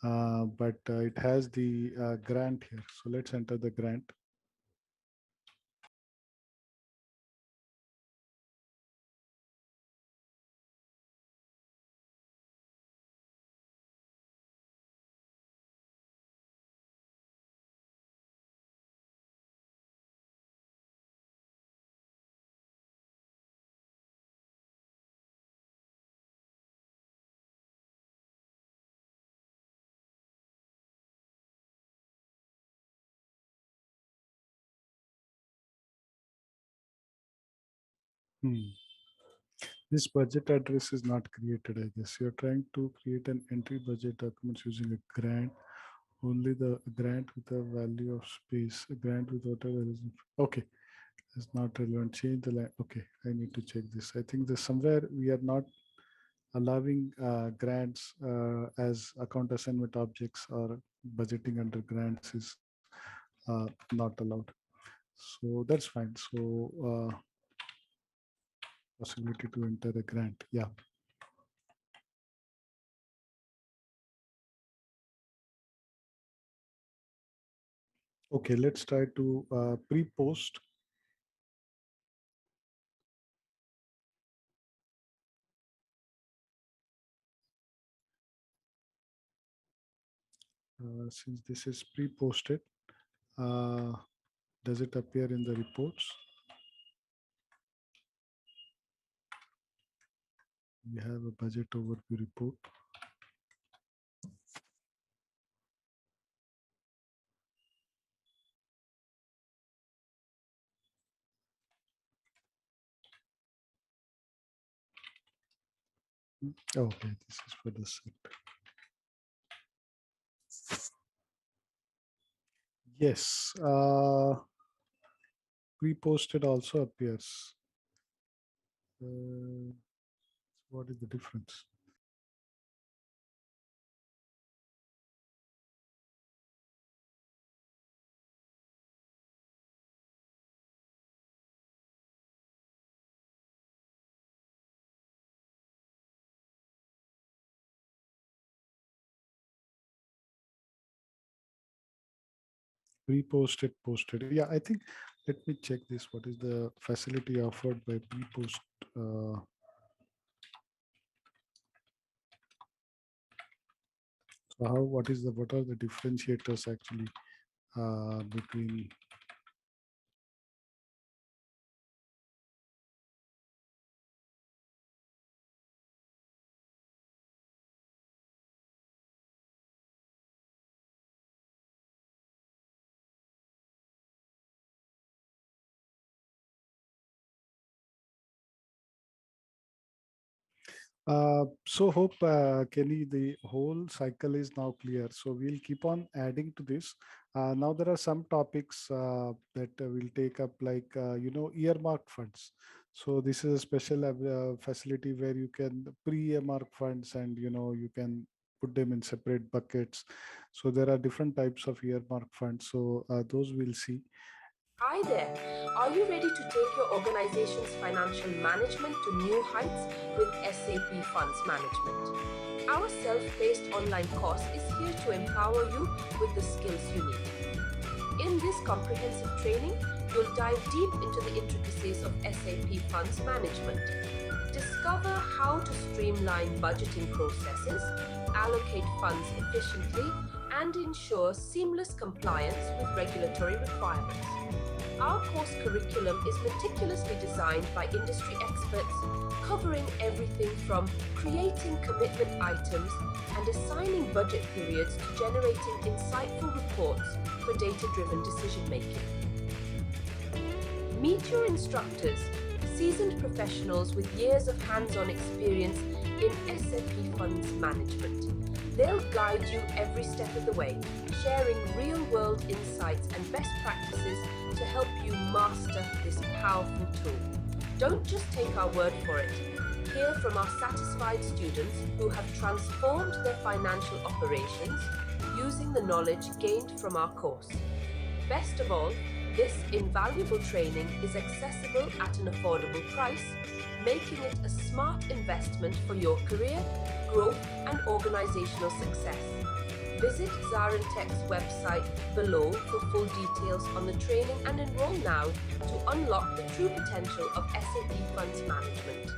Speaker 2: But it has the grant here. So let's enter the grant. Hmm. This budget address is not created, I guess. You're trying to create an entry budget documents using a grant. Only the grant with a value of space, a grant with whatever is. Okay, it's not relevant. Change the line. Okay, I need to check this. I think there's somewhere we are not allowing grants as account assignment objects, or budgeting under grants is not allowed. So that's fine. So possibility to enter a grant. Yeah. Okay, let's try to pre-post. Since this is pre-posted, does it appear in the reports? We have a budget overview report. Okay, this is for the set. Yes, pre-posted also appears. What is the difference? Pre-posted, posted. Yeah, I think, let me check this. What is the facility offered by pre-post? So how, what are the differentiators actually between? So hope, Kenny, the whole cycle is now clear. So we'll keep on adding to this. Now there are some topics that we'll take up, like, earmark funds. So this is a special facility where you can pre-earmark funds, and, you can put them in separate buckets. So there are different types of earmark funds. So those we'll see.
Speaker 1: Hi there. Are you ready to take your organization's financial management to new heights with SAP Funds Management? Our self-paced online course is here to empower you with the skills you need. In this comprehensive training, you'll dive deep into the intricacies of SAP Funds Management. Discover how to streamline budgeting processes, allocate funds efficiently, and ensure seamless compliance with regulatory requirements. Our course curriculum is meticulously designed by industry experts, covering everything from creating commitment items and assigning budget periods to generating insightful reports for data-driven decision-making. Meet your instructors, seasoned professionals with years of hands-on experience in SAP Funds Management. They'll guide you every step of the way, sharing real-world insights and best practices to help you master this powerful tool. Don't just take our word for it. Hear from our satisfied students who have transformed their financial operations using the knowledge gained from our course. Best of all, this invaluable training is accessible at an affordable price, making it a smart investment for your career, growth, and organizational success. Visit ZaranTech's website below for full details on the training and enroll now to unlock the true potential of SAP Funds Management.